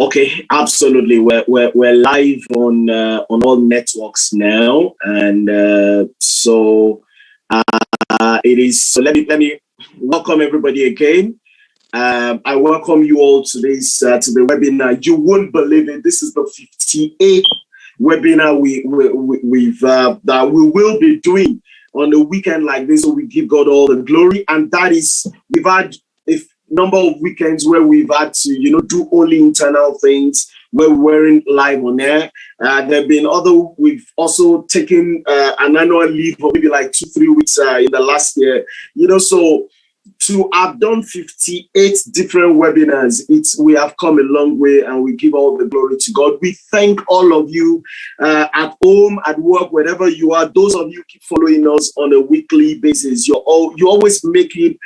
Okay, absolutely. We're live on all networks now, and so it is. So let me welcome everybody again. I welcome you all to this to the webinar. You won't believe it. This is the 58th webinar that we will be doing on a weekend like this. So we give God all the glory, and that is we've had number of weekends where we've had to, do only internal things, where we weren't live on air. There have been we've also taken an annual leave for maybe like 2-3 weeks in the last year, so to have done 58 different webinars, we have come a long way, and we give all the glory to God. We thank all of you at home, at work, wherever you are. Those of you keep following us on a weekly basis. You always make it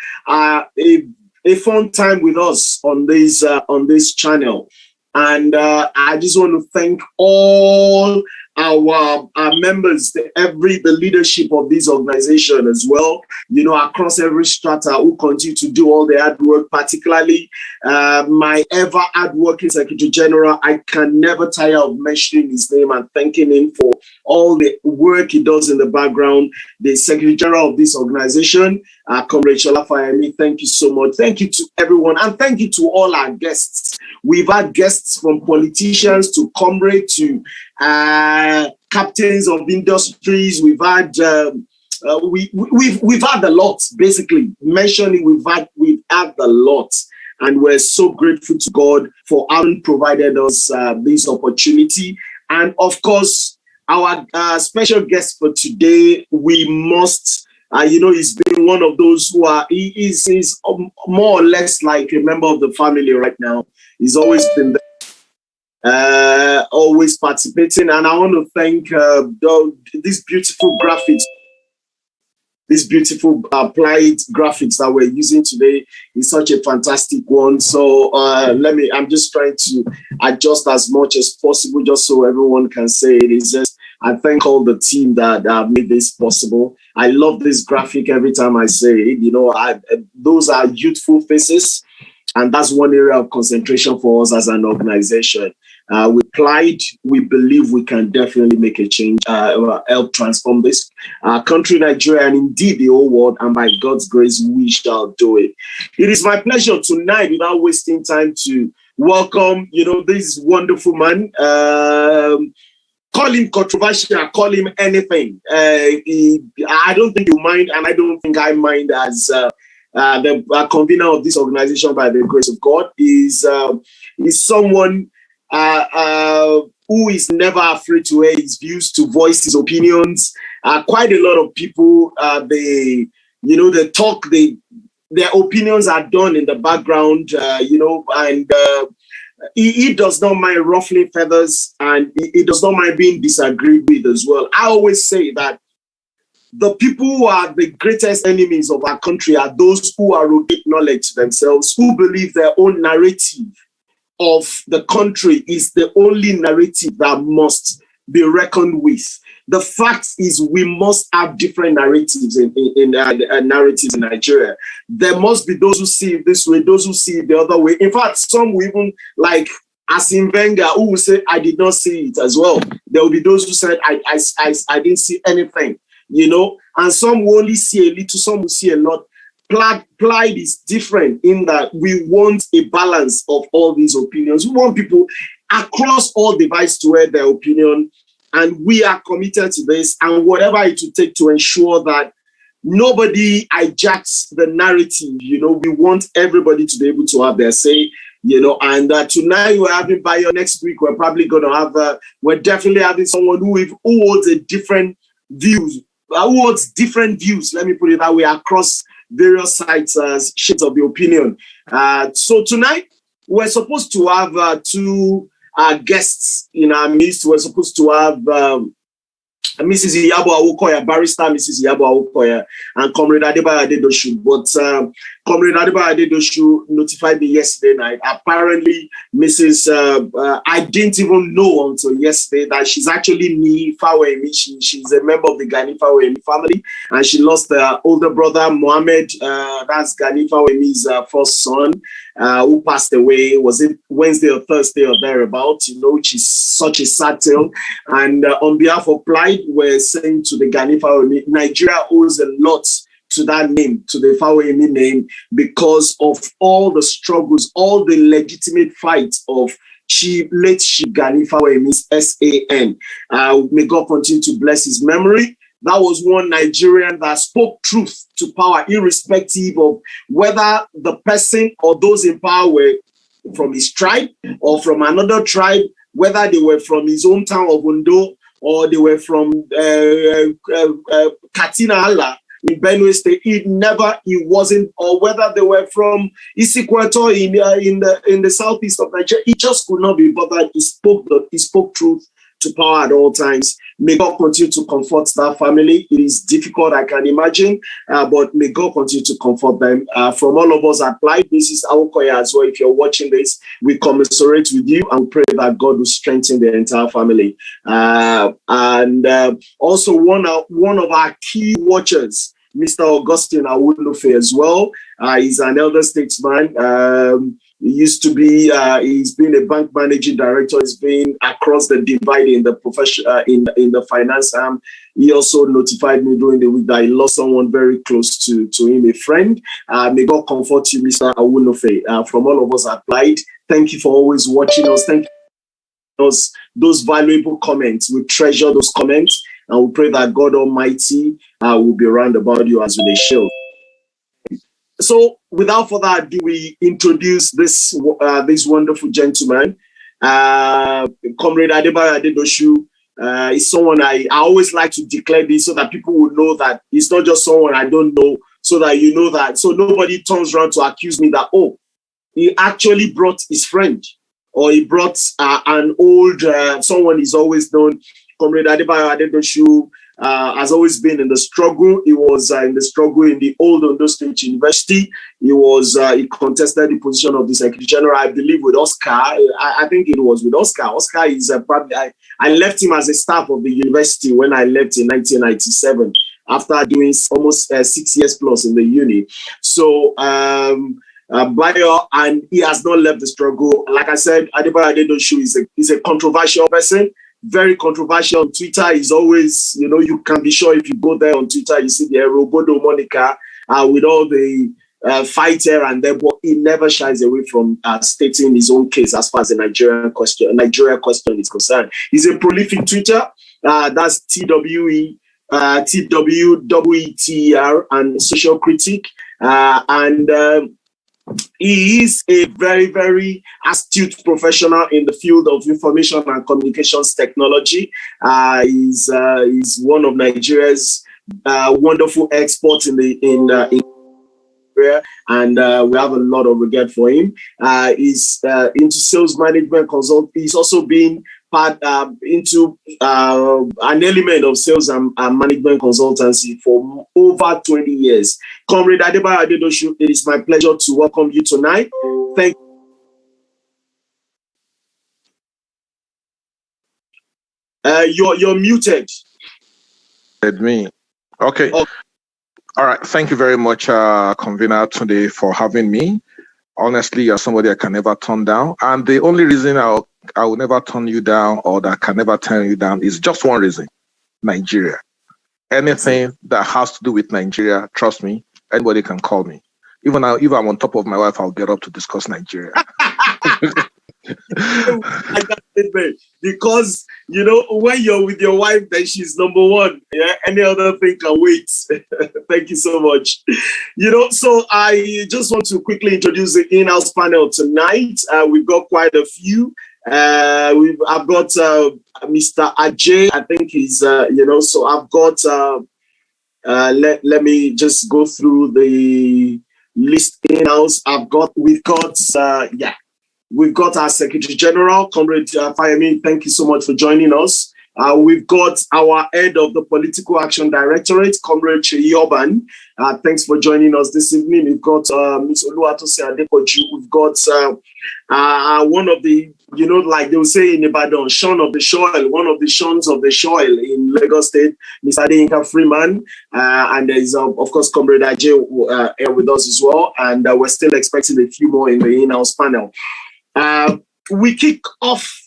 a fun time with us on this channel, and I just want to thank all our members, the leadership of this organization as well, across every strata, who continue to do all the hard work, particularly my ever hardworking Secretary General. I can never tire of mentioning his name and thanking him for all the work he does in the background. The Secretary General of this organization, Comrade Shola Fayemi, thank you so much. Thank you to everyone, and thank you to all our guests. We've had guests from politicians to comrade to captains of industries. We've had we've had a lot. Basically, mentioning we've had a lot, and we're so grateful to God for having provided us this opportunity. And of course, our special guest for today, we must. He's been one of those who he's more or less like a member of the family right now. He's always been there, always participating. And I want to thank these beautiful graphics, these beautiful applied graphics that we're using today is such a fantastic one. So I'm just trying to adjust as much as possible just so everyone can say it. Is just, I thank all the team that made this possible. I love this graphic every time I say it. Those are youthful faces, and that's one area of concentration for us as an organization. We applied. We believe we can definitely make a change, help transform this country, Nigeria, and indeed the whole world. And by God's grace, we shall do it. It is my pleasure tonight, without wasting time, to welcome, this wonderful man. Call him controversial, call him anything. I don't think you mind, and I don't think I mind as the convener of this organization by the grace of God. Is someone who is never afraid to air his views, to voice his opinions. Quite a lot of people, they talk, their opinions are done in the background, and he does not mind ruffling feathers, and he does not mind being disagreed with as well. I always say that the people who are the greatest enemies of our country are those who arrogate knowledge to themselves, who believe their own narrative of the country is the only narrative that must be reckoned with. The fact is, we must have different narratives in narratives in Nigeria. There must be those who see it this way, those who see it the other way. In fact, some will even, like Asim Wenger, who will say, I did not see it as well. There will be those who said, I didn't see anything, and some will only see a little, some will see a lot. Pride is different in that we want a balance of all these opinions. We want people across all divides to air their opinion, and we are committed to this, and whatever it will take to ensure that nobody hijacks the narrative. We want everybody to be able to have their say, and tonight we're having Bayo. Next week we're probably going to have, we're definitely having someone who holds a different views, let me put it that way, across various sides, shades of the opinion. So tonight we're supposed to have two guests in our midst. We're supposed to have Mrs. Iyabo Awokoya, barrister Mrs. Iyabo Awokoya, and Comrade Adebayo Adedosu. But Comrade Adebayo Adedosu notified me yesterday night. Apparently, Mrs. I didn't even know until yesterday that she's actually Ni Fawemi. She's a member of the Gani Fawemi family, and she lost her older brother, Mohammed. That's Gani Fawemi's first son, who passed away. Was it Wednesday or Thursday or thereabouts? You know, which is such a sad tale. And on behalf of Pride, we're saying to the Gani Fawemi, Nigeria owes a lot to that name, to the Fawemi name, because of all the struggles, all the legitimate fights of late Chief Gani Fawemi's SAN. May God continue to bless his memory. That was one Nigerian that spoke truth to power, irrespective of whether the person or those in power were from his tribe or from another tribe, whether they were from his hometown of Ondo or they were from Katina Allah in Benue State. He wasn't, or whether they were from Isikweto in the southeast of Nigeria. He just could not be bothered. He spoke truth to power at all times. May God continue to comfort that family. It is difficult, I can imagine, but may God continue to comfort them. From all of us at Life, this is Awokoya as well. If you're watching this, we commiserate with you and pray that God will strengthen the entire family. Also one of our key watchers, Mr. Augustine Awunofe as well. He's an elder statesman. He used to be, he's been a bank managing director. He's been across the divide in the profession, in the finance arm. He also notified me during the week that he lost someone very close to him, a friend. May God comfort you, Mr. Awunofe. From all of us at Applied, thank you for always watching us. Thank you for those valuable comments. We treasure those comments, and we pray that God Almighty will be around about you as with a shield. So, without further ado, we introduce this wonderful gentleman, Comrade Adebayo Adedosu. Is someone I always like to declare this so that people will know that it's not just someone I don't know, so that you know that, so nobody turns around to accuse me that, oh, he actually brought his friend, or he brought an old, someone he's always known. Comrade Adebayo Adedosu has always been in the struggle. He was in the struggle in the old Ondo State University. He contested the position of the Secretary General, I believe, with Oscar. I think it was with Oscar. Oscar is probably, I left him as a staff of the university when I left in 1997, after doing almost 6 years plus in the uni. So, Bayo, and he has not left the struggle. Like I said, Adebayo Adedosu is a controversial person. Very controversial on Twitter. He's always, you know, you can be sure if you go there on Twitter, you see the Robodo Monica with all the fight here and there, but he never shies away from stating his own case as far as the Nigeria question is concerned. He's a prolific tweeter. That's TWETER and Social Critic. He is a very, very astute professional in the field of information and communications technology. He's one of Nigeria's wonderful experts in area, and we have a lot of regard for him. He's into sales management consult. He's also been part into an element of sales and management consultancy for over 20 years. Comrade Adebayo Adedosu, it is my pleasure to welcome you tonight. Thank you. You're muted. Me. Okay. All right. Thank you very much, convener, today for having me. Honestly, you're somebody I can never turn down. And the only reason I will never turn you down, or that can never turn you down, is just one reason: Nigeria. Anything that has to do with Nigeria, trust me, anybody can call me. Even now, if I'm on top of my wife, I'll get up to discuss Nigeria. Because, you know, when you're with your wife, then she's number one. Yeah, any other thing can wait. Thank you so much. You know, so I just want to quickly introduce the in-house panel tonight. We've got quite a few. I've got Mr. Ajay. I think he's you know, so I've got let me just go through the list in-house. We've got our Secretary General, Comrade Fayemi. Thank you so much for joining us. We've got our head of the Political Action Directorate, Comrade Yoban. Thanks for joining us this evening. We've got Ms. Oluwatosi Adekoju. We've got one of the, like they will say in Ibadan, Sean of the Soil, one of the Seans of the Soil in Lagos State, Mr. Adeyinka Freeman. And there is, of course, Comrade Ajay here with us as well. And we're still expecting a few more in the in-house panel. We kick off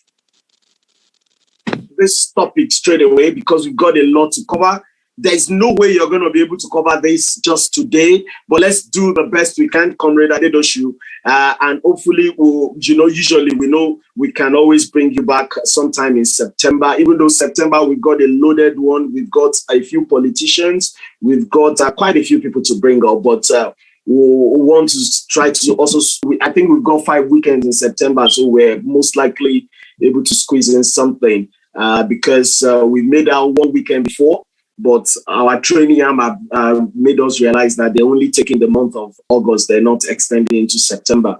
this topic straight away because we've got a lot to cover. There's no way you're going to be able to cover this just today, but let's do the best we can, Comrade Adedosu, and hopefully we'll, usually we know we can always bring you back sometime in September. Even though September we've got a loaded one, we've got a few politicians, we've got quite a few people to bring up, but we want to try to also, I think we've got 5 weekends in September, so we're most likely able to squeeze in something because we made our 1 weekend before, but our training arm made us realize that they're only taking the month of August, they're not extending into September.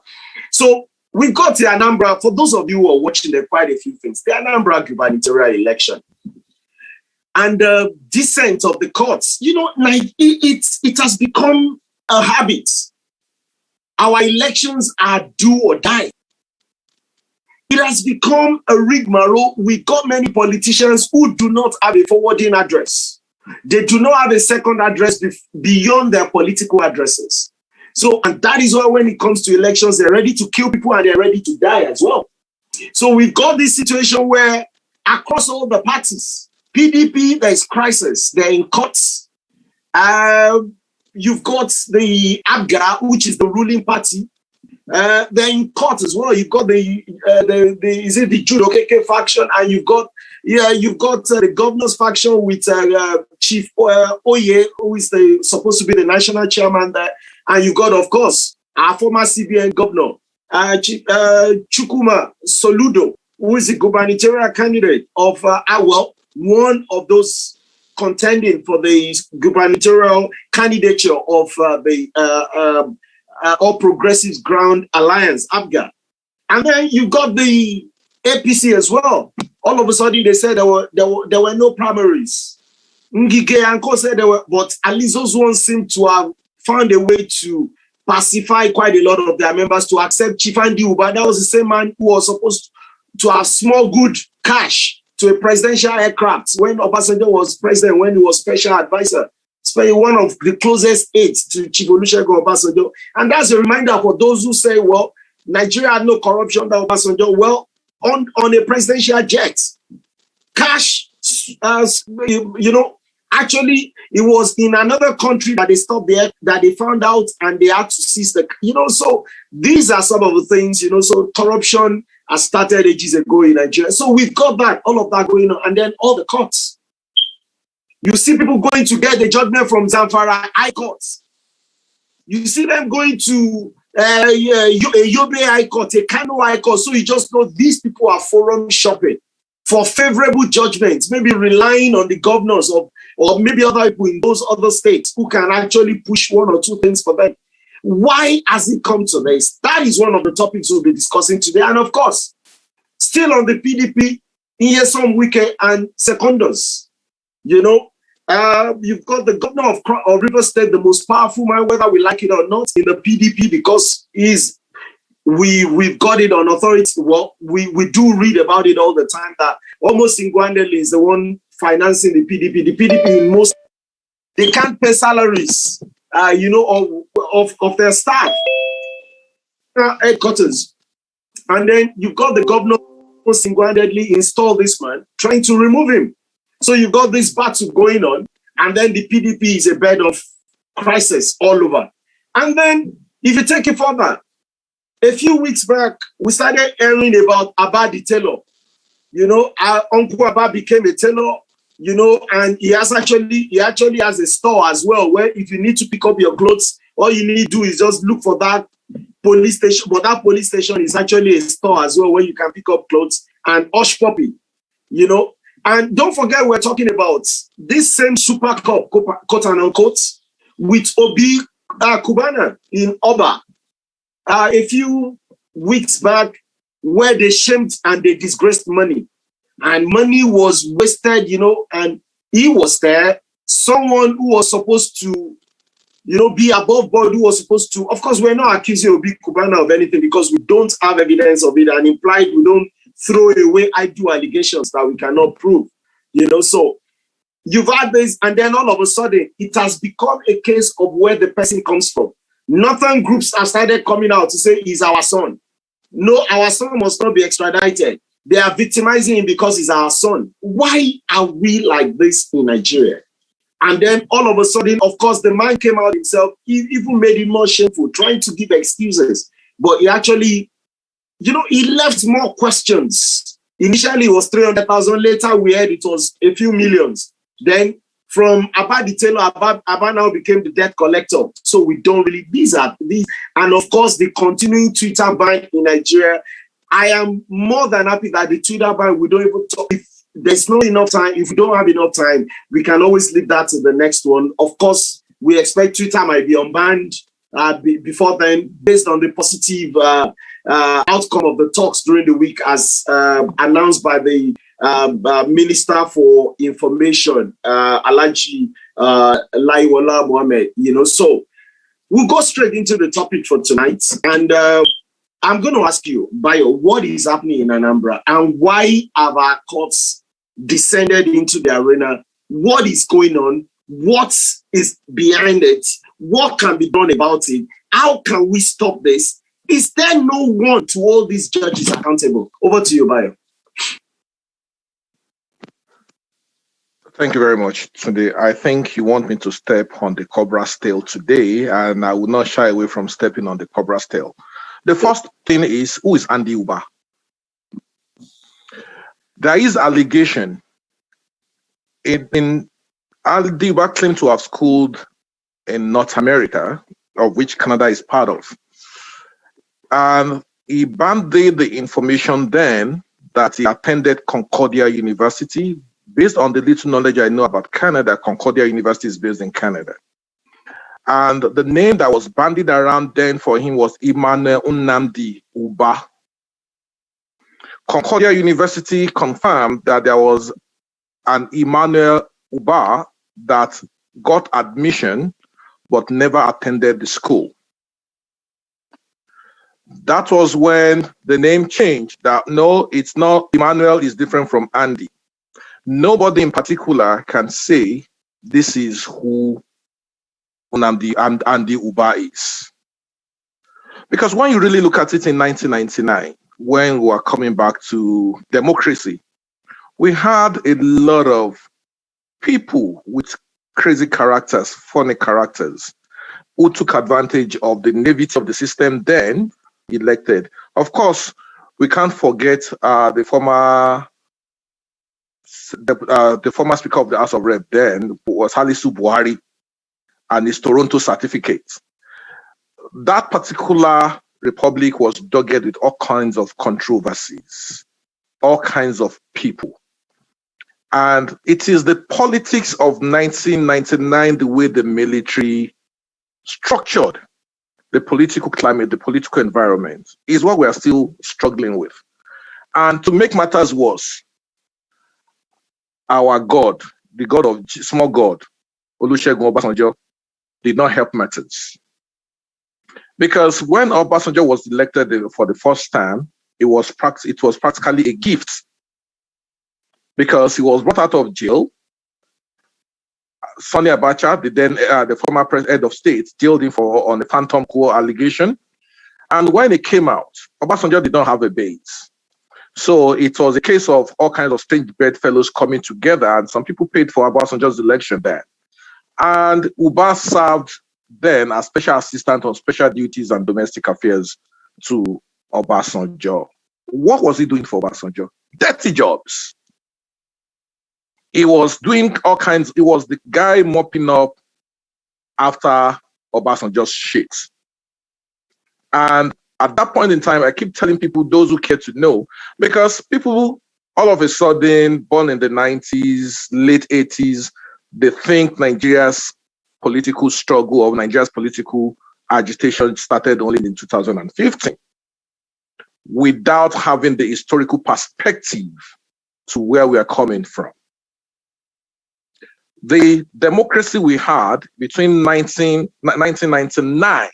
So we've got the ANAMBRA. For those of you who are watching, there are quite a few things. The ANAMBRA gubernatorial election and the dissent of the courts, it has become a habit. Our elections are do or die. It has become a rigmarole. We got many politicians who do not have a forwarding address. They do not have a second address beyond their political addresses. So, and that is why when it comes to elections, they're ready to kill people and they're ready to die as well. So we've got this situation where across all the parties, PDP, there's crisis. They're in courts. You've got the ABBA, which is the ruling party. They're in court as well. You've got the Judo KK faction, and you've got the governor's faction with Chief Oye, who is supposed to be the national chairman there, and you've got, of course, our former CBN governor, Chukuma Soludo, who is the gubernatorial candidate of one of those contending for the gubernatorial candidature of the All Progressives Ground Alliance, ABGA. And then you got the APC as well. All of a sudden, they said there were no primaries. Ngige Anko said there were, but at least those ones seem to have found a way to pacify quite a lot of their members to accept Chief Andy Uba. That was the same man who was supposed to have small good cash to a presidential aircraft when Obasanjo was president, when he was special advisor. One of the closest aides to Chief Olusegun Obasanjo. And that's a reminder for those who say, well, Nigeria had no corruption under Obasanjo. Well, on a presidential jet, cash, actually, it was in another country that they stopped there, that they found out and they had to seize the, so these are some of the things, so corruption has started ages ago in Nigeria. So we've got that, all of that going on. And then all the courts. You see people going to get the judgment from Zamfara High Courts. You see them going to Yobe High Court, a Kano High Court. So you just know these people are forum shopping for favorable judgments, maybe relying on the governors or maybe other people in those other states who can actually push one or two things for them. Why has it come to this? That is one of the topics we'll be discussing today. And of course, still on the PDP, Nyesom WIKE and SECONDUS. You've got the governor of Rivers State, the most powerful man, whether we like it or not, in the PDP, because we've got it on authority. Well, we do read about it all the time that almost Ngwandele is the one financing the PDP. The PDP they can't pay salaries, of their staff, headquarters. And then you've got the governor who single-handedly installed this man, trying to remove him. So you've got this battle going on, and then the PDP is a bed of crisis all over. And then, if you take it further, a few weeks back, we started hearing about ABBA the tailor. Our Uncle ABBA became a tailor, and he actually has a store as well, where if you need to pick up your clothes, all you need to do is just look for that police station. But that police station is actually a store as well, where you can pick up clothes, and HUSHPUPPI, And don't forget, we're talking about this same Super Cup, quote and unquote, with Obi Kubana in Oba a few weeks back, where they shamed and they disgraced money. and money was wasted, and he was there. Someone who was supposed to, be above board, who was supposed to, of course, we're not accusing Obi Kubana of anything because we don't have evidence of it, and implied we don't throw away idle allegations that we cannot prove, so you've had this, and then all of a sudden, it has become a case of where the person comes from. Northern groups have started coming out to say he's our son. No, our son must not be extradited. They are victimizing him because he's our son. Why are we like this in Nigeria? And then all of a sudden, of course, the man came out himself. He even made it more shameful, trying to give excuses. But he actually, he left more questions. Initially, it was 300,000. Later, we heard it was a few millions. Then from Abba the Taylor, Abba now became the debt collector. So we don't really, these. And of course, the continuing Twitter ban in Nigeria. I am more than happy that the Twitter ban, we don't even talk. If there's not enough time, if we don't have enough time, we can always leave that to the next one. Of course, we expect Twitter might be unbanned before then, based on the positive outcome of the talks during the week as announced by the Minister for Information, Alhaji Laiwola Mohammed, so we'll go straight into the topic for tonight. And I'm going to ask you, Bayo, what is happening in Anambra and why have our courts descended into the arena? What is going on? What is behind it? What can be done about it? How can we stop this? Is there no one to hold these judges accountable? Over to you, Bayo. Thank you very much, Tunde. I think you want me to step on the cobra's tail today, and I will not shy away from stepping on the cobra's tail. The first thing is, who is Andy Uba? There is allegation in Andy Uba claimed to have schooled in North America, of which Canada is part of. And he banded the information then that he attended Concordia University. Based on the little knowledge I know about Canada, Concordia University is based in Canada. And the name that was bandied around then for him was Emmanuel Nnamdi Uba. Concordia University confirmed that there was an Emmanuel Uba that got admission but never attended the school. That was when the name changed, that no, it's not, Emmanuel is different from Andy. Nobody in particular can say this is who Andy Uba is. Because when you really look at it in 1999, when we were coming back to democracy, we had a lot of people with crazy characters, funny characters, who took advantage of the naivety of the system then elected. Of course, we can't forget the former Speaker of the House of Rep then was Salisu Buhari and his Toronto certificate. That particular republic was dogged with all kinds of controversies, all kinds of people. And it is the politics of 1999, the way the military structured the political climate, the political environment, is what we are still struggling with. And to make matters worse, our God, the God of small God, Olusegun Obasanjo, did not help matters. Because when Obasanjo was elected for the first time, it was practically a gift. Because he was brought out of jail. Sani Abacha, the former head of state, jailed him on the phantom coup allegation. And when he came out, Obasanjo did not have a base. So it was a case of all kinds of strange bedfellows coming together, and some people paid for Obasanjo's election then. And Uba served then as special assistant on special duties and domestic affairs to Obasanjo. What was he doing for Obasanjo? Dirty jobs. He was doing all kinds, he was the guy mopping up after Obasanjo's shit. And at that point in time, I keep telling people, those who care to know, because people all of a sudden, born in the 90s, late 80s, they think Nigeria's political struggle or Nigeria's political agitation started only in 2015, without having the historical perspective to where we are coming from. The democracy we had between 1999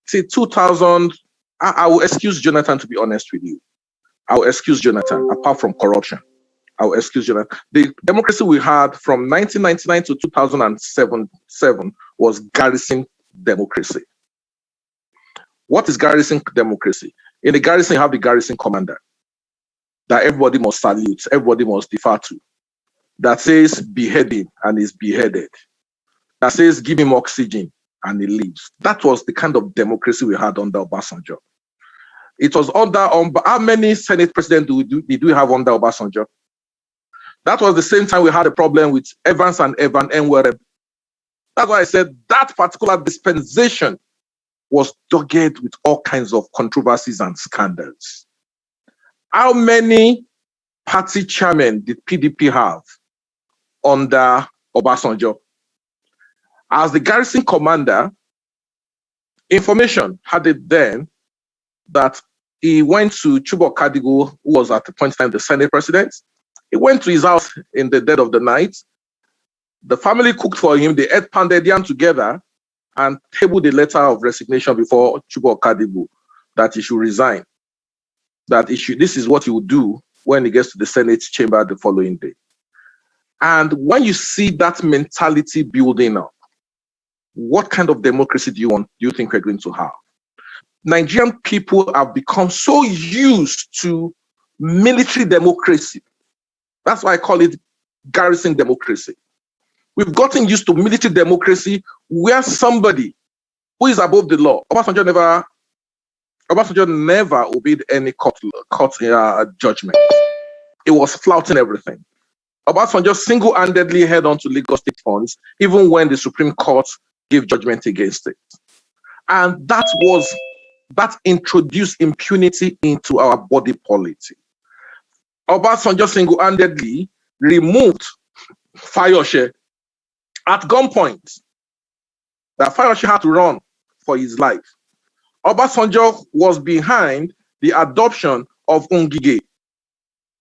to 2000, I will excuse Jonathan, to be honest with you. I will excuse Jonathan, apart from corruption. I will excuse Jonathan. The democracy we had from 1999 to 2007 was garrison democracy. What is garrison democracy? In the garrison, you have the garrison commander that everybody must salute, everybody must defer to. That says behead him and is beheaded. That says give him oxygen and he leaves. That was the kind of democracy we had under Obasanjo. It was under, how many Senate presidents did we have under Obasanjo? That was the same time we had a problem with Evans and Evan Enwere. That's why I said that particular dispensation was dogged with all kinds of controversies and scandals. How many party chairmen did PDP have under Obasanjo? As the garrison commander, information had it then that he went to Chubok Kadigo, who was at the point in time the Senate president. He went to his house in the dead of the night. The family cooked for him. They ate pounded yam together and tabled a letter of resignation before Chubok Kadigo that he should resign. That this is what he would do when he gets to the Senate chamber the following day. And when you see that mentality building up, what kind of democracy do you think we're going to have? Nigerian people have become so used to military democracy. That's why I call it garrison democracy. We've gotten used to military democracy where somebody who is above the law, Obasanjo never obeyed any court judgment. It was flouting everything. Obasanjo single-handedly held on to Lagos state funds, even when the Supreme Court gave judgment against it. And that introduced impunity into our body politic. Obasanjo single-handedly removed Fayose at gunpoint. That Fayose had to run for his life. Obasanjo was behind the adoption of Ngige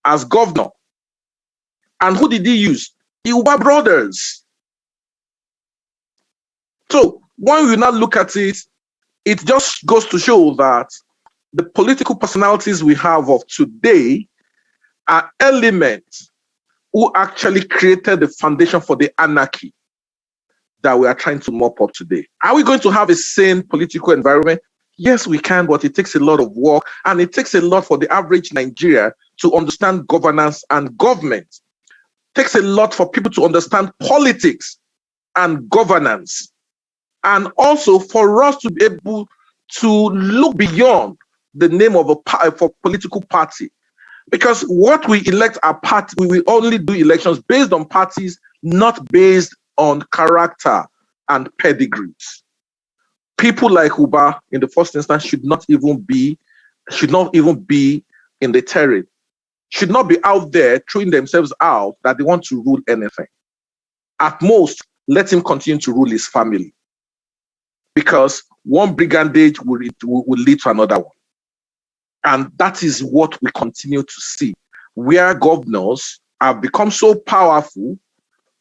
as governor. And who did he use? The Uba brothers. So when we now look at it, it just goes to show that the political personalities we have of today are elements who actually created the foundation for the anarchy that we are trying to mop up today. Are we going to have a sane political environment? Yes, we can, but it takes a lot of work, and it takes a lot for the average Nigerian to understand governance and government. It takes a lot for people to understand politics and governance, and also for us to be able to look beyond the name of a political party. Because what we elect our party, we will only do elections based on parties, not based on character and pedigrees. People like Uba, in the first instance, should not even be in the terrain, should not be out there throwing themselves out that they want to rule anything. At most, let him continue to rule his family, because one brigandage will lead to another one. And that is what we continue to see, where governors have become so powerful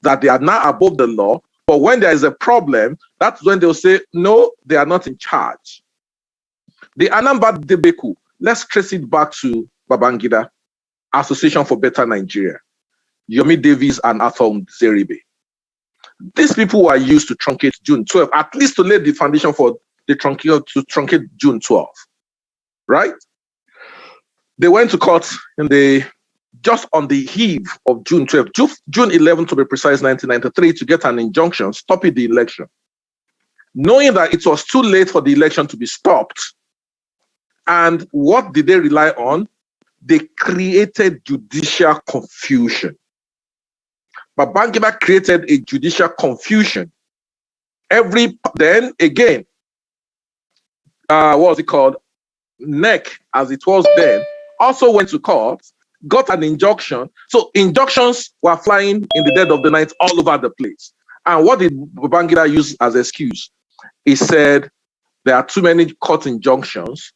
that they are now above the law. But when there is a problem, that's when they'll say, no, they are not in charge. The ANAMBRA debacle, let's trace it back to Babangida, Association for Better Nigeria, Yomi Davis and Arthur Zeribe. These people were used to truncate June 12, at least to lay the foundation for the truncate June 12, right? They went to court just on the eve of June 12, June 11 to be precise, 1993, to get an injunction stopping the election. Knowing that it was too late for the election to be stopped. And what did they rely on? They created judicial confusion. Babangida created a judicial confusion. Then again, what was it called? NEC, as it was then, also went to court, got an injunction. So injunctions were flying in the dead of the night all over the place. And what did Babangida use as excuse? He said there are too many court injunctions,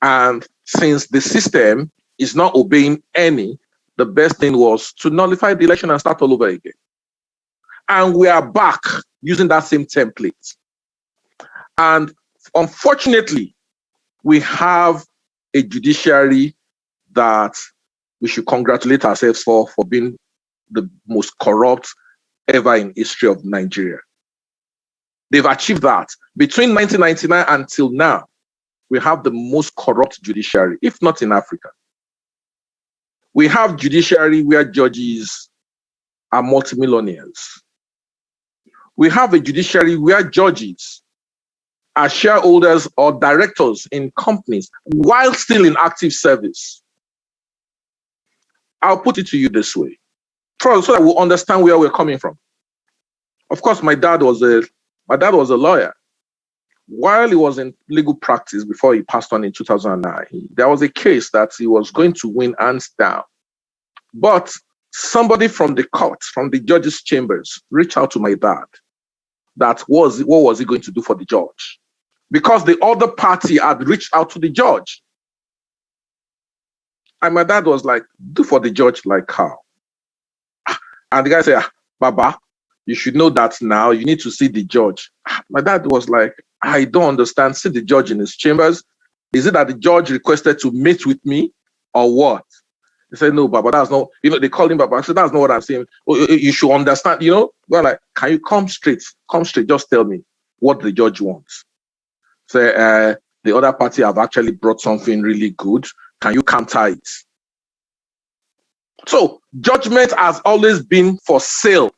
and since the system is not obeying any, the best thing was to nullify the election and start all over again. And we are back using that same template. And unfortunately, we have a judiciary that we should congratulate ourselves for being the most corrupt ever in history of Nigeria. They've achieved that. Between 1999 until now, we have the most corrupt judiciary, if not in Africa. We have judiciary where judges are multimillionaires. We have a judiciary where judges are shareholders or directors in companies while still in active service. I'll put it to you this way, so that we'll understand where we're coming from. Of course, my dad was a lawyer. While he was in legal practice before he passed on in 2009, there was a case that he was going to win hands down. But somebody from the court, from the judge's chambers, reached out to my dad. What was he going to do for the judge? Because the other party had reached out to the judge. And my dad was like, do for the judge like how? And the guy said, Baba, you should know that now. You need to see the judge. My dad was like, I don't understand. See the judge in his chambers. Is it that the judge requested to meet with me or what? He said, no, Baba, that's not, they called him Baba. I said, that's not what I'm saying. You should understand, Well, like, can you come straight, just tell me what the judge wants. Say, the other party have actually brought something really good. Can you counter it? So judgment has always been for sale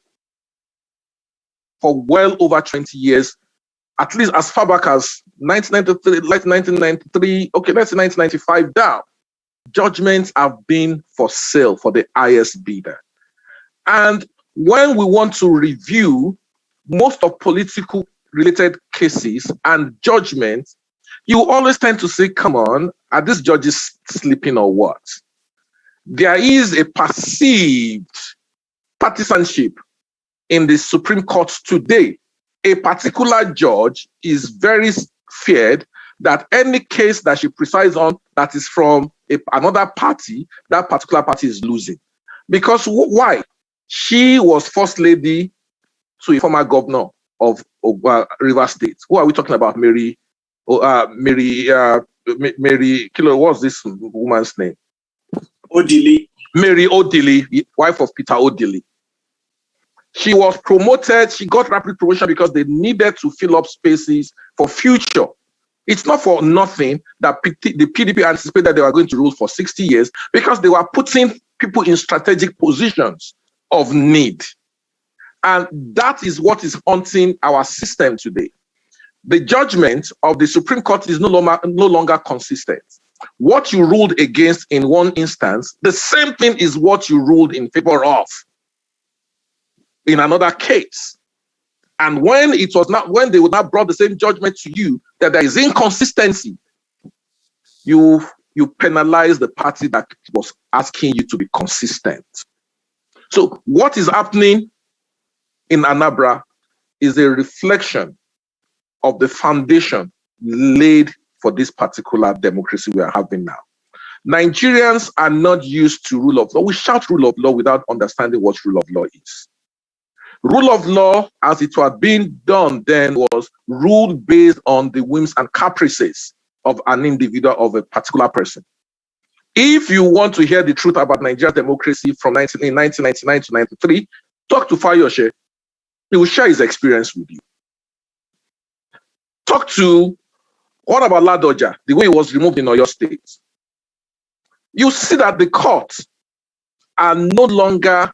for well over 20 years, at least as far back as 1993, okay, let's say 1995 down. Judgments have been for sale for the highest bidder. And when we want to review most of political related cases and judgments, you always tend to say, come on, are these judges sleeping or what? There is a perceived partisanship in the Supreme Court today. A particular judge is very feared that any case that she presides on that is from another party, that particular party is losing. Because why? She was first lady to a former governor of Rivers State. Who are we talking about? Mary, what's this woman's name? Odili. Mary Odili, wife of Peter Odili. She was promoted. She got rapid promotion because they needed to fill up spaces for future. It's not for nothing that the PDP anticipated they were going to rule for 60 years because they were putting people in strategic positions of need. And that is what is haunting our system today. The judgment of the Supreme Court is no longer consistent. What you ruled against in one instance, the same thing is what you ruled in favor of in another case. And when they would not brought the same judgment to you, that there is inconsistency, you penalize the party that was asking you to be consistent. So what is happening in ANAMBRA is a reflection of the foundation laid for this particular democracy we are having now. Nigerians are not used to rule of law. We shout rule of law without understanding what rule of law is. Rule of law, as it was being done then, was ruled based on the whims and caprices of an individual, of a particular person. If you want to hear the truth about Nigerian democracy from 1999 to 93, talk to Fayose. He will share his experience with you. Talk to, what about Ladoja, the way he was removed in Oyo State? You see that the courts are no longer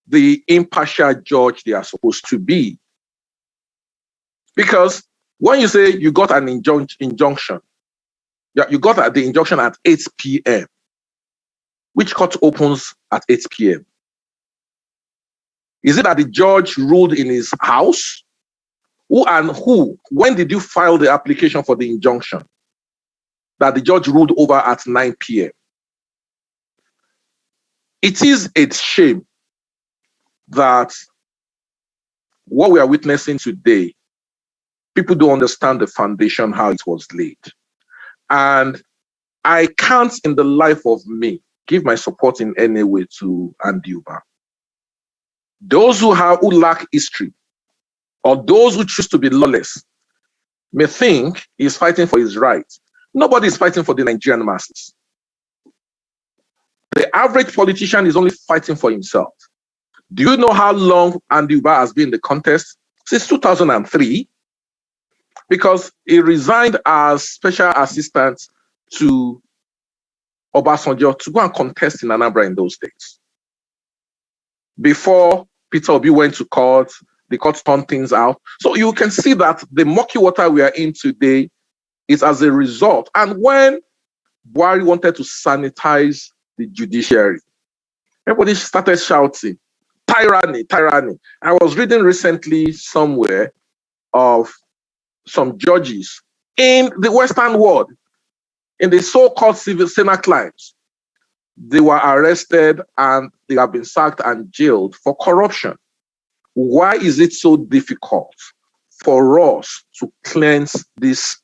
the impartial judge they are supposed to be. Because when you say you got an injunction, you got the injunction at 8 p.m., which court opens at 8 p.m.? Is it that the judge ruled in his house? Who? When did you file the application for the injunction that the judge ruled over at 9 p.m.? It is a shame that what we are witnessing today, people don't understand the foundation, how it was laid. And I can't in the life of me give my support in any way to Andiuba. Those who lack history, or those who choose to be lawless, may think he's fighting for his rights. Nobody is fighting for the Nigerian masses. The average politician is only fighting for himself. Do you know how long Andiuba has been in the contest? Since 2003, because he resigned as special assistant to Obasanjo to go and contest in Anambra in those days. Before Peter Obi went to court, the court turned things out. So you can see that the murky water we are in today is as a result. And when Buhari wanted to sanitize the judiciary, everybody started shouting, tyranny, tyranny. I was reading recently somewhere of some judges in the Western world, in the so-called civil Senate clients. They were arrested and they have been sacked and jailed for corruption. Why is it so difficult for us to cleanse this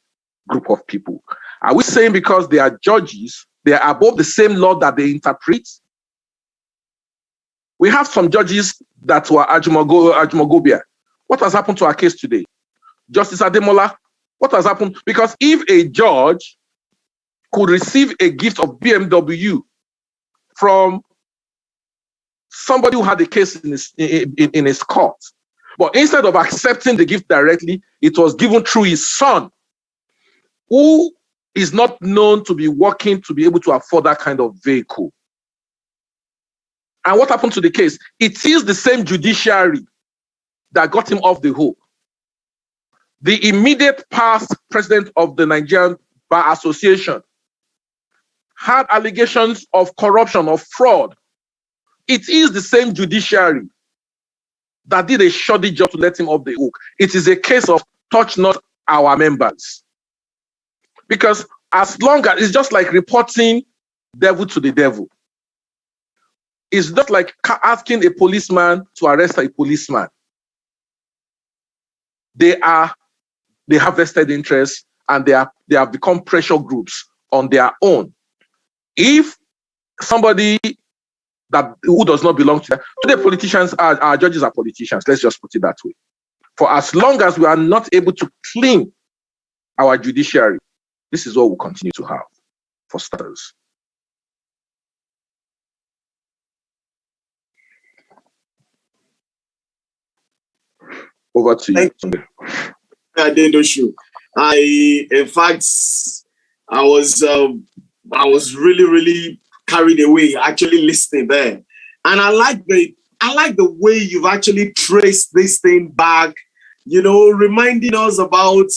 group of people? Are we saying because they are judges, they are above the same law that they interpret? We have some judges that were Ajumogobia. What has happened to our case today? Justice Ademola, what has happened? Because if a judge could receive a gift of BMW from somebody who had a case in his court, but instead of accepting the gift directly, it was given through his son, who is not known to be working to be able to afford that kind of vehicle. And what happened to the case? It is the same judiciary that got him off the hook. The immediate past president of the Nigerian Bar Association had allegations of corruption, of fraud. It is the same judiciary that did a shoddy job to let him off the hook. It is a case of touch not our members. Because as long as it's just like reporting devil to the devil. It's not like asking a policeman to arrest a policeman. They have vested interests and they have become pressure groups on their own. If somebody who does not belong to them, today politicians our judges are politicians, let's just put it that way. For as long as we are not able to clean our judiciary, this is what we'll continue to have, for starters. Over to you. Adedosu. In fact, I was really, really carried away actually listening there, and I like the way you've actually traced this thing back. You know, reminding us about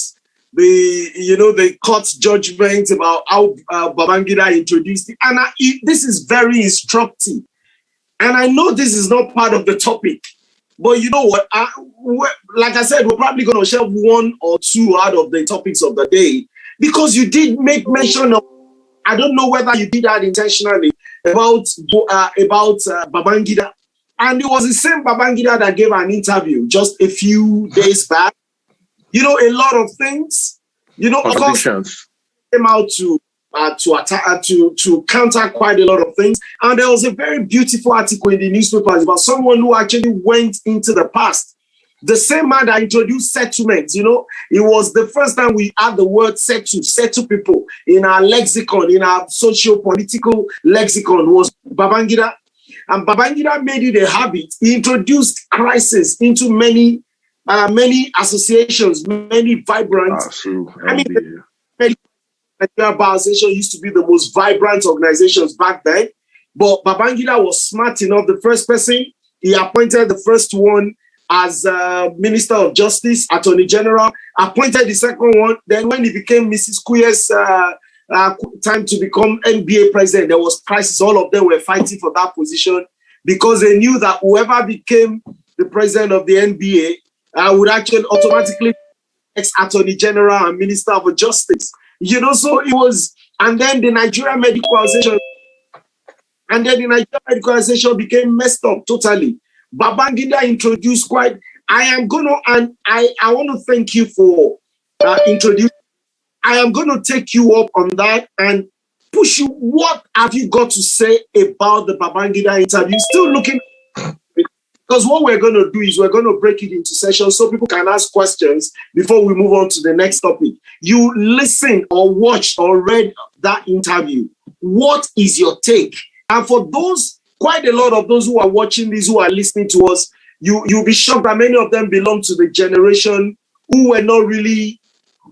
the court judgment about how Babangida introduced it, and this is very instructive. And I know this is not part of the topic. But you know what? Like I said, we're probably going to share one or two out of the topics of the day, because you did make mention of, I don't know whether you did that intentionally, about Babangida. And it was the same Babangida that gave an interview just a few days back. You know, a lot of things, of course, came out to counter quite a lot of things. And there was a very beautiful article in the newspapers about someone who actually went into the past. The same man that introduced settlements, it was the first time we had the word settle people in our lexicon, in our socio-political lexicon, was Babangida. And Babangida made it a habit. He introduced crisis into many associations, many vibrant. The Bar Association used to be the most vibrant organizations back then, but Babangida was smart enough. The first person, he appointed the first one as Minister of Justice, Attorney General, appointed the second one. Then when he became Mrs. Kuye's time to become NBA president, there was crisis. All of them were fighting for that position because they knew that whoever became the president of the NBA would actually automatically ex-Attorney General and Minister of Justice. So it was, and then the Nigerian Medical Association, became messed up totally. Babangida introduced I want to thank you for introducing. I am going to take you up on that, and push you. What have you got to say about the Babangida interview? Still looking, because what we're going to do is we're going to break it into sessions so people can ask questions before we move on to the next topic. You listened or watched or read that interview. What is your take? And for those, quite a lot of those who are watching this, who are listening to us, you'll be shocked that many of them belong to the generation who were not really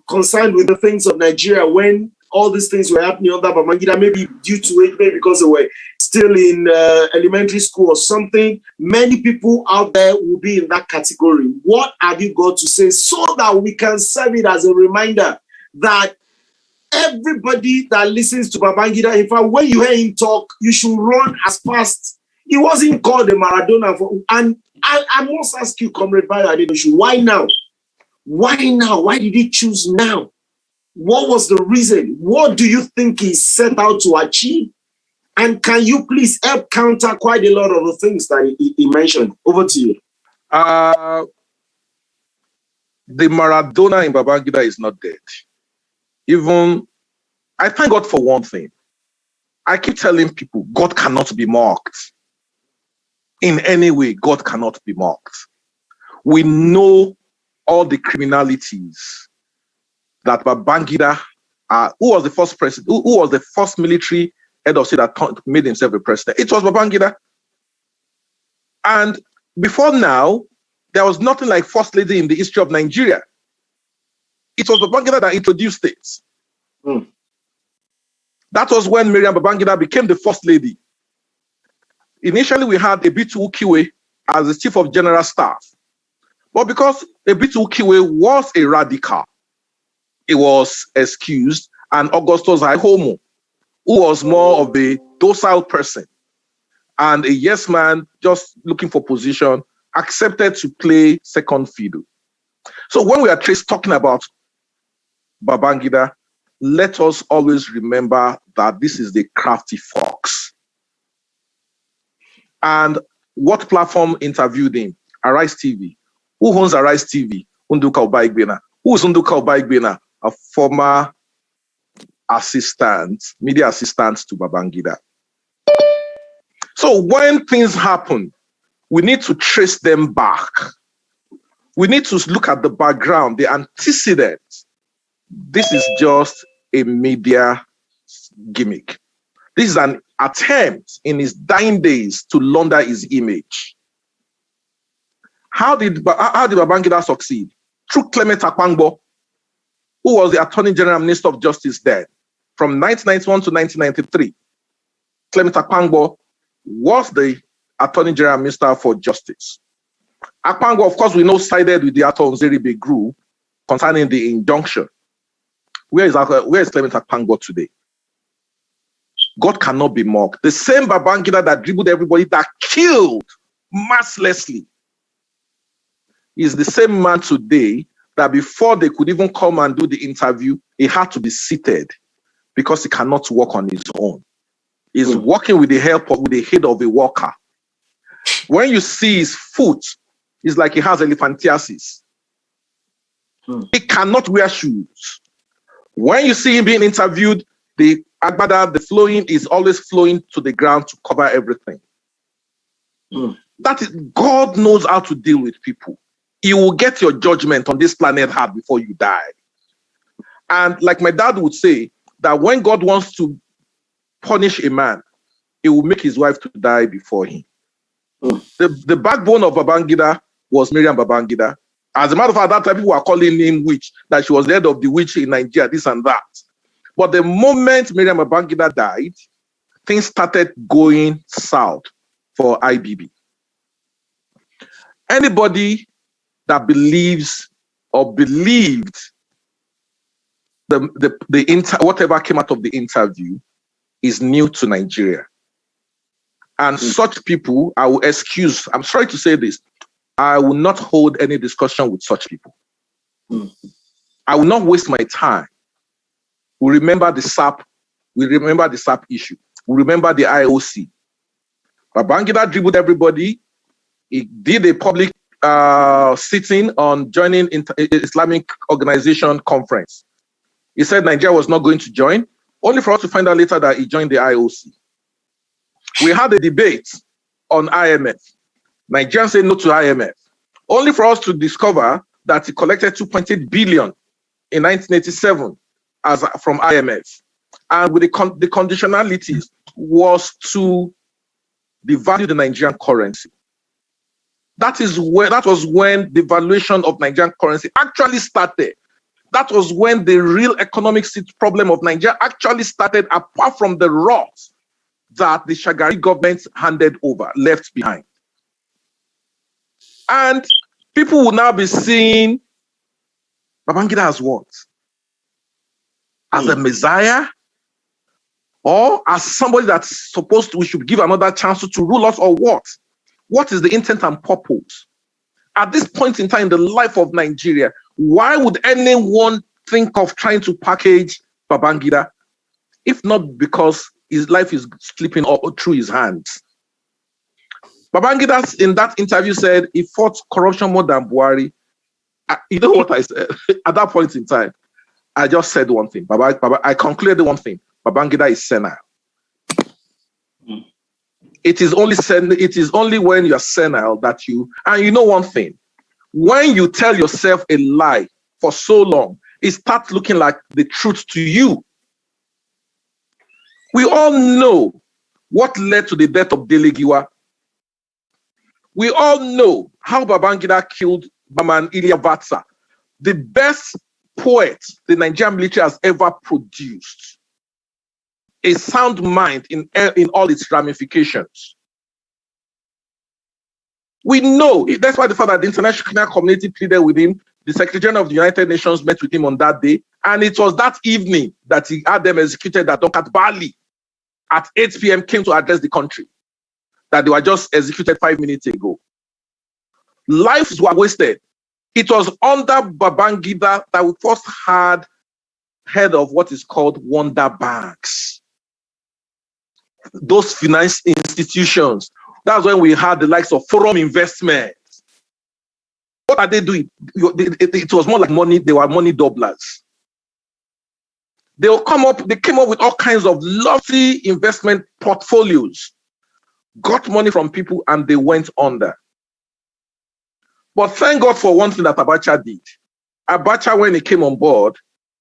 concerned with the things of Nigeria when all these things were happening under Babangida, maybe due to it, maybe because they were still in elementary school or something. Many people out there will be in that category. What have you got to say so that we can serve it as a reminder that everybody that listens to Babangida, in fact, when you hear him talk, you should run as fast. He wasn't called a Maradona. And I must ask you, Comrade Adebayo Adedosu, why now? Why now? Why did he choose now? What was the reason? What do you think he set out to achieve? And can you please help counter quite a lot of the things that he mentioned? Over to you. The Maradona in Babangida is not dead. Even, I thank God for one thing. I keep telling people, God cannot be mocked. In any way, God cannot be mocked. We know all the criminalities that Babangida, who was the first president, who was the first military head of state that made himself a president. It was Babangida. And before now, there was nothing like first lady in the history of Nigeria. It was Babangida that introduced it. That was when Miriam Babangida became the first lady. Initially, we had Adebayo Adedosu as the chief of general staff. But because Adebayo Adedosu was a radical, he was excused, and Augustus Aihomo, who was more of a docile person and a yes man just looking for position, accepted to play second fiddle. So when we are talking about Babangida, let us always remember that this is the crafty fox. And what platform interviewed him? Arise TV. Who owns Arise TV? Nduka Ubaigbena. Who is Nduka Ubaigbena? A former assistant, media assistant to Babangida. So when things happen, we need to trace them back. We need to look at the background, the antecedents. This is just a media gimmick. This is an attempt in his dying days to launder his image. How did Babangida succeed? Through Clement Akpangbo, who was the Attorney General Minister of Justice then, from 1991 to 1993. Clement Akpangbo was the Attorney General Minister for Justice. Akpangbo, of course, we know, sided with the Ato Nzeribe group concerning the injunction. Where is Clement Akpangbo today? God cannot be mocked. The same Babangida that dribbled everybody, that killed mercilessly, is the same man today that before they could even come and do the interview, he had to be seated because he cannot walk on his own. He's walking with the help of, with the head of a walker. When you see his foot, it's like he has elephantiasis. He cannot wear shoes. When you see him being interviewed, the agbada, the flowing is always flowing to the ground to cover everything. That is, God knows how to deal with people. He will get your judgment on this planet hard before you die. And like my dad would say, that when God wants to punish a man, he will make his wife to die before him. The backbone of Babangida was Miriam Babangida. As a matter of fact, that time people were calling him witch, that she was the head of the witch in Nigeria, this and that. But the moment Miriam Babangida died, things started going south for IBB. Anybody that believes or believed whatever came out of the interview is new to Nigeria. And such people, I will excuse, I'm sorry to say this, I will not hold any discussion with such people. I will not waste my time. We remember the SAP, we remember the SAP issue, we remember the IOC. Babangida dribbled everybody. He did a public sitting on joining Islamic Organization conference. He said Nigeria was not going to join. only for us to find out later that he joined the IOC. We had a debate on IMF. Nigerians say no to IMF, only for us to discover that he collected 2.8 billion in 1987 from IMF. And with the conditionalities was to devalue the Nigerian currency. That was when the valuation of Nigerian currency actually started. That was when the real economic problem of Nigeria actually started, apart from the rot that the Shagari government handed over, left behind. And people will now be seeing Babangida as what? As a messiah? Or as somebody that's supposed to, we should give another chance to rule us, or what? What is the intent and purpose? At this point in time in the life of Nigeria, why would anyone think of trying to package Babangida, if not because his life is slipping through his hands? Babangida in that interview said he fought corruption more than Buhari. You know what I said? At that point in time, I just said one thing. I concluded one thing. Babangida is senile. It is only when you're senile that and you know one thing, when you tell yourself a lie for so long, it starts looking like the truth to you. We all know what led to the death of Delegiwa. We all know how Babangida killed Baman Ilya Vatsa, the best poet the Nigerian military has ever produced. A sound mind in all its ramifications. We know, that's why the fact that the international community pleaded with him, the Secretary General of the United Nations met with him on that day, and it was that evening that he had them executed, that Donkat Bali at 8 p.m. came to address the country, that they were just executed 5 minutes ago. Lives were wasted. It was under Babangida that we first had heard of what is called wonder banks. Those finance institutions. That's when we had the likes of Forum Investments. What are they doing? It was more like money. They were money doublers. They came up with all kinds of lovely investment portfolios, got money from people, and they went under. But thank God for one thing that Abacha did. Abacha, when he came on board,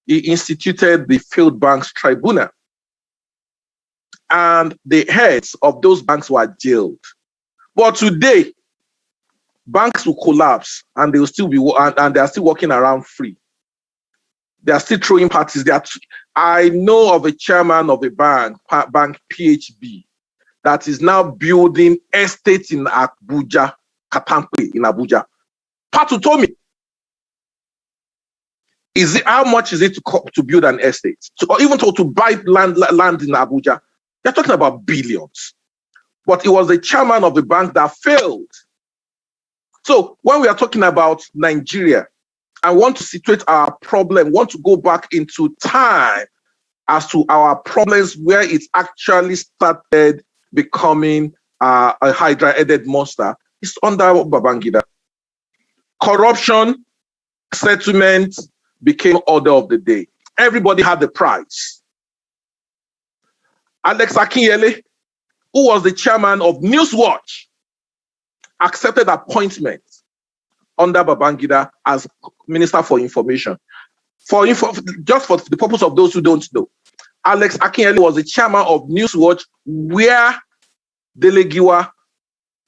he instituted the Failed Banks Tribunal. And the heads of those banks were jailed. But today, banks will collapse and they will still be, and they are still walking around free. They are still throwing parties. I know of a chairman of a bank PHB, that is now building estates in Abuja, Katampe in Abuja. Patu told me, how much is it to build an estate? Or even to buy land in Abuja? They're talking about billions. But it was the chairman of the bank that failed. So when we are talking about Nigeria, I want to situate our problem, want to go back into time as to our problems, where it actually started becoming a hydra-headed monster. It's under Babangida. Corruption, settlement became order of the day. Everybody had the price. Alex Akinyele, who was the chairman of Newswatch, accepted appointment under Babangida as Minister for Information. Just for the purpose of those who don't know, Alex Akinyele was the chairman of Newswatch, where Delegiwa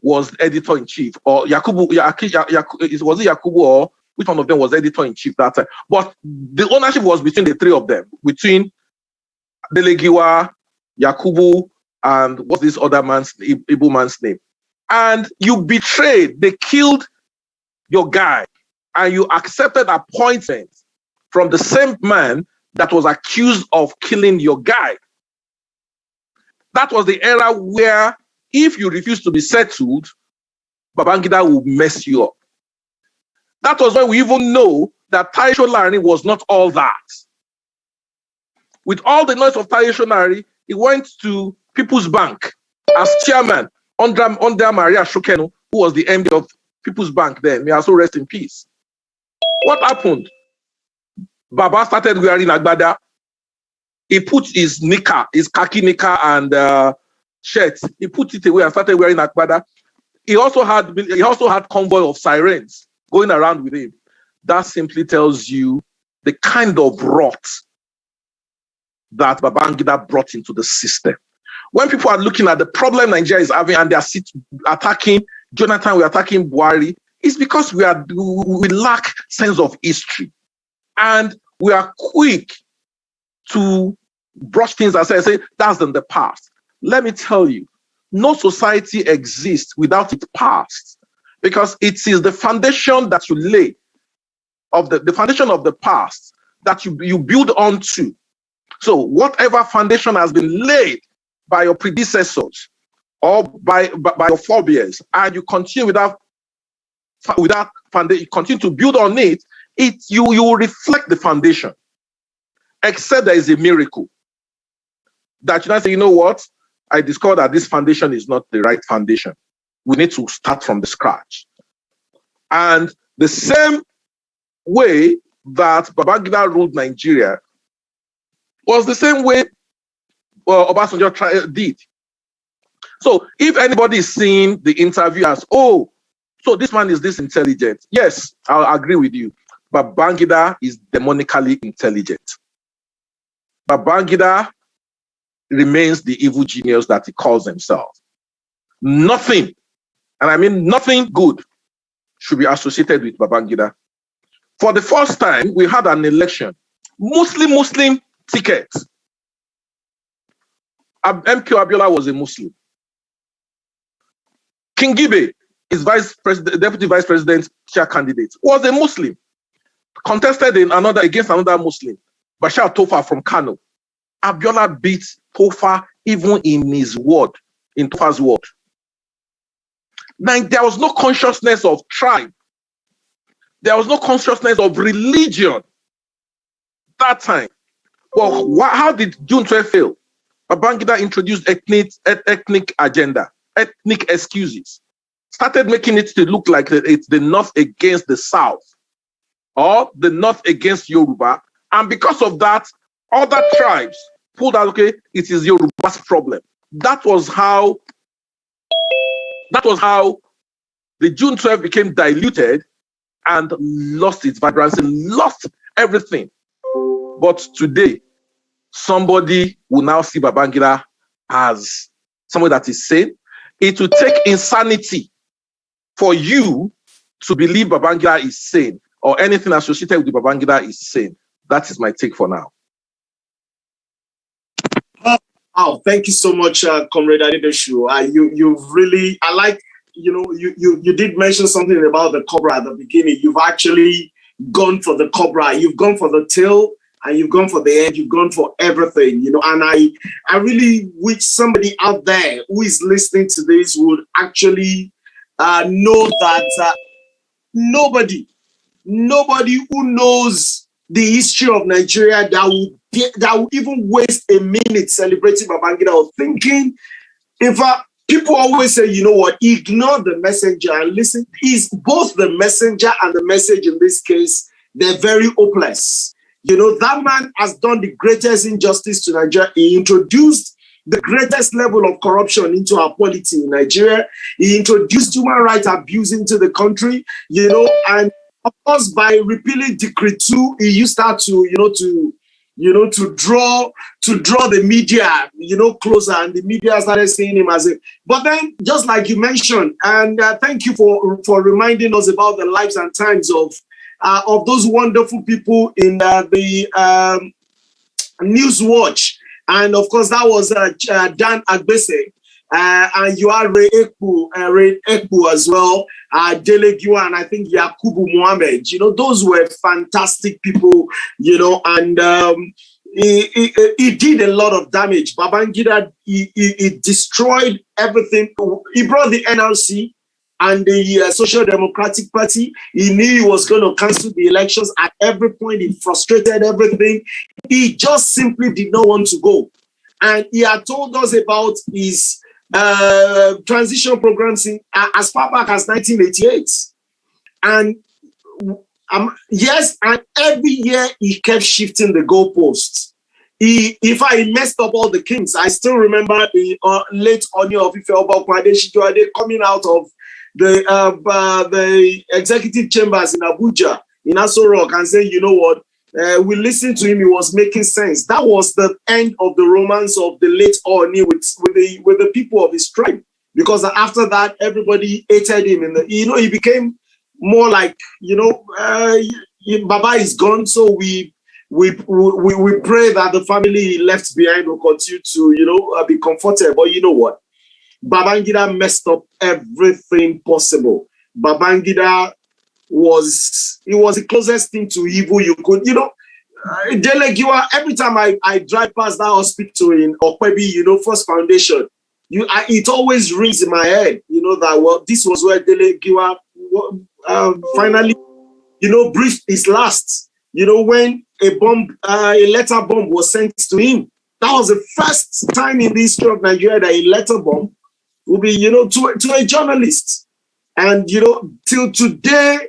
was editor-in-chief, or was it Yakubu, or which one of them was editor-in-chief that time? But the ownership was between the three of them, between Delegiwa, Yakubu, and what's this other Igbo man's name? And you betrayed, they killed your guy, and you accepted appointment from the same man that was accused of killing your guy. That was the era where if you refuse to be settled, Babangida will mess you up. That was when we even know that Taye Sholari was not all that. With all the noise of Taye Sholari, he went to People's Bank as chairman under Maria Shokenu, who was the MD of People's Bank then. May also rest in peace. What happened? Baba started wearing agbada. he put his knicker, his khaki knicker and shirt. He put it away and started wearing agbada. He also had convoy of sirens going around with him. That simply tells you the kind of rot that Babangida brought into the system. When people are looking at the problem Nigeria is having and they are attacking Jonathan, we're attacking Buhari, it's because we lack sense of history. And we are quick to brush things aside and say, that's in the past. Let me tell you, no society exists without its past, because it is the foundation that you lay, of the foundation of the past that you build onto. So whatever foundation has been laid by your predecessors or by your forebears, and you continue without foundation, you continue to build on it, you will reflect the foundation, except there is a miracle that you not say, you know what, I discovered that this foundation is not the right foundation. We need to start from the scratch. And the same way that Babangida ruled Nigeria was the same way Obasanjo did. So if anybody is seeing the interview as, oh, so this man is this intelligent, yes, I'll agree with you. Babangida is demonically intelligent. Babangida remains the evil genius that he calls himself. Nothing, and I mean nothing good, should be associated with Babangida. For the first time, we had an election, Muslim ticket. MK Abiola was a Muslim. King Gibe, his deputy vice president chair candidate, was a Muslim. Contested against another Muslim, Bashar Tofa from Kano. Abiola beat Tofa even in his ward, in Tofa's ward. Now, there was no consciousness of tribe. There was no consciousness of religion that time. Well, how did June 12 fail? Babangida introduced ethnic agenda, ethnic excuses. Started making it to look like it's the North against the South, or the North against Yoruba. And because of that, other tribes pulled out, okay, it is Yoruba's problem. That was how the June 12 became diluted and lost its vibrancy, lost everything. But today, somebody will now see Babangida as someone that is sane. It will take insanity for you to believe Babangida is sane, or anything associated with Babangida is sane. That is my take for now. Oh, thank you so much, Comrade Adedosu. You've really, I like, you did mention something about the cobra at the beginning. You've actually gone for the cobra. You've gone for the tail, and you've gone for the head. You've gone for everything, and I really wish somebody out there who is listening to this would actually know that nobody who knows the history of Nigeria that would even waste a minute celebrating Babangida or thinking, people always say, you know what, ignore the messenger and listen. Is both the messenger and the message in this case, they're very hopeless. That man has done the greatest injustice to Nigeria. He introduced the greatest level of corruption into our polity in Nigeria. He introduced human rights abuse into the country, and of course, by repealing Decree 2, he start to draw the media, closer, and the media started seeing him as a. But then, just like you mentioned, and thank you for reminding us about the lives and times of those wonderful people in the News Watch, and of course that was Dan Agbese. And you are Ray Ekpu as well, Dele Giwa, and I think Yakubu Mohammed. Those were fantastic people, and he did a lot of damage. Babangida, he destroyed everything. He brought the NRC and the Social Democratic Party. He knew he was going to cancel the elections at every point. He frustrated everything. He just simply did not want to go. And he had told us about his transition programs as far back as 1988. And yes, and every year he kept shifting the goalposts. if I messed up all the kings, I still remember the late Oni of Ife Oba coming out of the executive chambers in Abuja, in Aso Rock, and saying, you know what, we listened to him, he was making sense. That was the end of the romance of the late Oni with the people of his tribe. Because after that, everybody hated him. And he became more like, Baba is gone, so we pray that the family he left behind will continue to, be comforted. But you know what? Babangida messed up everything possible. Babangida was the closest thing to evil you could, Delegiwa, every time I drive past that hospital in Okwebi, First Foundation, it always rings in my head, that, well, this was where Delegiwa finally, breathed his last, when a letter bomb was sent to him. That was the first time in the history of Nigeria that a letter bomb will be, to a journalist. And, till today,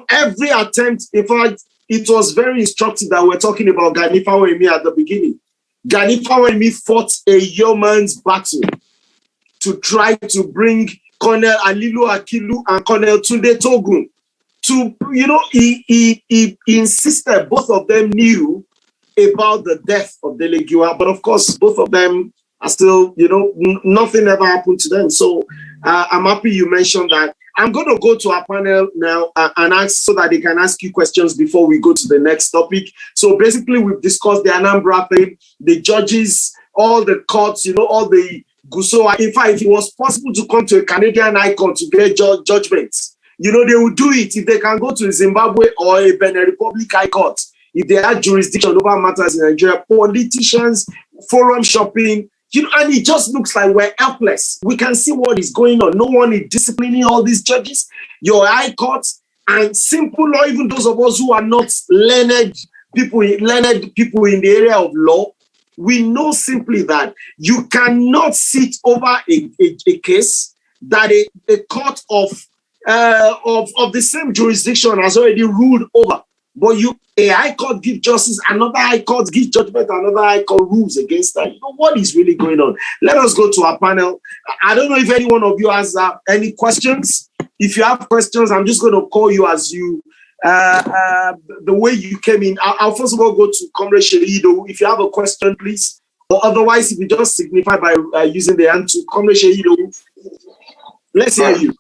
every attempt, in fact, it was very instructive that we're talking about Gani Fawehinmi at the beginning. Gani Fawehinmi fought a yeoman's battle to try to bring Colonel Alilu Akilu and Colonel Tunde Togun to, he insisted both of them knew about the death of Delegiwa, but of course, both of them are still, nothing ever happened to them. So I'm happy you mentioned that. I'm going to go to our panel now and ask so that they can ask you questions before we go to the next topic. So basically, we've discussed the ANAMBRA thing, the judges, all the courts, all the GUSOA. In fact, if it was possible to come to a Canadian High Court to get judgments, they would do it if they can go to Zimbabwe or a Benin Republic High Court. If they had jurisdiction over matters in Nigeria, politicians, forum shopping, and it just looks like we're helpless. We can see what is going on. No one is disciplining all these judges. Your high courts and simple law, even those of us who are not learned people in the area of law, we know simply that you cannot sit over a case that a court of the same jurisdiction has already ruled over. But a high court gives justice, another high court gives judgment, another high court rules against that. What is really going on? Let us go to our panel. I don't know if any one of you has any questions. If you have questions, I'm just going to call you as you, the way you came in. I'll first of all go to Comrade Sheido. If you have a question, please. Or otherwise, if you just signify by using the hand to Comrade Sheido. Let's hear you.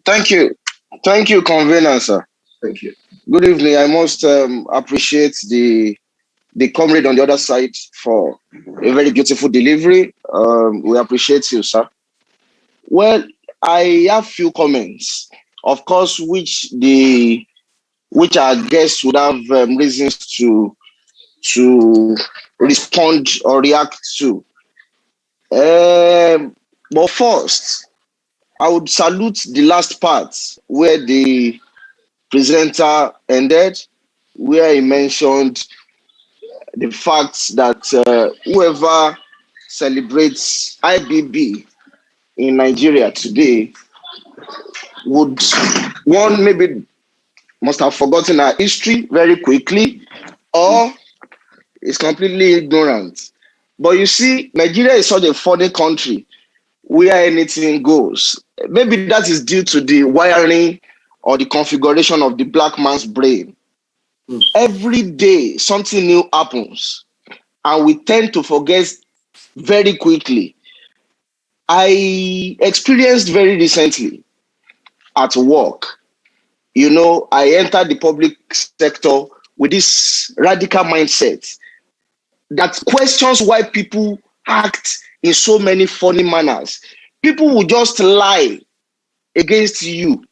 Thank you. Thank you, convener, sir. Thank you. Good evening. I must appreciate the comrade on the other side for a very beautiful delivery. We appreciate you, sir. Well, I have few comments, of course, which our guests would have reasons to respond or react to. But first, I would salute the last part where the presenter ended, where he mentioned the fact that whoever celebrates IBB in Nigeria today would, one, maybe must have forgotten our history very quickly, or is completely ignorant. But you see, Nigeria is such a funny country where anything goes. Maybe that is due to the wiring or the configuration of the black man's brain. Every day, something new happens, and we tend to forget very quickly. I experienced very recently at work, I entered the public sector with this radical mindset that questions why people act in so many funny manners. People will just lie against you.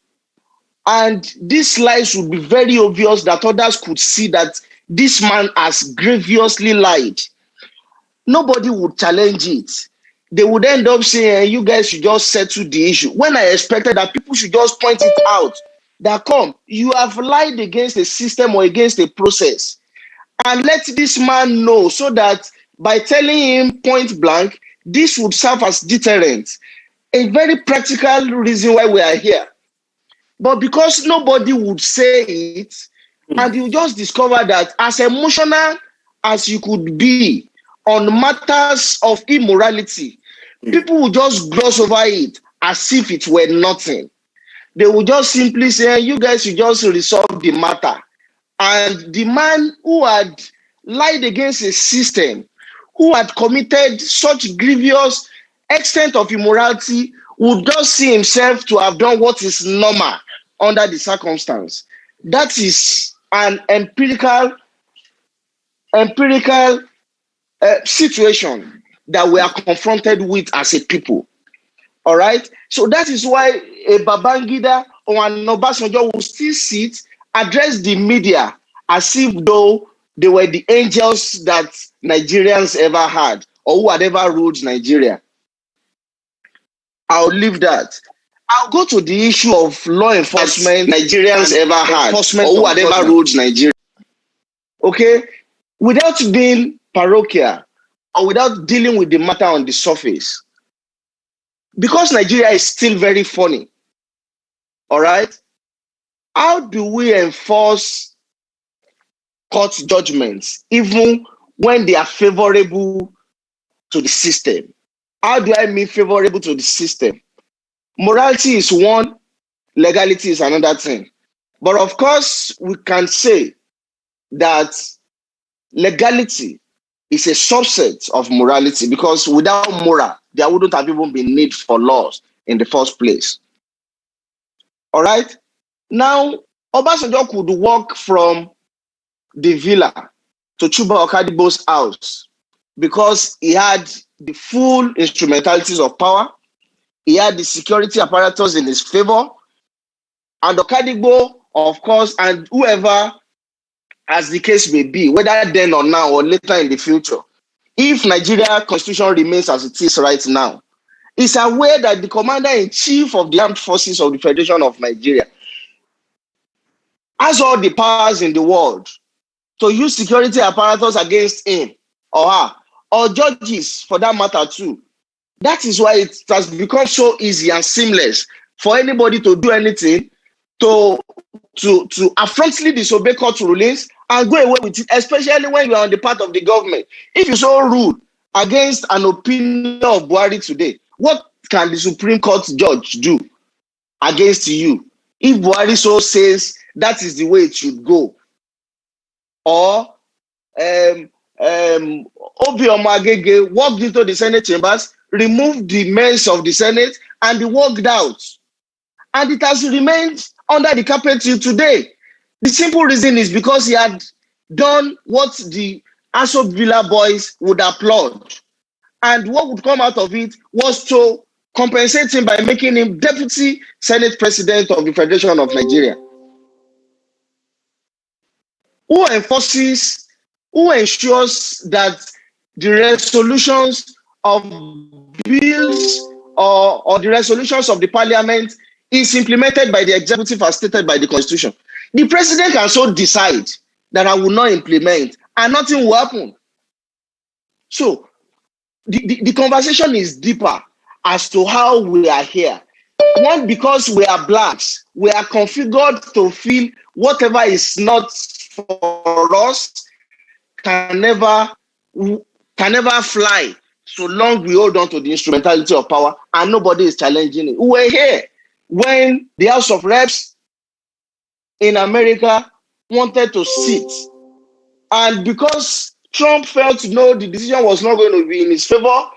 And these lies would be very obvious that others could see that this man has grievously lied. Nobody would challenge it. They would end up saying, you guys should just settle the issue. When I expected that people should just point it out, that you have lied against a system or against a process. And let this man know so that by telling him point blank, this would serve as deterrent. A very practical reason why we are here. But because nobody would say it, and you just discover that as emotional as you could be on matters of immorality, people will just gloss over it as if it were nothing. They will just simply say, you guys should just resolve the matter. And the man who had lied against a system, who had committed such grievous extent of immorality, would just see himself to have done what is normal under the circumstance. That is an empirical situation that we are confronted with as a people. All right? So that is why a Babangida or an Obasanjo will still sit, address the media as if though they were the angels that Nigerians ever had or who had ever ruled Nigeria. I'll leave that. I'll go to the issue of law enforcement Nigerians ever had or who had ever ruled Nigeria. Okay? Without being parochial or without dealing with the matter on the surface, because Nigeria is still very funny, all right? How do we enforce court judgments even when they are favorable to the system? How do I mean favorable to the system? Morality is one, legality is another thing. But of course, we can say that legality is a subset of morality, because without moral, there wouldn't have even been need for laws in the first place. All right? Now, Obasanjo could walk from the villa to Chuba Okadibo's house because he had the full instrumentalities of power. He had the security apparatus in his favor. And Okadibo, of course, and whoever, as the case may be, whether then or now or later in the future, if Nigeria constitution remains as it is right now, is aware that the commander-in-chief of the armed forces of the Federation of Nigeria has all the powers in the world to use security apparatus against him or her, or judges for that matter too. That is why it has become so easy and seamless for anybody to do anything to affrontly disobey court rulings and go away with it, especially when you are on the part of the government. If you so rule against an opinion of Buhari today, what can the Supreme Court judge do against you? If Buhari so says that is the way it should go, or Obioma Agege walked into the Senate chambers, removed the mess of the Senate, and he walked out. And it has remained under the carpet till today. The simple reason is because he had done what the Aso Villa boys would applaud. And what would come out of it was to compensate him by making him Deputy Senate President of the Federation of Nigeria. Who ensures that the resolutions of bills or the resolutions of the parliament is implemented by the executive as stated by the constitution? The president can so decide that I will not implement and nothing will happen. So the conversation is deeper as to how we are here. One, because we are blacks, we are configured to feel whatever is not for us can never fly so long we hold on to the instrumentality of power and nobody is challenging it. We were here when the House of Reps in America wanted to sit, and because Trump felt the decision was not going to be in his favor,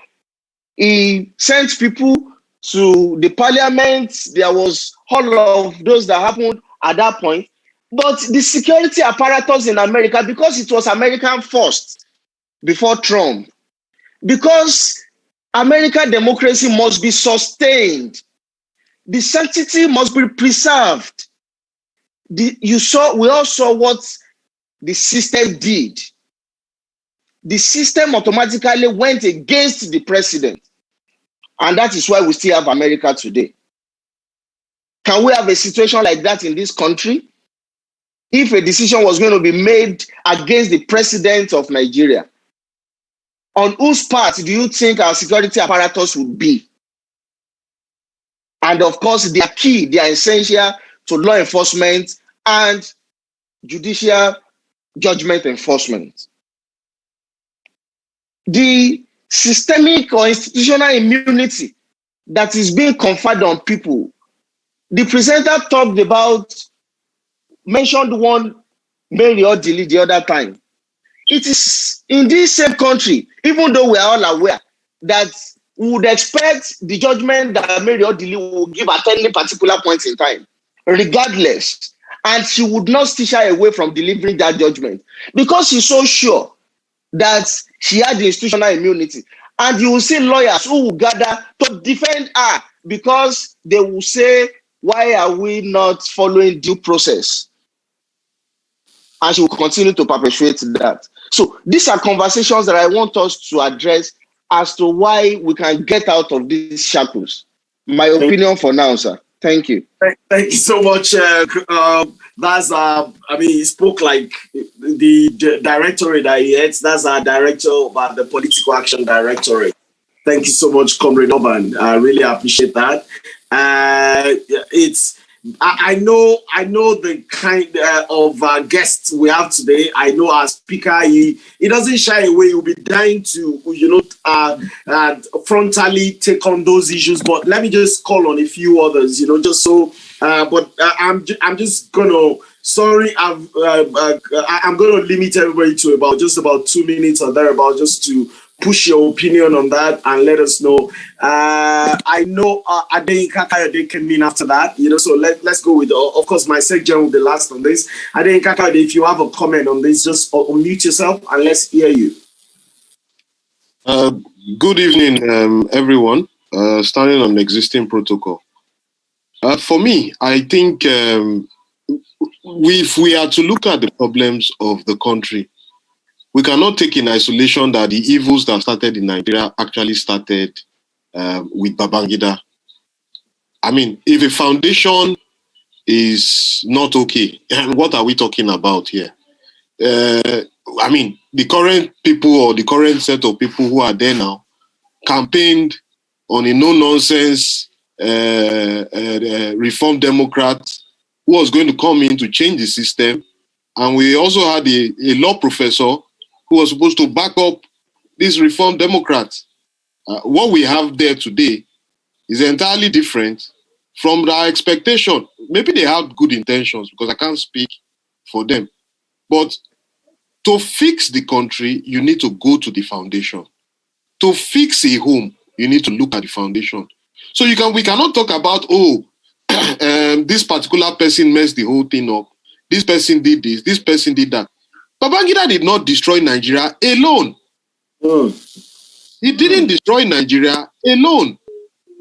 he sent people to the parliament. There was all of those that happened at that point. But the security apparatus in America, because it was American first before Trump, because American democracy must be sustained, the sanctity must be preserved. We all saw what the system did. The system automatically went against the president. And that is why we still have America today. Can we have a situation like that in this country? If a decision was going to be made against the president of Nigeria, on whose part do you think our security apparatus would be? And of course, they are key, they are essential to law enforcement and judicial judgment enforcement. the systemic or institutional immunity that is being conferred on people. The presenter talked about, mentioned one Mary Odili the other time. It is in this same country, even though we are all aware that we would expect the judgment that Mary Odili will give at any particular point in time, regardless, and she would not stay shy away from delivering that judgment because she's so sure that she had the institutional immunity. And you will see lawyers who will gather to defend her because they will say, why are we not following due process? And she will continue to perpetuate that. So these are conversations that I want us to address as to why we can get out of these shackles. My opinion for now, sir. Thank you. Thank you so much. That's he spoke like the directorate that he heads. That's our director of the Political Action Directorate. Thank you so much, Comrade Oban. I really appreciate that. I know the kind of guests we have today. I know our speaker, he doesn't shy away. He'll be dying to, frontally take on those issues. But let me just call on a few others, just so. I'm just gonna. Sorry, I'm gonna limit everybody to about 2 minutes or thereabout, just to push your opinion on that and let us know. I know Adeyinka Kayode came in after that, so let's go with, of course, my secretary will be last on this. Adeyinka Kayode, if you have a comment on this, just unmute yourself and let's hear you. Good evening, everyone. Starting on the existing protocol. For me, I think if we are to look at the problems of the country, we cannot take in isolation that the evils that started in Nigeria actually started with Babangida. I mean, if a foundation is not okay, and what are we talking about here? I mean, the current people or the current set of people who are there now campaigned on a no-nonsense reform Democrat who was going to come in to change the system. And we also had a law professor who was supposed to back up these reform Democrats. What we have there today is entirely different from our expectation. Maybe they have good intentions because I can't speak for them. But to fix the country, you need to go to the foundation. To fix a home, you need to look at the foundation. So we cannot talk about, this particular person messed the whole thing up. This person did this, this person did that. Babangida did not destroy Nigeria alone. He didn't destroy Nigeria alone.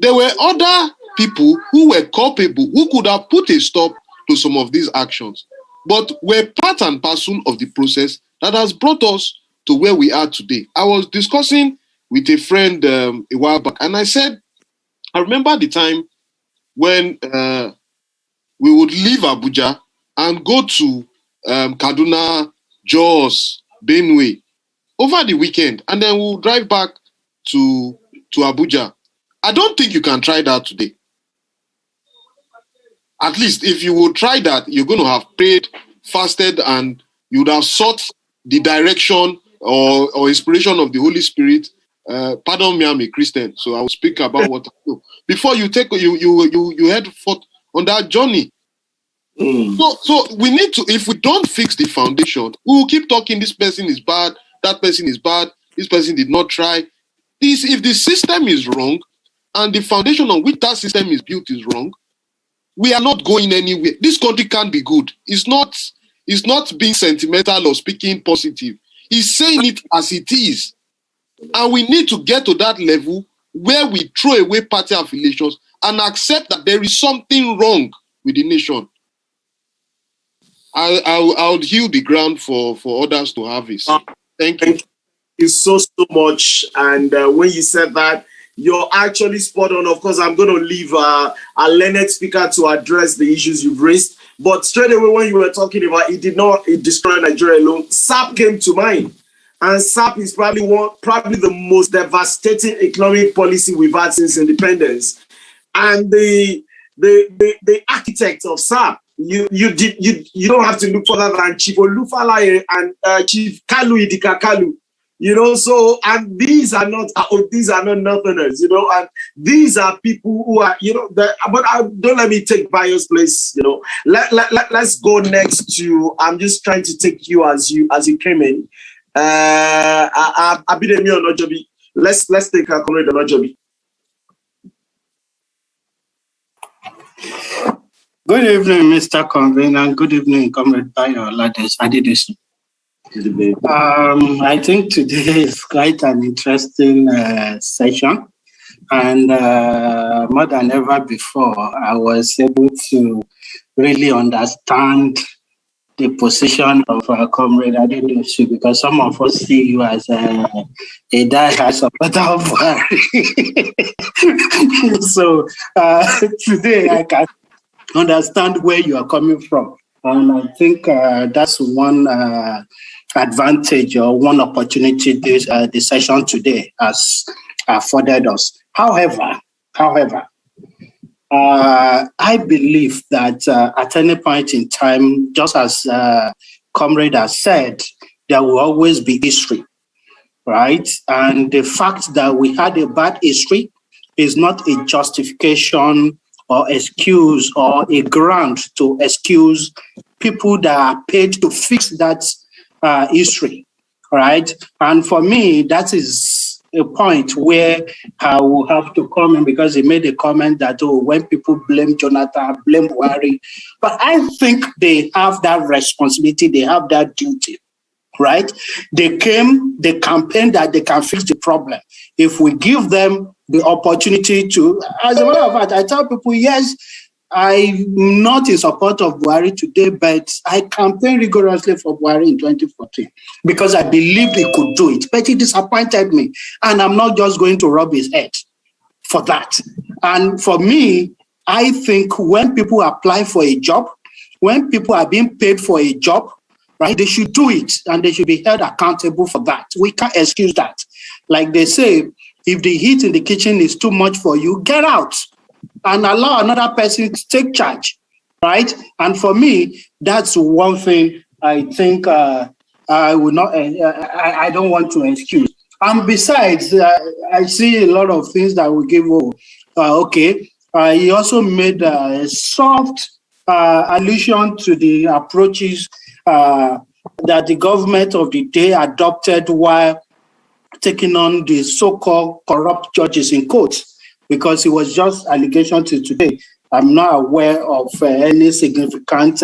There were other people who were culpable, who could have put a stop to some of these actions, but were part and parcel of the process that has brought us to where we are today. I was discussing with a friend a while back, and I said, I remember the time when we would leave Abuja and go to Kaduna, Jos, Benue over the weekend, and then we'll drive back to Abuja. I don't think you can try that today. At least if you would try that, you're going to have prayed, fasted, and you would have sought the direction or inspiration of the Holy Spirit. Pardon me, I'm a Christian, so I will speak about what I do. Before you head forth on that journey. So we need to, if we don't fix the foundation, we will keep talking, this person is bad, that person is bad, this person did not try. If the system is wrong and the foundation on which that system is built is wrong, we are not going anywhere. This country can't be good. It's not being sentimental or speaking positive. He's saying it as it is. And we need to get to that level where we throw away party affiliations and accept that there is something wrong with the nation. I'll heal the ground for others to have it. Thank you. Thank you so much. And when you said that, you're actually spot on. Of course, I'm going to leave our learned speaker to address the issues you've raised. But straight away, when you were talking about it destroyed Nigeria alone, SAP came to mind. And SAP is probably the most devastating economic policy we've had since independence. And the architect of SAP, you don't have to look further than Chief Olufalaye and Chief Kalu Idika Kalu. You know, so, and these are not nothingers, you know, and these are people who are, you know, don't let me take Bayo's place, you know. Let's go next to, I'm just trying to take you as you came in. Abidemi Onojobi. Let's take Comrade Onojobi. Good evening, Mr. Convener. Good evening, Comrade Adebayo Adedosu. I think today is quite an interesting session, and more than ever before, I was able to really understand the position of Comrade Adedosu, because some of us see you as a die-hard supporter of Buhari. So today I can understand where you are coming from, and I think that's one advantage or one opportunity the session today has afforded us. However, I believe that at any point in time, just as Comrade has said, there will always be history, right? And the fact that we had a bad history is not a justification or excuse or a ground to excuse people that are paid to fix that history, right? And for me, that is a point where I will have to comment, because he made a comment that, oh, when people blame Jonathan, blame Buhari. But I think they have that responsibility, they have that duty, right? They campaigned that they can fix the problem. If we give them the opportunity to, as a matter of fact, I tell people, yes, I'm not in support of Buhari today, but I campaigned rigorously for Buhari in 2014 because I believed he could do it. But he disappointed me, and I'm not just going to rub his head for that. And for me, I think when people apply for a job, when people are being paid for a job, right, they should do it, and they should be held accountable for that. We can't excuse that. Like they say, if the heat in the kitchen is too much for you, get out and allow another person to take charge, right? And for me, that's one thing I think I would not. I don't want to excuse. And besides, I see a lot of things that will give. Okay, he also made a soft allusion to the approaches that the government of the day adopted while taking on the so-called corrupt judges in courts, because it was just allegation to today. I'm not aware of any significant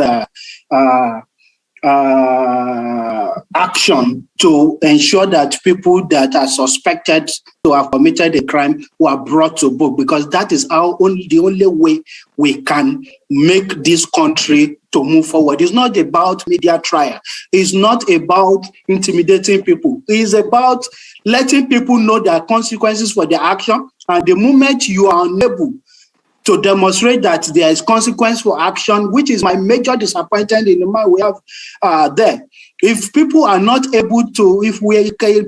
action to ensure that people that are suspected to have committed a crime were brought to book, because that is the only way we can make this country to move forward. It's not about media trial. It's not about intimidating people. It's about letting people know their consequences for their action. And the moment you are unable to demonstrate that there is consequence for action, which is my major disappointment in the man we have there. If people are not able to,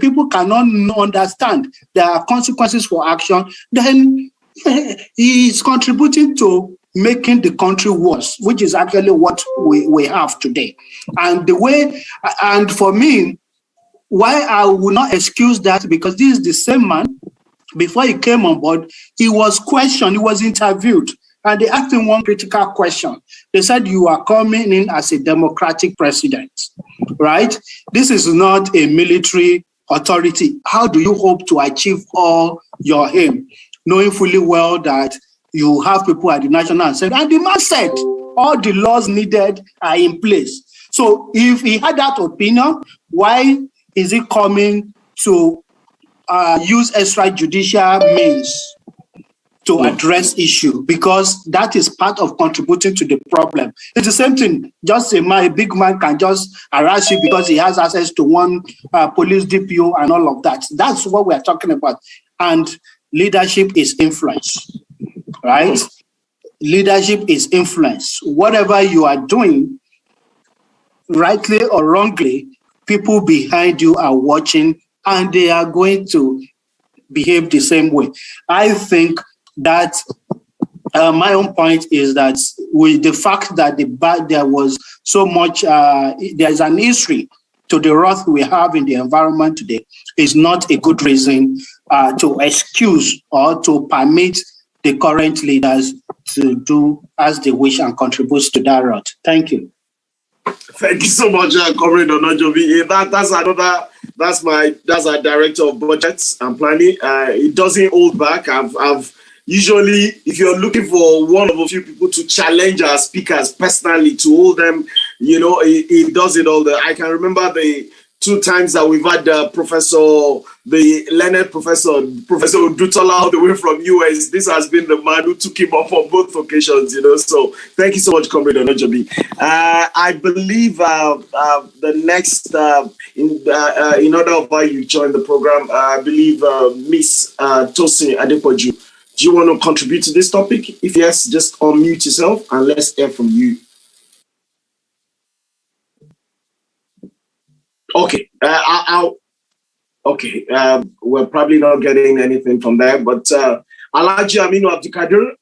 people cannot understand there are consequences for action, then he is contributing to making the country worse, which is actually what we have today. And for me, why I will not excuse that, because this is the same man. Before he came on board, he was questioned, he was interviewed, and they asked him one critical question. They said, you are coming in as a democratic president, right? This is not a military authority. How do you hope to achieve all your aim? Knowing fully well that you have people at the National Assembly, and the man said all the laws needed are in place. So if he had that opinion, why is he coming to use extrajudicial means to address issue? Because that is part of contributing to the problem. It's the same thing. Just a big man can just harass you because he has access to one police DPO and all of that. That's what we're talking about. And leadership is influence, right? Leadership is influence. Whatever you are doing, rightly or wrongly, people behind you are watching, and they are going to behave the same way. I think that my own point is that with the fact that there was so much, there's an history to the wrath we have in the environment today is not a good reason to excuse or to permit the current leaders to do as they wish and contribute to that wrath. Thank you. Thank you so much, Comrade Onajobi. That's our director of budgets and planning. It doesn't hold back. I've usually, if you're looking for one of a few people to challenge our speakers personally, to hold them, you know, it does it all. I can remember the 2 times that we've had the learned Professor Odutola all the way from US. This has been the man who took him up on both occasions, you know. So thank you so much, Comrade Onajobi. I believe the next, in order of how you join the program, I believe Miss Tosin Adepoju, do you want to contribute to this topic? If yes, just unmute yourself and let's hear from you. Okay, we're probably not getting anything from there, but Alhaji Aminu Abdikadir,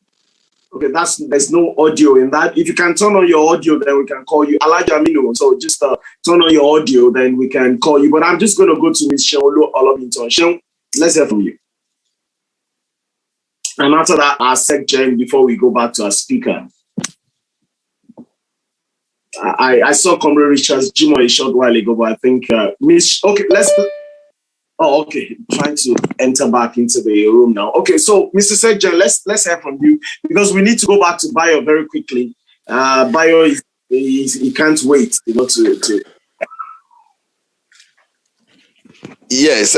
okay, there's no audio in that. If you can turn on your audio, then we can call you Alhaji Aminu. So just turn on your audio, then we can call you. But I'm just going to go to Ms. Sheolu Olobinton. Sheolu, let's hear from you. And after that, our SecGen before we go back to our speaker. I saw Comrade Richards Jimo a short while ago, but I think okay, okay, trying to enter back into the room now. Okay, so Mr. SecGen, let's hear from you because we need to go back to Bayo very quickly. Bayo he can't wait, you know, to Yes,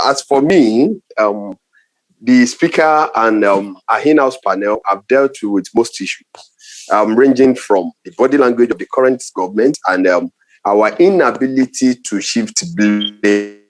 as for me, the speaker and our in-house panel have dealt with most issues, ranging from the body language of the current government and our inability to shift blame.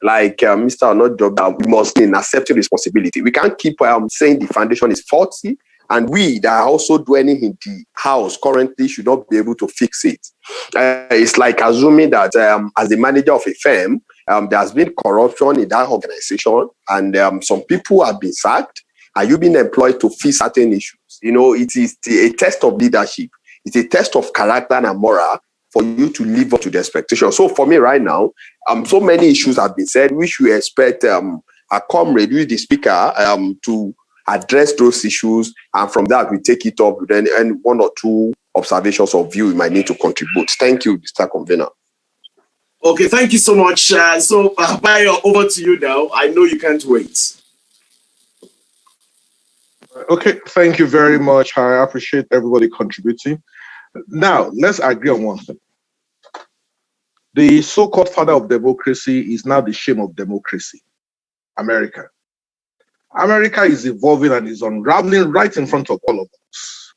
Like Mr. Onajobi, we must accept responsibility. We can't keep saying the foundation is faulty, and we that are also dwelling in the house currently should not be able to fix it. It's like assuming that as the manager of a firm, there's been corruption in that organization, and some people have been sacked, and you've been employed to fix certain issues. You know, it is a test of leadership. It's a test of character and moral for you to live up to the expectation. So for me right now, so many issues have been said, which we expect a comrade, who is the speaker, to address those issues, and from that we take it up, then and 1 or 2 observations of view we might need to contribute. Thank you, Mr. Convener. Okay, thank you so much. So Bayo, over to you now. I know you can't wait. Okay, thank you very much. I appreciate everybody contributing. Now, let's agree on one thing. The so-called father of democracy is now the shame of democracy, America. America is evolving and is unraveling right in front of all of us.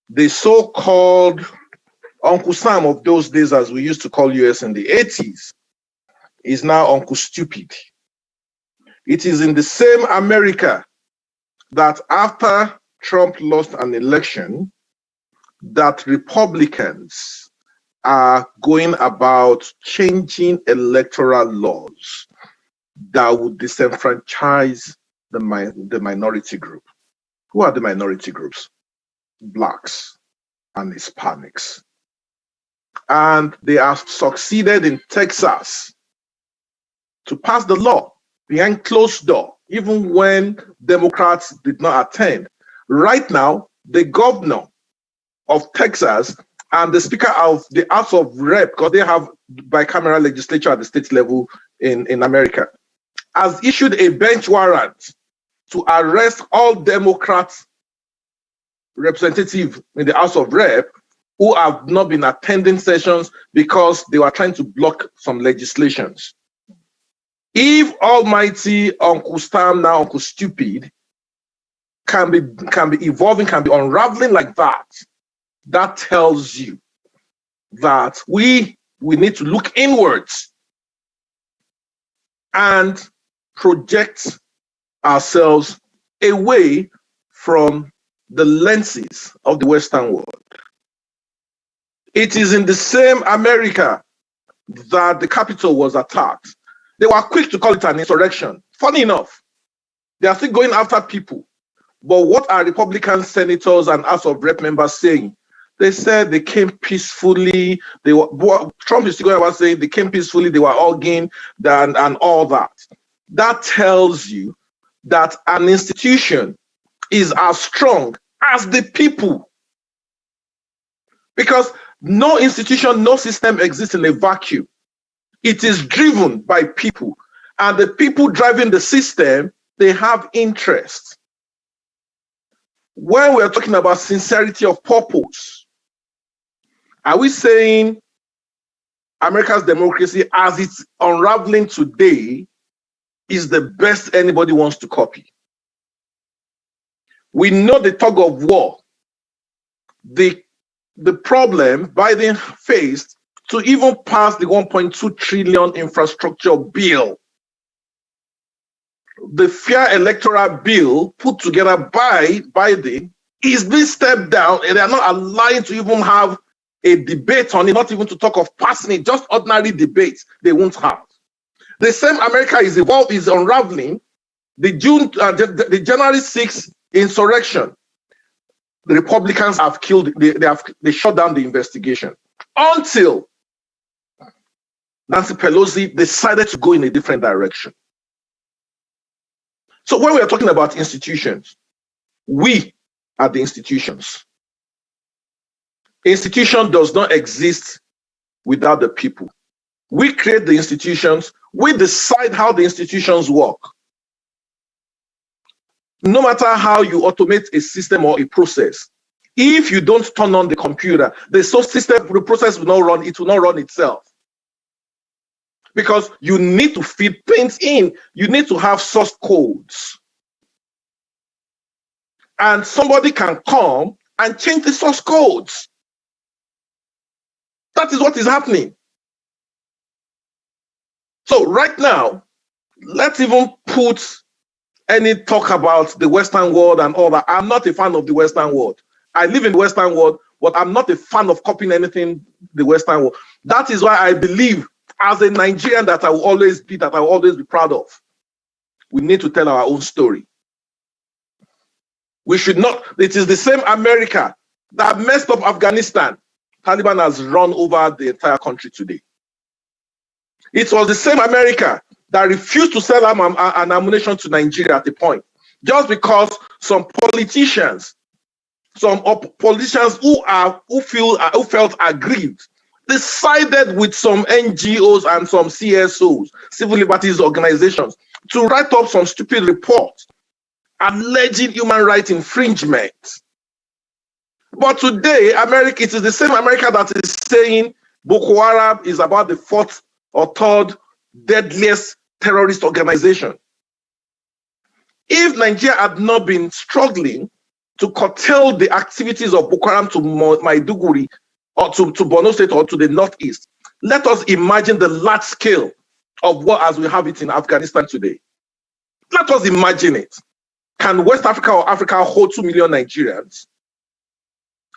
The so-called Uncle Sam of those days, as we used to call US in the 80s, is now Uncle Stupid. It is in the same America that after Trump lost an election, that Republicans are going about changing electoral laws that would disenfranchise the minority group. Who are the minority groups? Blacks and Hispanics. And they have succeeded in Texas to pass the law behind closed door, even when Democrats did not attend. Right now, the governor of Texas and the speaker of the House of Rep, because they have bicameral legislature at the state level in America, has issued a bench warrant to arrest all Democrats representatives in the House of Rep who have not been attending sessions because they were trying to block some legislations. If almighty Uncle Sam, now Uncle Stupid, can be evolving, can be unraveling like that, that tells you that we need to look inwards and project ourselves away from the lenses of the Western world. It is in the same America that the Capitol was attacked. They were quick to call it an insurrection. Funny enough, they are still going after people. But what are Republican senators and House of Rep members saying? They said they came peacefully. They were, Trump is going about saying they came peacefully, they were arguing and all that. That tells you that an institution is as strong as the people. Because no institution, no system exists in a vacuum. It is driven by people. And the people driving the system, they have interests. When we're talking about sincerity of purpose, are we saying America's democracy as it's unraveling today is the best anybody wants to copy? We know the tug of war, the problem Biden faced to even pass the 1.2 trillion infrastructure bill. The fair electoral bill put together by Biden is being stepped down, and they are not allowed to even have a debate on it, not even to talk of passing it, just ordinary debates they won't have. The same America is unraveling. The January 6th insurrection, the Republicans have killed, they shut down the investigation until Nancy Pelosi decided to go in a different direction. So when we are talking about institutions, we are the institutions. Institution does not exist without the people. We create the institutions, we decide how the institutions work. No matter how you automate a system or a process, if you don't turn on the computer, the process will not run, it will not run itself. Because you need to feed things in. You need to have source codes. And somebody can come and change the source codes. That is what is happening. So right now, let's even put any talk about the Western world and all that. I'm not a fan of the Western world. I live in the Western world, but I'm not a fan of copying anything the Western world. That is why I believe, as a Nigerian, that I will always be proud of. We need to tell our own story. We should not, it is the same America that messed up Afghanistan. Taliban has run over the entire country today. It was the same America that refused to sell an ammunition to Nigeria at the point, just because some politicians who felt aggrieved, decided with some NGOs and some CSOs, civil liberties organizations, to write up some stupid report alleging human rights infringement. But today, America, it is the same America that is saying Boko Haram is about the fourth or third deadliest terrorist organization. If Nigeria had not been struggling to curtail the activities of Boko Haram to Maiduguri, or to Borno State or to the northeast, let us imagine the large scale of war as we have it in Afghanistan today. Let us imagine it. Can West Africa or Africa hold 2 million Nigerians?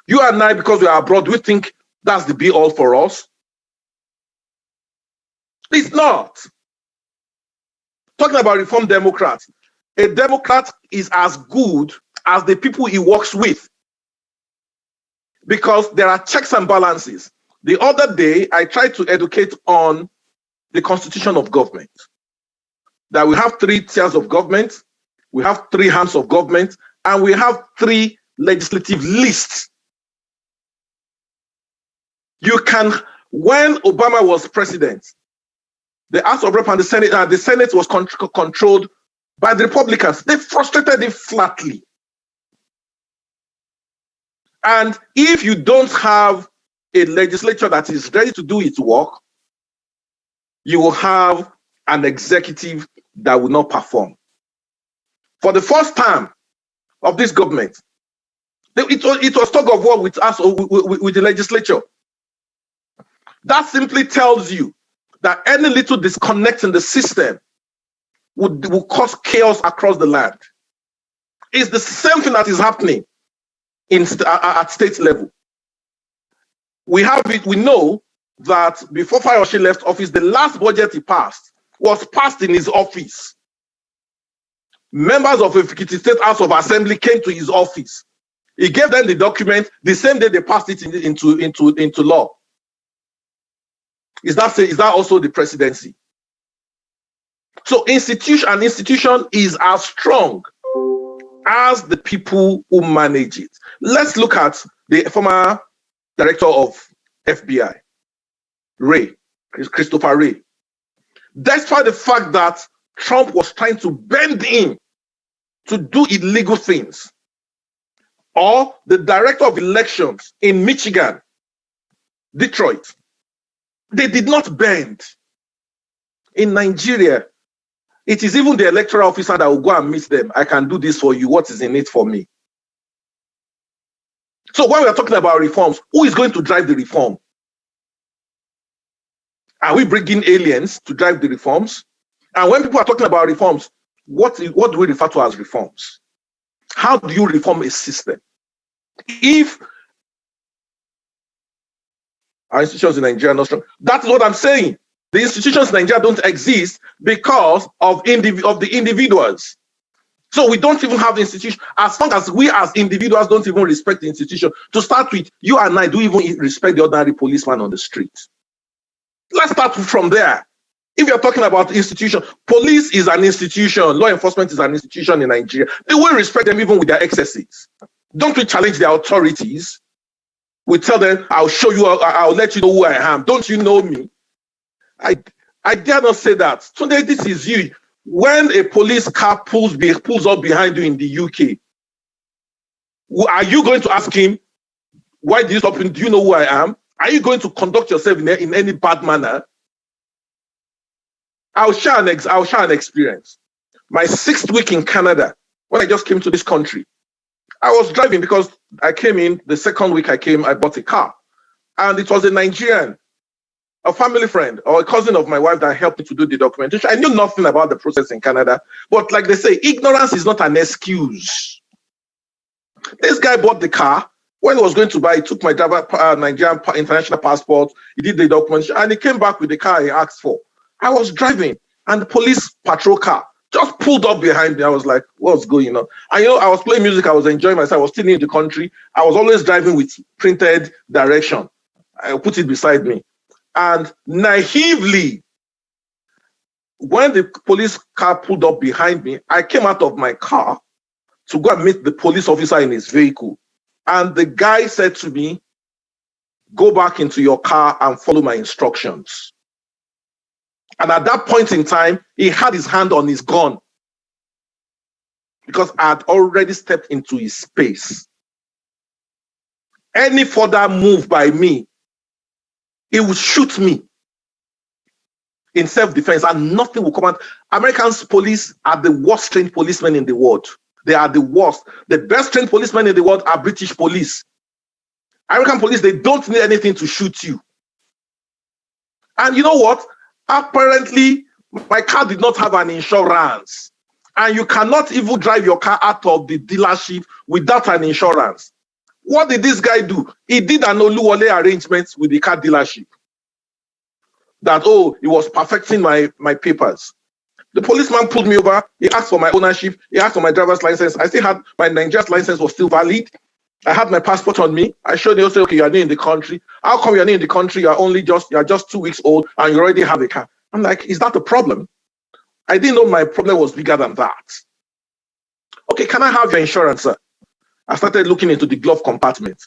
You and I, because we are abroad, we think that's the be-all for us. It's not. Talking about Reform Democrats, a Democrat is as good as the people he works with, because there are checks and balances. The other day, I tried to educate on the constitution of government, that we have 3 tiers of government, we have 3 arms of government, and we have 3 legislative lists. You can, when Obama was president, the House of Rep and the Senate was controlled by the Republicans. They frustrated it flatly. And if you don't have a legislature that is ready to do its work, you will have an executive that will not perform. For the first time of this government, it was tug of war with us, with the legislature. That simply tells you that any little disconnect in the system will cause chaos across the land. It's the same thing that is happening at state level. We know that before Fayose left office, the last budget he passed was passed in his office. Members of the State House of Assembly came to his office. He gave them the document the same day they passed it into law. Is that also the presidency? So institution is as strong as the people who manage it. Let's look at the former director of FBI, Christopher Wray. Despite the fact that Trump was trying to bend him to do illegal things, or the director of elections in Michigan, Detroit, they did not bend. In Nigeria, it is even the electoral officer that will go and meet them. I can do this for you. What is in it for me? So when we are talking about reforms, who is going to drive the reform? Are we bringing aliens to drive the reforms? And when people are talking about reforms, what do we refer to as reforms? How do you reform a system? If our institutions in Nigeria are not strong, that's what I'm saying. The institutions in Nigeria don't exist because of the individuals. So we don't even have the institution. As long as we as individuals don't even respect the institution, to start with, you and I do even respect the ordinary policeman on the street. Let's start from there. If you're talking about institution, police is an institution, law enforcement is an institution in Nigeria. They will respect them even with their excesses. Don't we challenge their authorities? We tell them, I'll show you, I'll let you know who I am. Don't you know me? I dare not say that. Today, this is you. When a police car pulls up behind you in the UK, are you going to ask him, why did you stop him? Do you know who I am? Are you going to conduct yourself in any bad manner? I'll share an experience. My 6th week in Canada, when I just came to this country, I was driving because I came in, the 2nd week I came, I bought a car. And it was a Nigerian, a family friend or a cousin of my wife that helped me to do the documentation. I knew nothing about the process in Canada, but like they say, ignorance is not an excuse. This guy bought the car. When he was going to buy, he took my Nigerian international passport, he did the documentation, and he came back with the car he asked for. I was driving, and the police patrol car just pulled up behind me. I was like, what's going on? And I was playing music, I was enjoying myself, I was still in the country. I was always driving with printed direction. I put it beside me. And naively, when the police car pulled up behind me, I came out of my car to go and meet the police officer in his vehicle. And the guy said to me, go back into your car and follow my instructions. And at that point in time, he had his hand on his gun because I had already stepped into his space. Any further move by me, he would shoot me in self-defense and nothing will come out. American police are the worst trained policemen in the world. They are the worst. The best trained policemen in the world are British police. American police, they don't need anything to shoot you. And you know what? Apparently, my car did not have an insurance. And you cannot even drive your car out of the dealership without an insurance. What did this guy do? He did an Oluwole arrangement with the car dealership. That, he was perfecting my papers. The policeman pulled me over. He asked for my ownership. He asked for my driver's license. I still had my Nigerian license was still valid. I had my passport on me. I showed him, okay, you're new in the country. How come you're new in the country? You're just 2 weeks old and you already have a car. I'm like, is that a problem? I didn't know my problem was bigger than that. Okay, can I have your insurance, sir? I started looking into the glove compartment.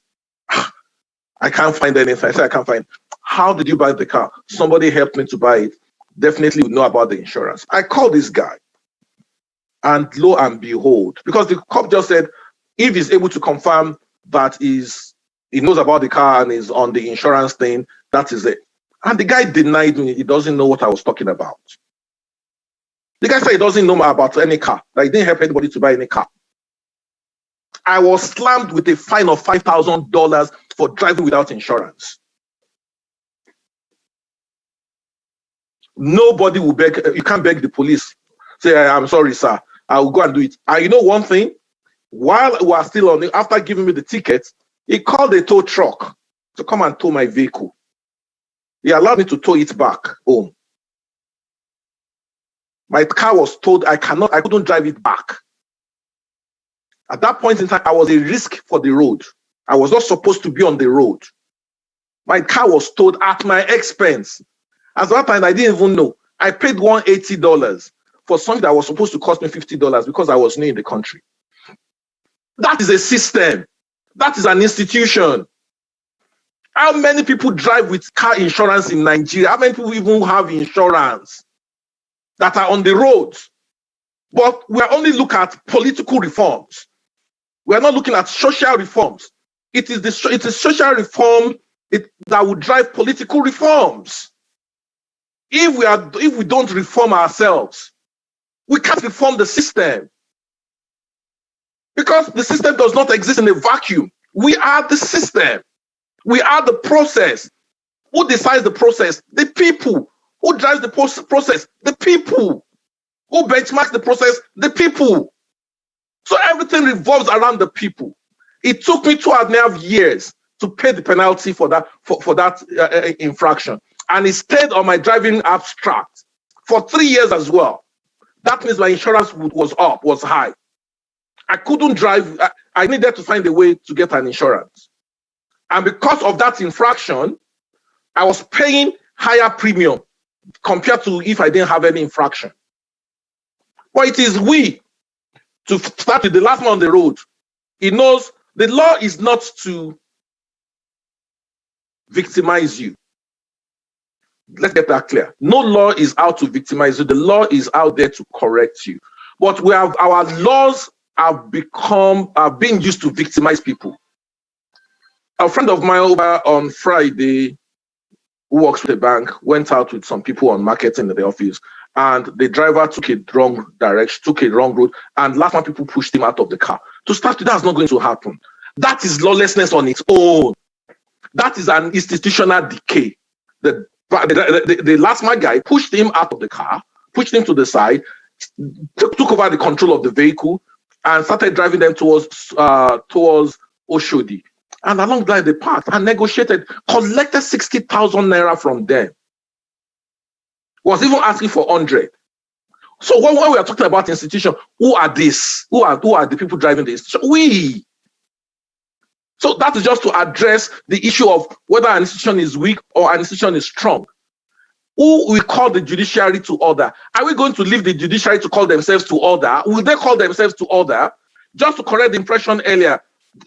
I can't find anything. I said, I can't find. How did you buy the car? Somebody helped me to buy it. Definitely would know about the insurance. I called this guy. And lo and behold, because the cop just said, if he's able to confirm that he knows about the car and is on the insurance thing, that is it. And the guy denied me. He doesn't know what I was talking about. The guy said he doesn't know about any car. That he didn't help anybody to buy any car. I was slammed with a fine of $5,000 for driving without insurance. Nobody will beg. You can't beg the police. Say, I'm sorry, sir. I will go and do it. And you know one thing? While we are still on it, after giving me the ticket, he called a tow truck to come and tow my vehicle. He allowed me to tow it back home. My car was towed. I couldn't drive it back. At that point in time, I was a risk for the road. I was not supposed to be on the road. My car was towed at my expense. At that time, I didn't even know. I paid $180 for something that was supposed to cost me $50 because I was new in the country. That is a system. That is an institution. How many people drive with car insurance in Nigeria? How many people even have insurance that are on the roads? But we are only looking at political reforms. We are not looking at social reforms. It is social reform that will drive political reforms. If we don't reform ourselves, we can't reform the system. Because the system does not exist in a vacuum. We are the system. We are the process. Who decides the process? The people. Who drives the process? The people. Who benchmarks the process? The people. So everything revolves around the people. It took me 2.5 years to pay the penalty for that infraction. And it stayed on my driving abstract for 3 years as well. That means my insurance was high. I couldn't drive. I needed to find a way to get an insurance. And because of that infraction, I was paying higher premium compared to if I didn't have any infraction. But it is we to start with the last man on the road. He knows the law is not to victimize you. Let's get that clear. No law is out to victimize you. The law is out there to correct you. But our laws have being used to victimize people. A friend of mine over on Friday, who works with a bank, went out with some people on marketing in the office, and the driver took a wrong direction, took a wrong road, and last time people pushed him out of the car. To start with, that's not going to happen. That is lawlessness on its own. That is an institutional decay. The last man guy pushed him out of the car, pushed him to the side, took over the control of the vehicle, and started driving them towards Oshodi. And along the line, they parked and negotiated, collected 60,000 naira from them. Was even asking for 100. So when we are talking about institution, who are these? Who are the people driving the institution? We. So that is just to address the issue of whether an institution is weak or an institution is strong. Who we call the judiciary to order? Are we going to leave the judiciary to call themselves to order? Will they call themselves to order? Just to correct the impression earlier,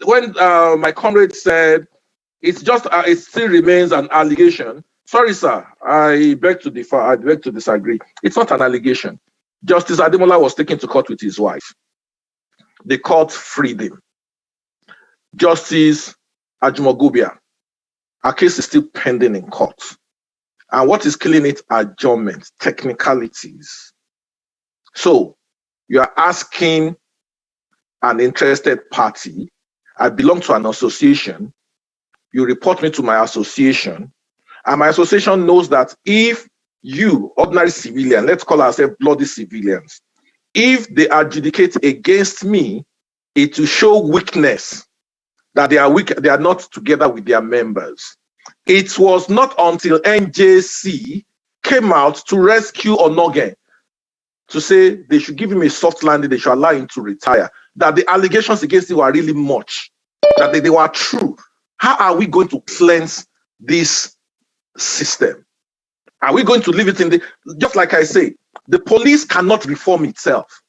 when my comrade said it still remains an allegation. Sorry, sir, I beg to differ. I beg to disagree. It's not an allegation. Justice Ademola was taken to court with his wife. The court freed him. Justice Ajumogubia, our case is still pending in court. And what is killing it? Adjournment, technicalities. So you are asking an interested party. I belong to an association. You report me to my association. And my association knows that if you, ordinary civilian, let's call ourselves bloody civilians, if they adjudicate against me, it will show weakness, that they are weak, they are not together with their members. It was not until NJC came out to rescue Onoge, to say they should give him a soft landing, they should allow him to retire, that the allegations against him were really much, that they were true. How are we going to cleanse this system? Are we going to leave it in the, just like I say, the police cannot reform itself.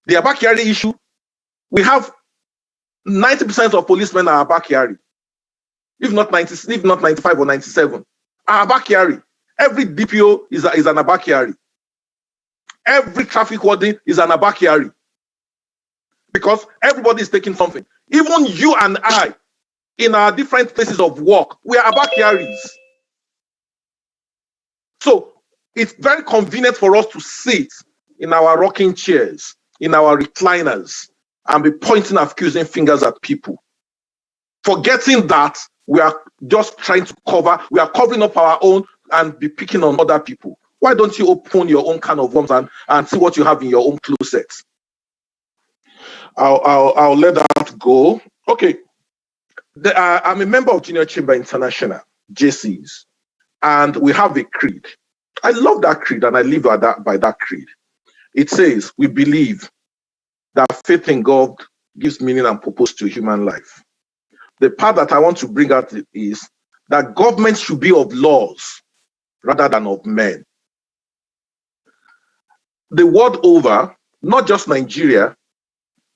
The ABBA KYARI issue, we have 90% of policemen are ABBA KYARI. If not 95 or 97, are ABBA KYARI. Every DPO is an ABBA KYARI. Every traffic warden is an ABBA KYARI. Because everybody is taking something. Even you and I, in our different places of work, we are ABBA KYARIs. So it's very convenient for us to sit in our rocking chairs, in our recliners, and be pointing accusing fingers at people. Forgetting that we are just trying to we are covering up our own and be picking on other people. Why don't you open your own can of worms and see what you have in your own closet? I'll let that go. Okay. I'm a member of Junior Chamber International, JCs, and we have a creed. I love that creed and I live by that creed. It says, we believe that faith in God gives meaning and purpose to human life. The part that I want to bring out is that government should be of laws rather than of men. The world over, not just Nigeria,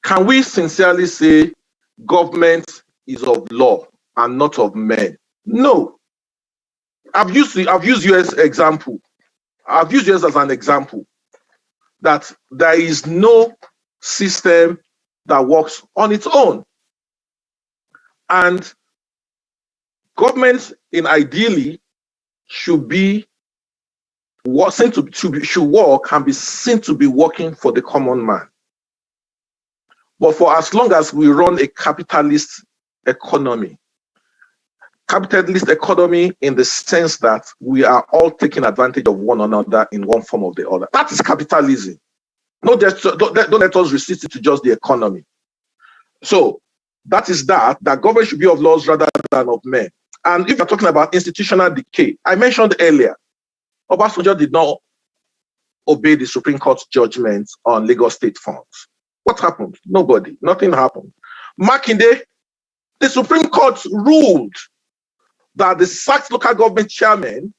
can we sincerely say government is of law and not of men? No. I've used US example. I've used US as an example that there is no system that works on its own. And government ideally should be should work and be seen to be working for the common man. But for as long as we run a capitalist economy in the sense that we are all taking advantage of one another in one form or the other, that is capitalism. No, don't let us restrict it to just the economy. So that is that government should be of laws rather than of men. And if you're talking about institutional decay, I mentioned earlier, Obasanjo did not obey the Supreme Court's judgment on Lagos State funds. What happened? Nobody. Nothing happened. Makinde, the Supreme Court ruled that the sacked local government chairman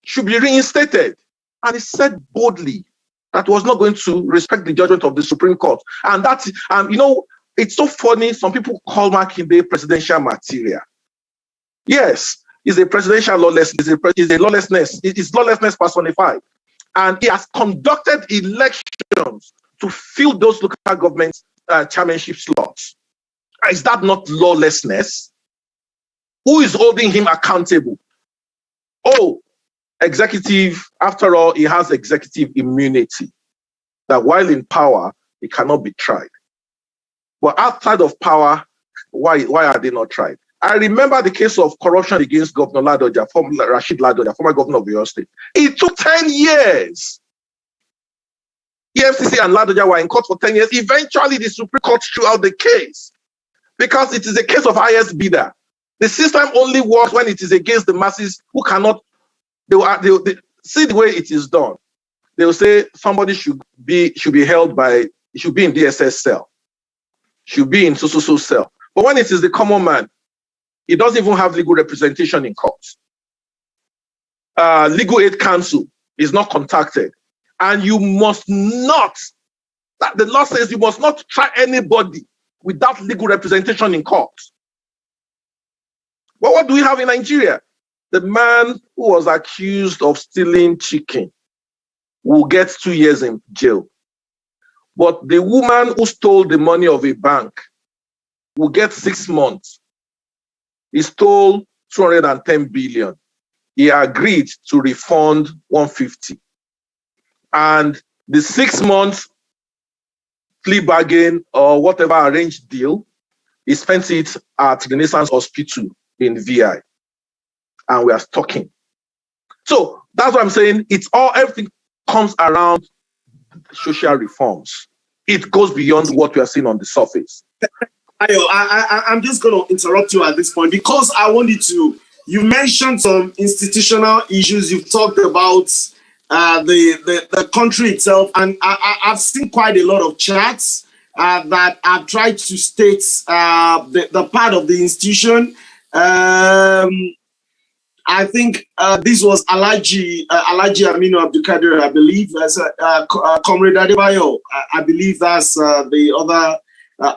should be reinstated. And he said boldly that was not going to respect the judgment of the Supreme Court. And you know, it's so funny. Some people call Makinde presidential material. Yes, he's a presidential lawlessness. He's a lawlessness. It is lawlessness personified. And he has conducted elections to fill those local government chairmanship slots. Is that not lawlessness? Who is holding him accountable? Oh, executive, after all, he has executive immunity. That while in power, he cannot be tried. But outside of power, why are they not tried? I remember the case of corruption against Governor Ladoja, Rashid Ladoja, former governor of your state. It took 10 years. EFCC and Ladoja were in court for 10 years. Eventually, the Supreme Court threw out the case because it is a case of highest bidder. The system only works when it is against the masses who cannot. They see the way it is done. They will say somebody should be held by, should be in DSS cell, should be in so cell. But when it is the common man, he doesn't even have legal representation in court. Legal aid counsel is not contacted. And you must not, that the law says you must not try anybody without legal representation in court. But what do we have in Nigeria? The man who was accused of stealing chicken will get 2 years in jail. But the woman who stole the money of a bank will get 6 months. He stole 210 billion. He agreed to refund 150. And the 6 months plea bargain or whatever arranged deal, he spent it at Renaissance Hospital in VI. And we are talking. So that's what I'm saying. Everything comes around social reforms. It goes beyond what we are seeing on the surface. I'm just going to interrupt you at this point because I wanted to, you mentioned some institutional issues. You've talked about the country itself, and I've seen quite a lot of charts that I've tried to state the part of the institution. I think this was Alhaji Aminu Abdulkadir, I believe, as Comrade Adebayo. I believe that's the other.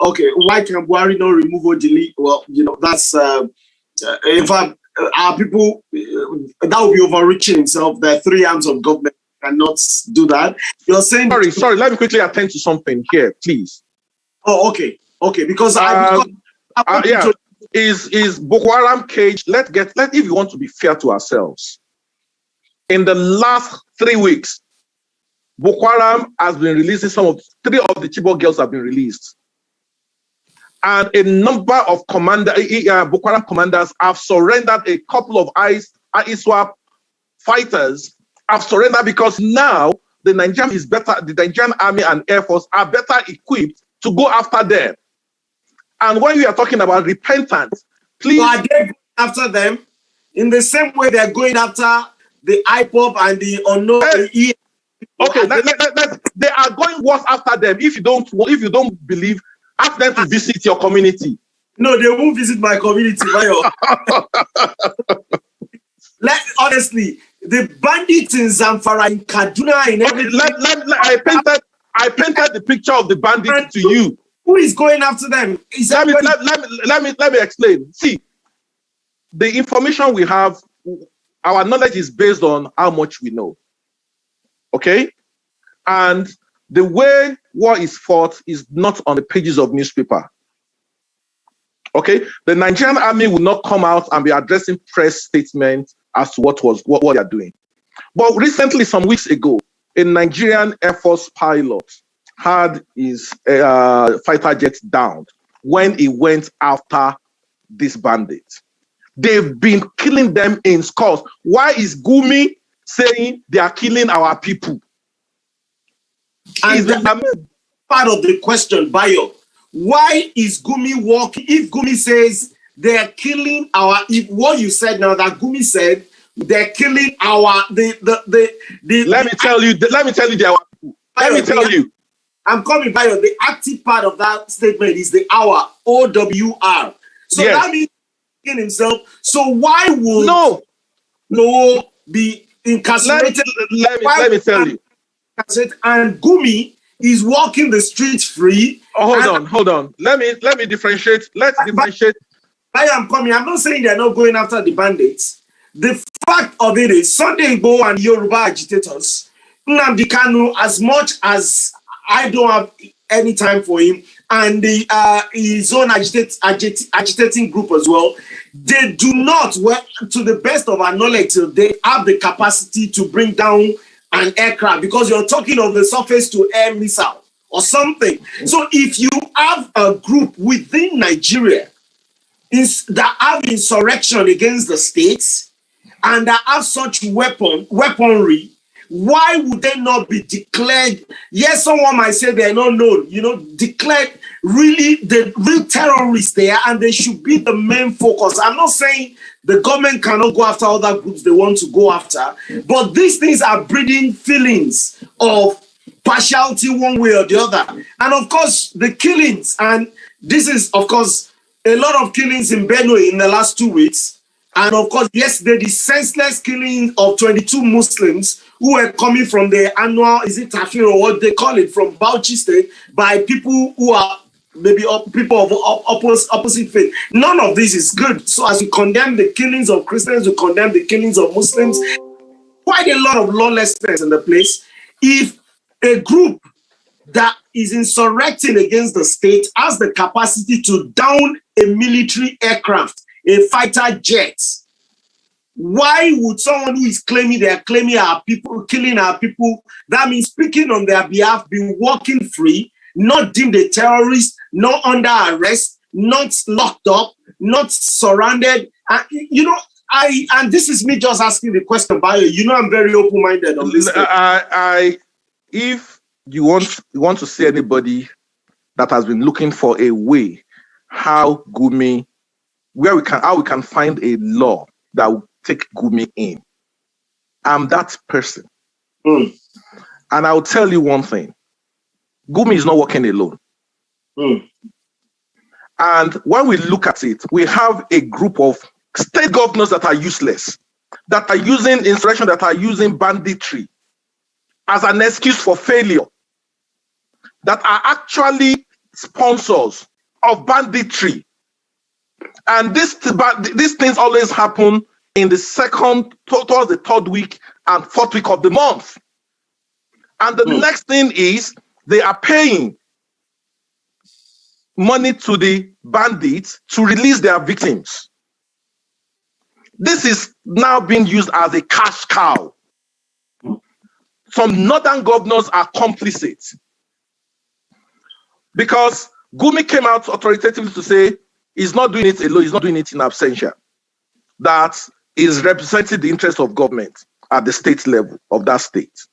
Okay, why can Buhari not remove or delete? Well, you know, that's in fact, our people, that would be overreaching himself. The three arms of government cannot do that. You're saying... Sorry, let me quickly attend to something here, please. Oh, okay, because is Boko Haram cage, if you want to be fair to ourselves, in the last 3 weeks, Boko Haram has been releasing three of the Chibok girls have been released. And a number of Boko Haram commanders have surrendered. A couple of ISWAP fighters have surrendered because now the Nigerian Army and Air Force are better equipped to go after them. And when we are talking about repentance, please... So are they going after them in the same way they're going after the IPOP and the unknown... Okay, they are going worse after them. If you don't believe, Ask them to visit your community. No, they won't visit my community. Honestly, the bandits in Zamfara, in Kaduna, in everything. I painted the picture of the bandits to you. Who is going after them? Let me explain. See, the information we have, our knowledge is based on how much we know. Okay? And the way war is fought is not on the pages of newspaper. Okay? The Nigerian army will not come out and be addressing press statements as to what they are doing. But recently, some weeks ago, a Nigerian Air Force pilot had his fighter jet downed when he went after these bandits. They've been killing them in scores. Why is Gumi saying they are killing our people? And part of the question, Bayo. Why is Gumi walking? If Gumi says they are killing if what you said now that Gumi said they're killing our let me tell you they are our people. Let me tell you. I'm coming, Bayo. The active part of that statement is the our OWR. So yes. That means in himself. So why would no be incarcerated? Let me tell you. And Gumi is walking the streets free. Oh, hold on. Let me differentiate. Let's differentiate. I'm coming. I'm not saying they're not going after the bandits. The fact of it is, Sunday Igboho and Yoruba agitators, Nnamdi Kanu, as much as I don't have any time for him, and his own agitating group as well, they do not, to the best of our knowledge, they have the capacity to bring down an aircraft, because you're talking of the surface to air missile or something. So if you have a group within Nigeria that have insurrection against the states and that have such weaponry, why would they not be declared? Yes, someone might say they're not known, declared really the real terrorists there, and they should be the main focus. I'm not saying the government cannot go after other groups they want to go after, but these things are breeding feelings of partiality one way or the other. And of course, the killings, and this is, of course, a lot of killings in Benue in the last 2 weeks. And of course, yesterday, the senseless killing of 22 Muslims who were coming from the annual, is it Tafir or what they call it, from Bauchi State, by people who are maybe people of opposite faith. None of this is good. So as we condemn the killings of Christians, we condemn the killings of Muslims. Quite a lot of lawlessness in the place. If a group that is insurrecting against the state has the capacity to down a military aircraft, a fighter jet, why would someone who is claiming they are claiming our people, killing our people, that means speaking on their behalf, be walking free, not deemed a terrorist, not under arrest, not locked up, not surrounded? And this is me just asking the question, Bayo. I'm very open-minded on this. If you want to see anybody that has been looking for a way how we can find a law that will take Gumi in, I'm that person. And I'll tell you one thing. Gumi is not working alone. And when we look at it, we have a group of state governors that are useless, that are using insurrection, that are using banditry as an excuse for failure, that are actually sponsors of banditry. And these things always happen in the towards the third week and fourth week of the month. And the next thing is they are paying money to the bandits to release their victims. This is now being used as a cash cow. Some northern governors are complicit, because Gumi came out authoritatively to say he's not doing it alone, he's not doing it in absentia. That is representing the interest of government at the state level of that state.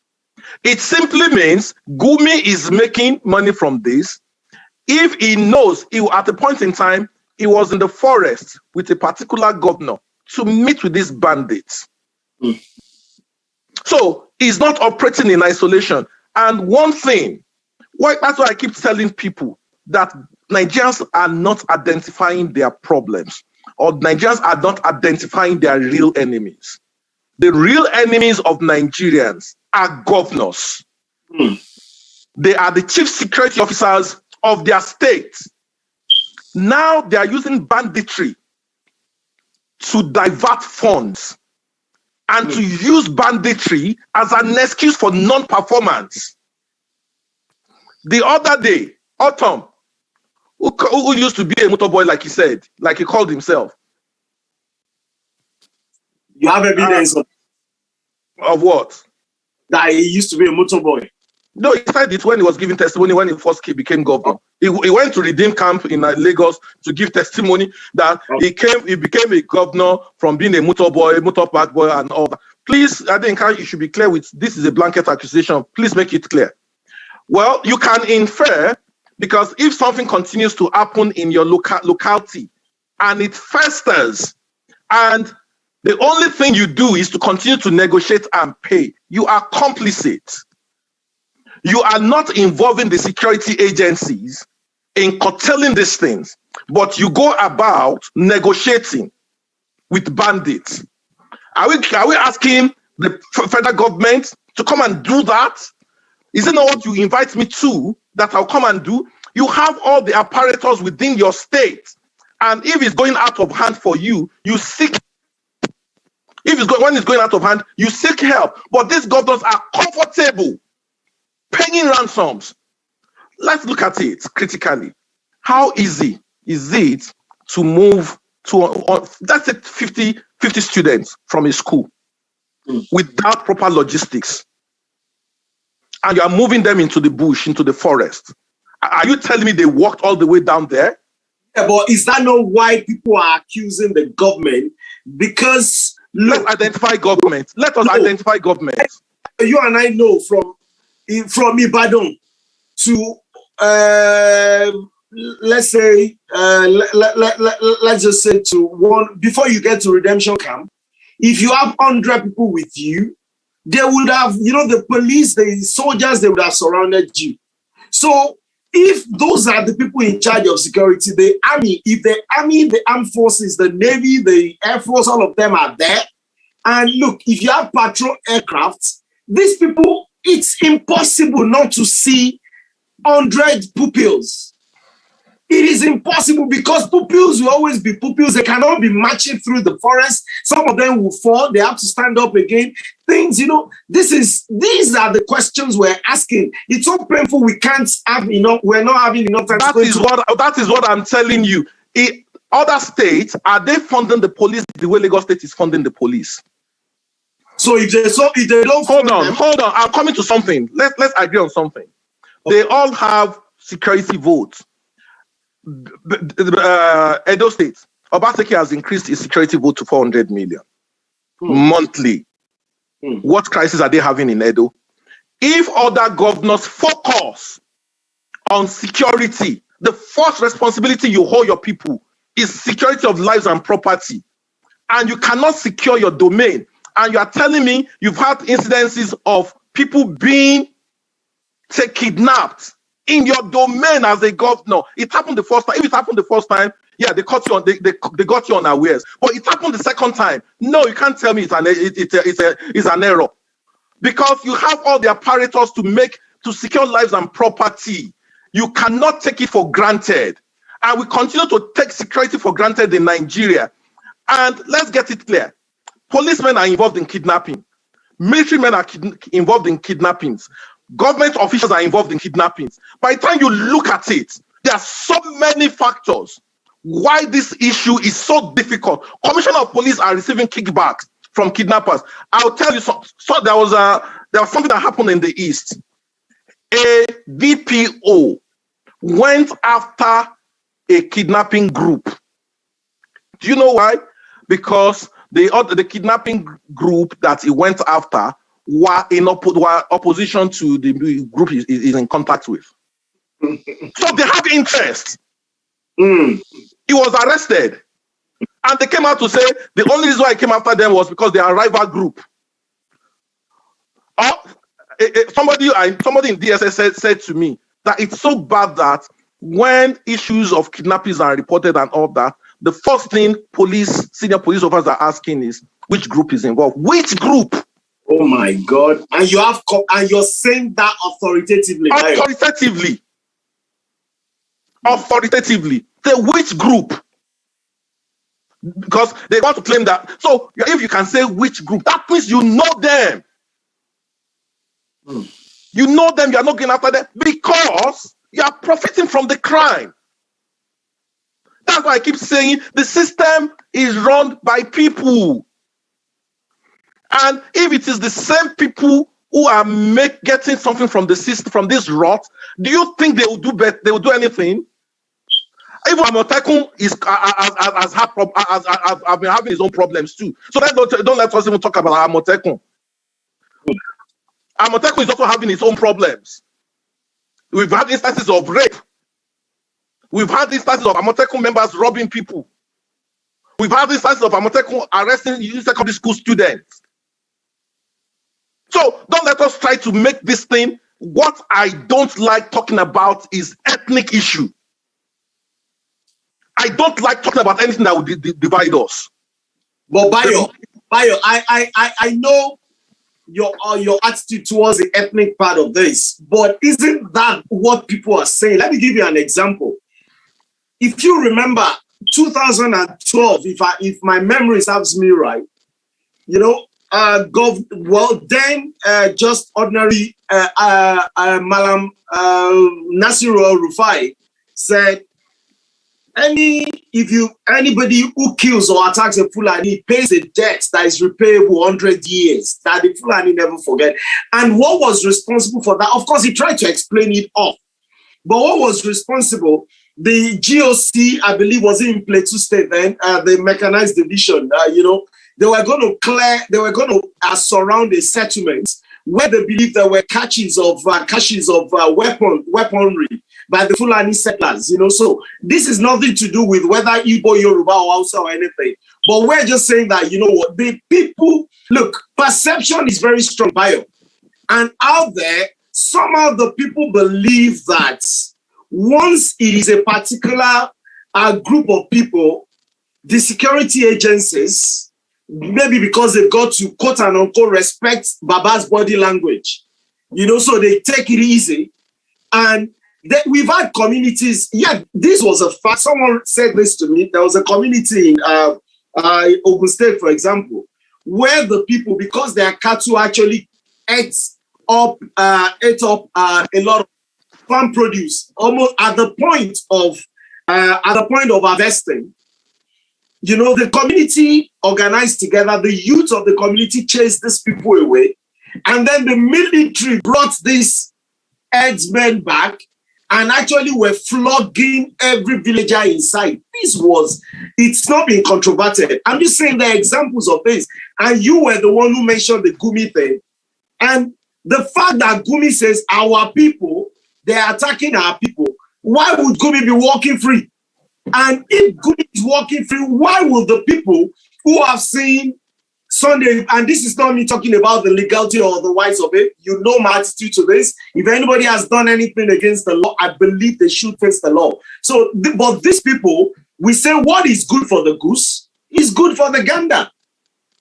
It simply means Gumi is making money from this. If he knows at a point in time, he was in the forest with a particular governor to meet with these bandits. So he's not operating in isolation. And one thing, that's why I keep telling people, that Nigerians are not identifying their problems, or Nigerians are not identifying their real enemies. The real enemies of Nigerians are governors. They are the chief security officers of their states. Now they are using banditry to divert funds and to use banditry as an excuse for non-performance. The other day, Autumn, who used to be a motorboy, like he said, like he called himself. You have evidence of what? That he used to be a motorboy. No, he said it when he was giving testimony when he first became governor. He went to Redeem Camp in Lagos to give testimony that he became a governor from being a motorboy, motor park boy, and all that. Please, I think you should be clear with this is a blanket accusation. Please make it clear. Well, you can infer, because if something continues to happen in your locality and it festers, and the only thing you do is to continue to negotiate and pay, you are complicit. You are not involving the security agencies in curtailing these things, but you go about negotiating with bandits. Are we asking the federal government to come and do that? Is it not what you invite me to that I'll come and do? You have all the apparatus within your state, and if it's going out of hand for you, you seek. When it's going out of hand, you seek help. But these governors are comfortable paying ransoms. Let's look at it critically. How easy is it to move to, that's it, 50 students from a school without proper logistics? And you are moving them into the bush, into the forest. Are you telling me they walked all the way down there? Yeah, but is that not why people are accusing the government? Because let's identify government. Let us identify government. You and I know from Ibadan to let's say let's just say to one, before you get to redemption camp, if you have 100 people with you, they would have, the police, the soldiers, they would have surrounded you. So if those are the people in charge of security, the army, if the army, the armed forces, the navy, the air force, all of them are there, and look, if you have patrol aircraft, these people, it's impossible not to see 100 pupils. It is impossible because pupils will always be pupils. They cannot be marching through the forest. Some of them will fall. They have to stand up again. Things, these are the questions we're asking. It's so painful. We can't have enough. We're not having enough time. That is what I'm telling you. Other states, are they funding the police the way Lagos State is funding the police? So if they don't hold on. I'm coming to something. Let's agree on something. Okay. They all have security votes. Edo State, Obaseki has increased his security vote to 400 million monthly. What crisis are they having in Edo? If other governors focus on security, the first responsibility you hold your people is security of lives and property, and you cannot secure your domain, and you are telling me you've had incidences of people being kidnapped in your domain as a governor. It happened the first time. If it happened the first time, yeah, they caught you on. They got you unawares. But it happened the second time. No, you can't tell me it's an error, because you have all the apparatus to secure lives and property. You cannot take it for granted, and we continue to take security for granted in Nigeria. And let's get it clear: policemen are involved in kidnapping. Military men are involved in kidnappings. Government officials are involved in kidnappings. By the time you look at it, there are so many factors why this issue is so difficult. Commissioner of police are receiving kickbacks from kidnappers. I'll tell you so there was something that happened in the East. A DPO went after a kidnapping group. Do you know why? Because the kidnapping group that he went after were in opposition to the group he's in contact with. So they have interest. He was arrested. And they came out to say the only reason why I came after them was because they are a rival group. Somebody in DSS said to me that it's so bad that when issues of kidnappings are reported and all that, the first thing senior police officers are asking is which group is involved. Which group? Oh my God! And you're saying that authoritatively. Authoritatively. Say which group? Because they want to claim that. So if you can say which group, that means you know them. You know them. You are not going after them because you are profiting from the crime. That's why I keep saying the system is run by people. And if it is the same people who are getting something from the system, from this rot, do you think they will do better? They will do anything? Even Amotekun has been having his own problems too. So don't let us even talk about Amotekun. Amotekun is also having his own problems. We've had instances of rape. We've had instances of Amotekun members robbing people. We've had instances of Amotekun arresting secondary school students. So don't let us try to make this thing. What I don't like talking about is ethnic issue. I don't like talking about anything that would divide us. But Bayo, I know your attitude towards the ethnic part of this, but isn't that what people are saying? Let me give you an example. If you remember 2012, if my memory serves me right, just ordinary Malam Nasiru El-Rufai said, anybody who kills or attacks a Fulani pays a debt that is repayable 100 years, that the Fulani never forget. And what was responsible for that? Of course, he tried to explain it off. But what was responsible? The GOC, I believe, was in Plateau State then, the mechanized division, they were going to surround a settlement where they believed there were caches of weaponry by the Fulani settlers, So this is nothing to do with whether Igbo, Yoruba, or Hausa or anything. But we're just saying that, the people, look, perception is very strong, Bayo. And out there, somehow the people believe that once it is a particular group of people, the security agencies, maybe because they've got to quote and unquote respect Baba's body language, so they take it easy. And we've had communities, this was a fact. Someone said this to me. There was a community in Ogun State, for example, where the people, because their cattle actually ate up a lot of farm produce, almost at the point of harvesting. The community organized together, the youth of the community chased these people away, and then the military brought these herdsmen back and actually were flogging every villager inside. It's not been controverted. I'm just saying there are examples of this. And you were the one who mentioned the Gumi thing. And the fact that Gumi says our people, they're attacking our people, why would Gumi be walking free? And if Gumi is walking free, why will the people who have seen Sunday, and this is not me talking about the legality or the rights of it, my attitude to this. If anybody has done anything against the law, I believe they should face the law. So, but these people, we say what is good for the goose is good for the gander.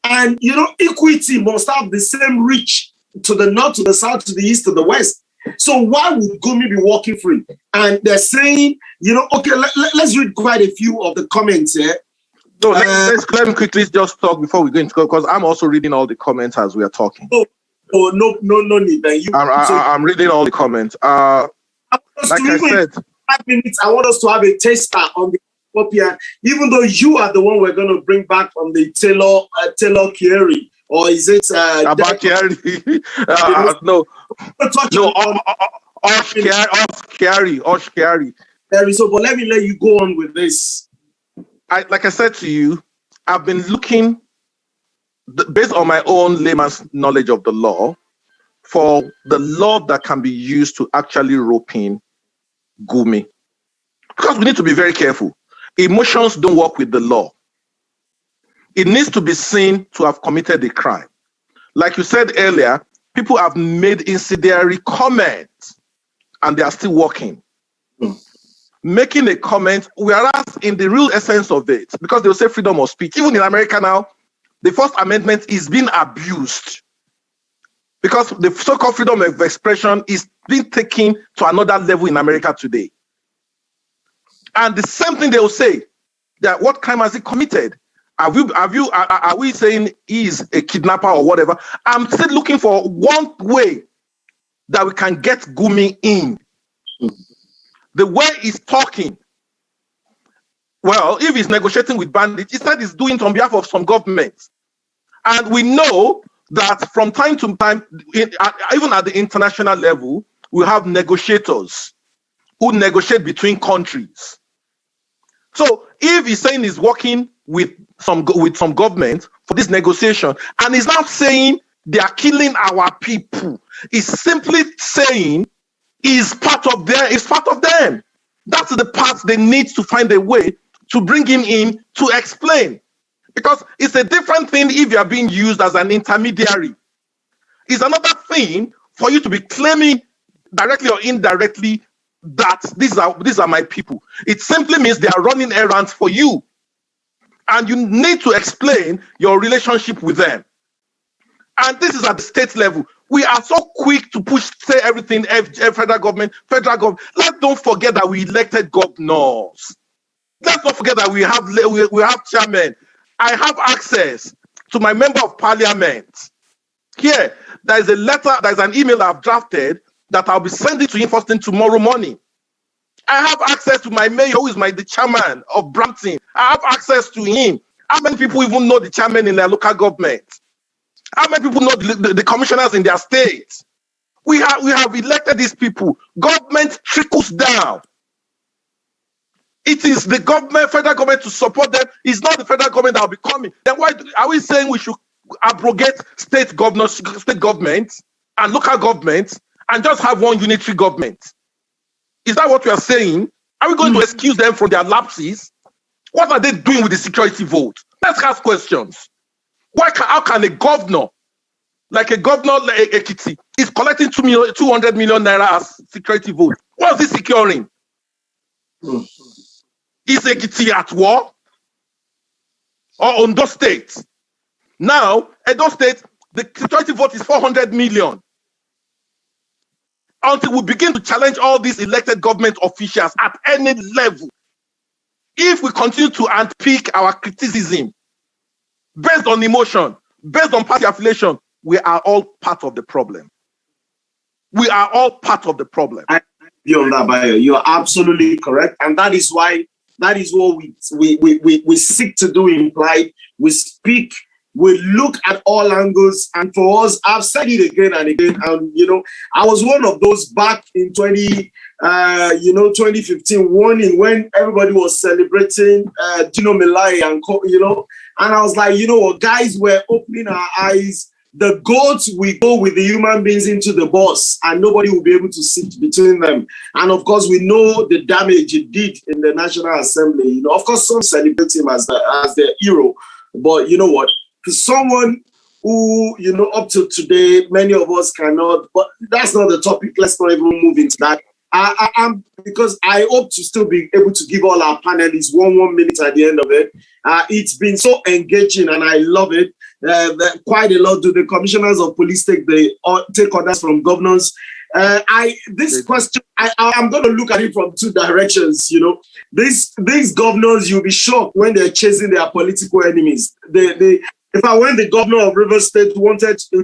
And, equity must have the same reach to the north, to the south, to the east, to the west. So why would Gumi be walking free? And they're saying, okay, let's read quite a few of the comments here. No, let me quickly just talk before we go into, because I'm also reading all the comments as we are talking. No need. I'm reading all the comments. Like I said, 5 minutes. I want us to have a taster on the copy, even though you are the one we're going to bring back from the Taylor KYARI, or is it about KYARI? No, KYARI. So, but let you go on with this. Like I said to you, I've been looking, based on my own layman's knowledge of the law, for the law that can be used to actually rope in Gumi. Because we need to be very careful. Emotions don't work with the law. It needs to be seen to have committed a crime. Like you said earlier, people have made incendiary comments and they are still working. making a comment, whereas in the real essence of it, because they'll say freedom of speech, even in America now, the First Amendment is being abused because the so-called freedom of expression is being taken to another level in America today. And the same thing they will say, that what crime has he committed? Are we saying he's a kidnapper or whatever? I'm still looking for one way that we can get Gumi in. The way he's talking, well, if he's negotiating with bandits, he said he's doing it on behalf of some governments. And we know that from time to time, even at the international level, we have negotiators who negotiate between countries. So if he's saying he's working with some government for this negotiation, and he's not saying they are killing our people, he's simply saying is part of them. That's the part they need to find a way to bring him in to explain. Because it's a different thing if you are being used as an intermediary. It's another thing for you to be claiming directly or indirectly that these are my people. It simply means they are running errands for you. And you need to explain your relationship with them. And this is at the state level. We are so quick to say everything, federal government. Let's don't forget that we elected governors. Let's not forget that we have chairmen. I have access to my member of parliament. Here, there is a letter, there is an email I've drafted that I'll be sending to him first thing tomorrow morning. I have access to my mayor, who is the chairman of Brampton. I have access to him. How many people even know the chairman in their local government? How many people know the commissioners in their states? We have elected these people. Government trickles down. It is the government, federal government, to support them. It's not the federal government that will be coming. Then why are we saying we should abrogate state governments and local governments and just have one unitary government? Is that what we are saying? Are we going to excuse them from their lapses? What are they doing with the security vote? Let's ask questions. How can a governor, like Ekiti, is collecting 200 million naira as security vote? What is he securing? Is Ekiti at war? Or Ondo State? Now, Edo State, the security vote is 400 million. Until we begin to challenge all these elected government officials at any level, if we continue to unpick our criticism based on emotion, based on party affiliation, we are all part of the problem. We are all part of the problem. You are absolutely correct, and that is what we seek to do implied. We speak. We look at all angles, and for us, I've said it again and again. And I was one of those back in 2015 warning when everybody was celebrating Dino Melai and and I was like, guys, we're opening our eyes. The goats will go with the human beings into the bus, and nobody will be able to sit between them. And of course, we know the damage it did in the National Assembly. Of course, some celebrate him as the hero, but you know what? For someone who, up to today, many of us cannot, but that's not the topic. Let's not even move into that. I'm because I hope to still be able to give all our panelists one minute at the end of it. It's been so engaging and I love it. Quite a lot. Do the commissioners of police take orders from governors? This question, I'm going to look at it from two directions. These governors, you'll be shocked when they're chasing their political enemies. When the governor of Rivers State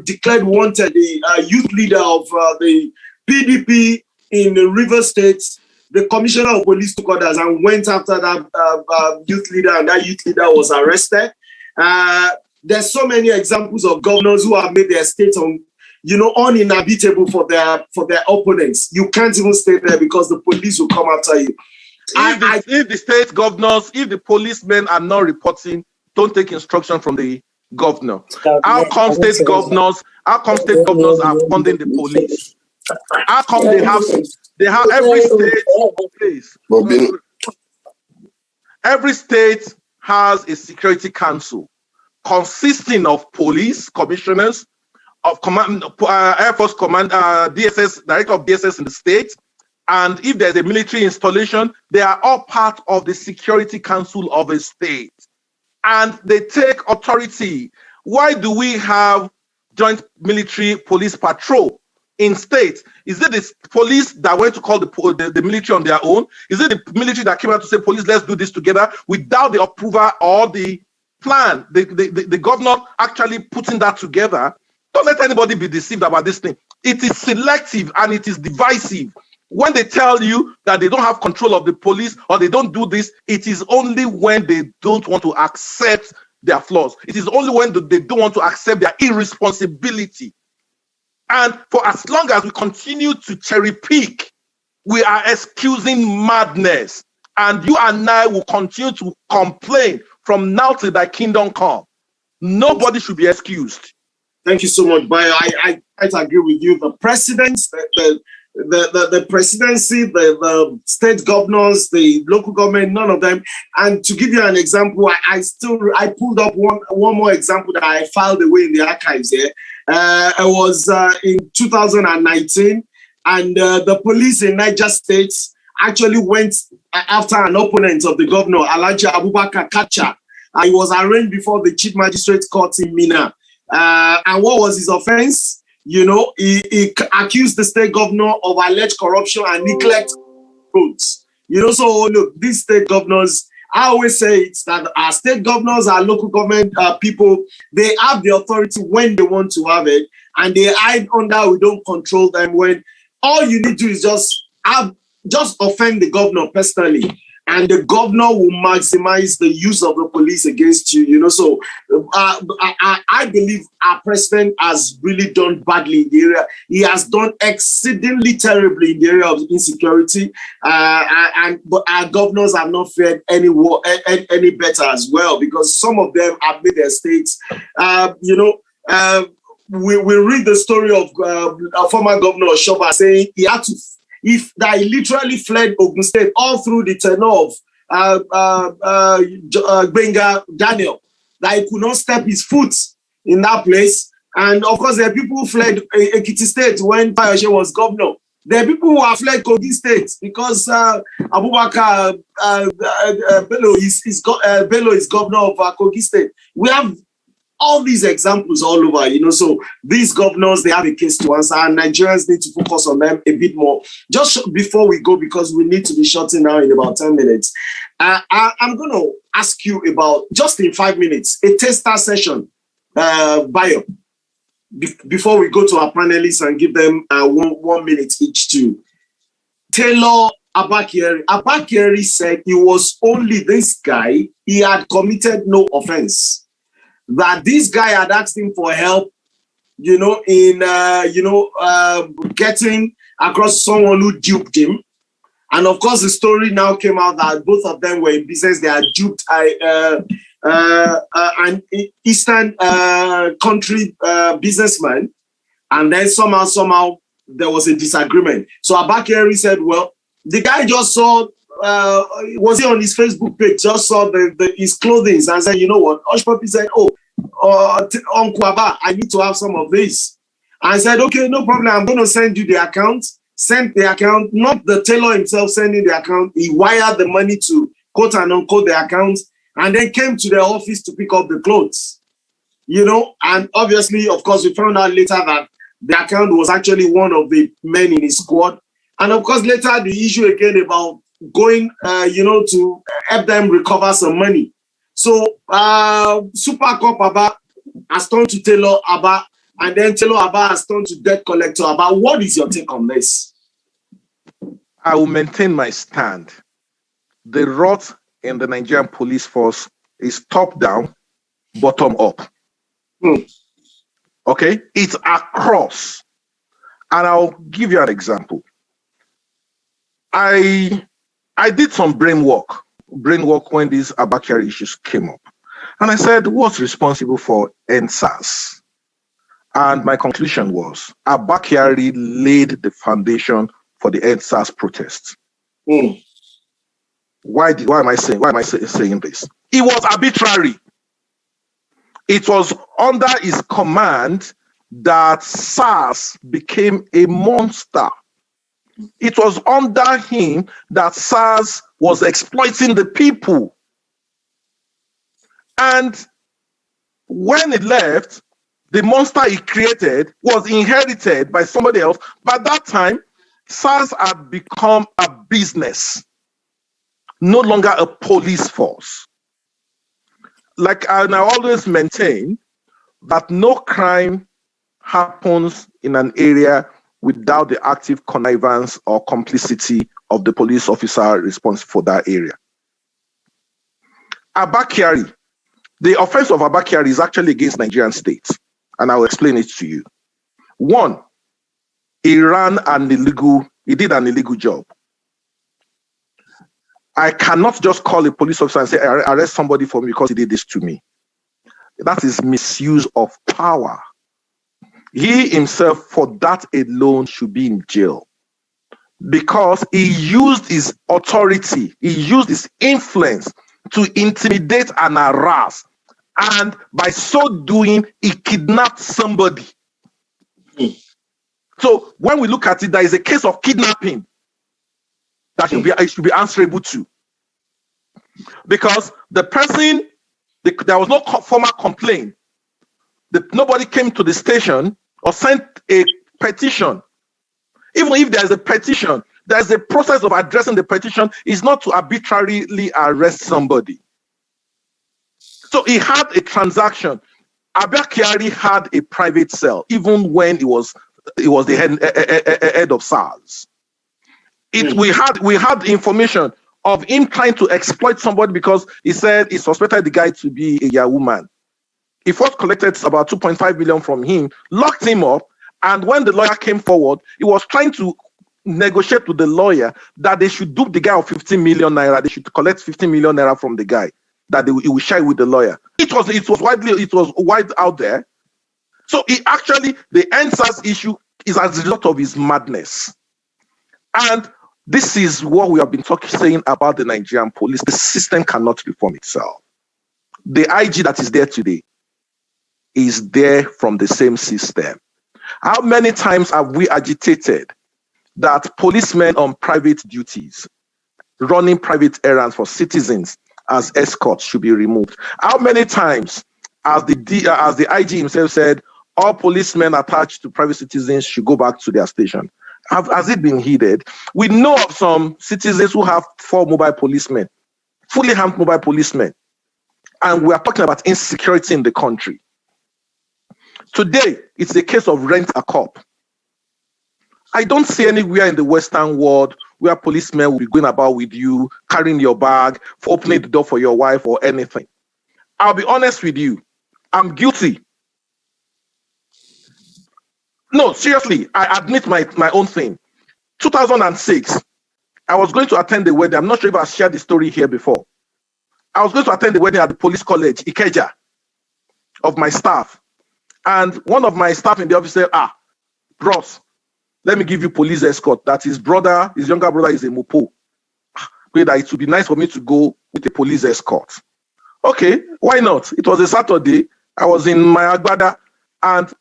declared wanted the youth leader of the PDP in Rivers State, the commissioner of police took orders and went after that youth leader, and that youth leader was arrested. There's so many examples of governors who have made their states uninhabitable for their opponents. You can't even stay there because the police will come after you. If the state governors, if the policemen are not reporting, don't take instruction from the governor. How come state governors are funding the police? How come they have every state, please? Every state has a security council consisting of police commissioners, of command, Air Force command, DSS, director of DSS in the state, And if there's a military installation, they are all part of the Security Council of a state. And they take authority. Why do we have joint military police patrol in states? Is it the police that went to call the military on their own? Is it the military that came out to say, police, let's do this together, without the approval or the plan, the governor actually putting that together? Don't let anybody be deceived about this thing. It is selective and it is divisive. When they tell you that they don't have control of the police or they don't do this, it is only when they don't want to accept their flaws. It is only when they don't want to accept their irresponsibility. And for as long as we continue to cherry pick, we are excusing madness. And you and I will continue to complain from now till thy kingdom come. Nobody should be excused. Thank you so much, Bayo. I agree with you. The presidents, the presidency, the state governors, the local government, none of them. And to give you an example, I pulled up one more example that I filed away in the archives here. It was in 2019, and the police in Niger State actually went after an opponent of the governor, Alhaji Abubakar Kacha. He was arraigned before the Chief Magistrate Court in Minna. And what was his offense? You know, he accused the state governor of alleged corruption and neglect roads. You know, so look, these state governors, I always say it's that our state governors, our local government people, they have the authority when they want to have it, and they hide under, we don't control them, when all you need to do is just offend the governor personally, and the governor will maximize the use of the police against you, you know. So I believe our president has really done badly in the area. He has done exceedingly terribly in the area of insecurity, but our governors have not fared any better as well, because some of them have made their states, we read the story of former Governor Oshoba saying he had to, that he literally fled Ogun State all through the tenure of Benga Daniel, that he could not step his foot in that place. And of course, there are people who fled Ekiti State when Fayose was governor. There are people who have fled Kogi State because Abubakar Bello is governor of Kogi State. We have all these examples all over, you know. So these governors, they have a case to answer, and Nigerians need to focus on them a bit more. Just before we go, because we need to be shutting now in about 10 minutes, I'm going to ask you about, just in 5 minutes, a taster session, Bayo, before we go to our panelists and give them 1 minute each to Taylor Abba KYARI. Abba KYARI said it was only this guy, he had committed no offense. That this guy had asked him for help, you know, in, getting across someone who duped him. And of course, the story now came out that both of them were in business. They had duped an Eastern country businessman. And then somehow there was a disagreement. So Abba KYARI said, well, the guy just saw, was he on his Facebook page, just saw his clothing and said, you know what? HUSHPUPPI said, Uncle Abba, I need to have some of this. I said, okay, no problem. I'm going to send you the account. Sent the account, not the tailor himself sending the account. He wired the money to quote and unquote the account, and then came to the office to pick up the clothes. You know, and obviously, of course, we found out later that the account was actually one of the men in his squad. And of course, later the issue again about going, to help them recover some money. So Super Cop Abba has turned to Taylor Abba, and then Taylor Abba has turned to debt collector Abba. What is your take on this? I will maintain my stand. The rot in the Nigerian police force is top down, bottom up. Okay, it's across. And I'll give you an example. I did some brain work when these Abba KYARI issues came up. And I said, what's responsible for NSAS? And my conclusion was, Abba KYARI laid the foundation for the NSAS protests. Why am I saying this? It was arbitrary. It was under his command that SARS became a monster. It was under him that SARS was exploiting the people. And when it left, the monster he created was inherited by somebody else. By that time, SARS had become a business, no longer a police force. Like I always maintain that no crime happens in an area without the active connivance or complicity of the police officer responsible for that area. ABBA KYARI, the offense of ABBA KYARI is actually against Nigerian state, and I will explain it to you. One, he did an illegal job. I cannot just call a police officer and say, arrest somebody for me because he did this to me. That is misuse of power. He himself, for that alone, should be in jail because he used his authority, he used his influence to intimidate and harass. And by so doing, he kidnapped somebody. So when we look at it, there is a case of kidnapping that should be answerable to. Because the person, there was no formal complaint. Nobody came to the station or sent a petition. Even if there's a petition, there's a process of addressing the petition. Is not to arbitrarily arrest somebody. So he had a transaction. ABBA KYARI had a private cell, even when he was the head of SARS. We had information of him trying to exploit somebody because he said he suspected the guy to be a Yahoo man. He first collected about 2.5 million from him, locked him up, and when the lawyer came forward, he was trying to negotiate with the lawyer that they should dupe the guy of 15 million naira. They should collect 15 million naira from the guy, that he will share with the lawyer. It was wide out there. So the NSAS issue is as a result of his madness. And this is what we have been saying about the Nigerian police. The system cannot reform itself. The IG that is there today is there from the same system. How many times have we agitated that policemen on private duties, running private errands for citizens as escorts, should be removed? How many times, as the IG himself said, all policemen attached to private citizens should go back to their station? Has it been heeded? We know of some citizens who have 4 mobile policemen, fully armed mobile policemen, and we are talking about insecurity in the country. Today, it's a case of rent a cop. I don't see anywhere in the Western world where policemen will be going about with you, carrying your bag, for opening the door for your wife or anything. I'll be honest with you. I'm guilty. No, seriously, I admit my own thing. 2006, I was going to attend the wedding. I'm not sure if I shared the story here before. I was going to attend the wedding at the police college, Ikeja, of my staff. And one of my staff in the office said, bros, let me give you police escort. That his younger brother is a Mopo. That it would be nice for me to go with a police escort. Okay, why not? It was a Saturday. I was in my Agbada, and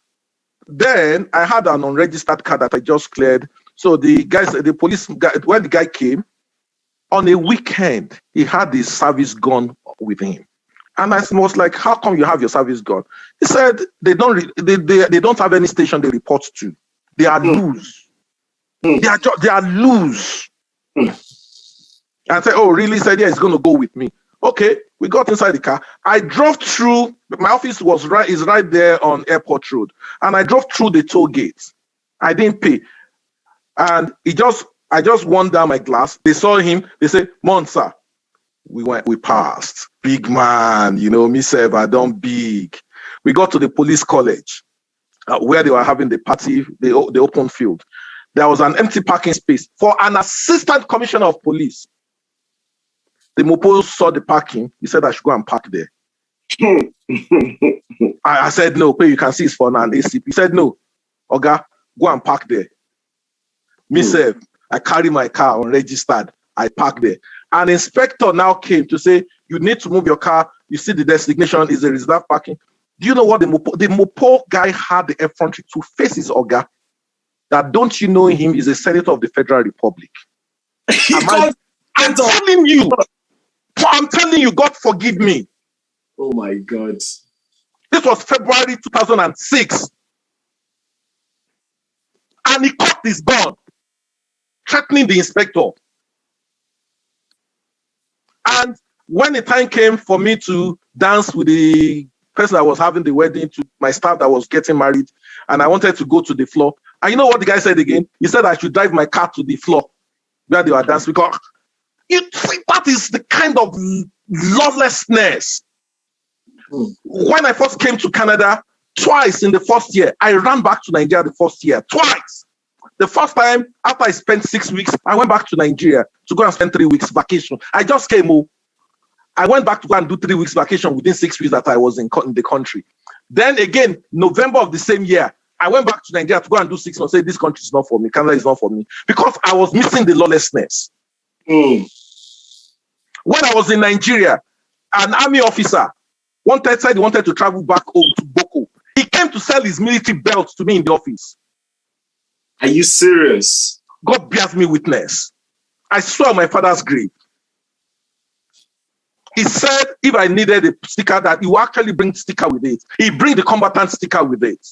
then I had an unregistered car that I just cleared. So the police guy, when the guy came on a weekend, he had his service gun with him. And I was like, how come you have your service gun? He said they don't have any station they report to. They are loose. They are loose. And I said, oh, really? He said, yeah, he's going to go with me. Okay, we got inside the car. I drove through, my office is right there on Airport Road. And I drove through the toll gate. I didn't pay. And I just won down my glass. They saw him. They said, Monsa. We passed. Big man, me say, I don't big. We got to the police college where they were having the party, the open field. There was an empty parking space for an assistant commissioner of police. The Mopo saw the parking. He said I should go and park there. I said, no, you can see it's for an ACP. He said, no, Oga, go and park there. Me said, I carry my car unregistered. I park there. An inspector now came to say, you need to move your car. You see the designation is a reserved parking. Do you know what the Mopo guy had the effrontery to face his Oga? that don't you know him is a senator of the Federal Republic. I'm telling you, God forgive me. Oh my God. This was February 2006. And he caught his gun, threatening the inspector. And when the time came for me to dance with the person that was having the wedding, to my staff that was getting married, and I wanted to go to the floor, and you know what the guy said again? He said I should drive my car to the floor where they were dancing, because you see, that is the kind of lawlessness. When I first came to Canada, twice in the first year, I ran back to Nigeria the first year, twice. The first time, after I spent 6 weeks, I went back to Nigeria to go and spend 3 weeks vacation. I just came home. I went back to go and do 3 weeks vacation within 6 weeks that I was in the country. Then again, November of the same year, I went back to Nigeria to go and do 6 months, say this country is not for me, Canada is not for me, because I was missing the lawlessness. When I was in Nigeria, an army officer said he wanted to travel back home to Boko. He came to sell his military belt to me in the office. Are you serious? God bears me witness. I swear on my father's grave. He said if I needed a sticker, that he will actually bring sticker with it. He bring the combatant sticker with it.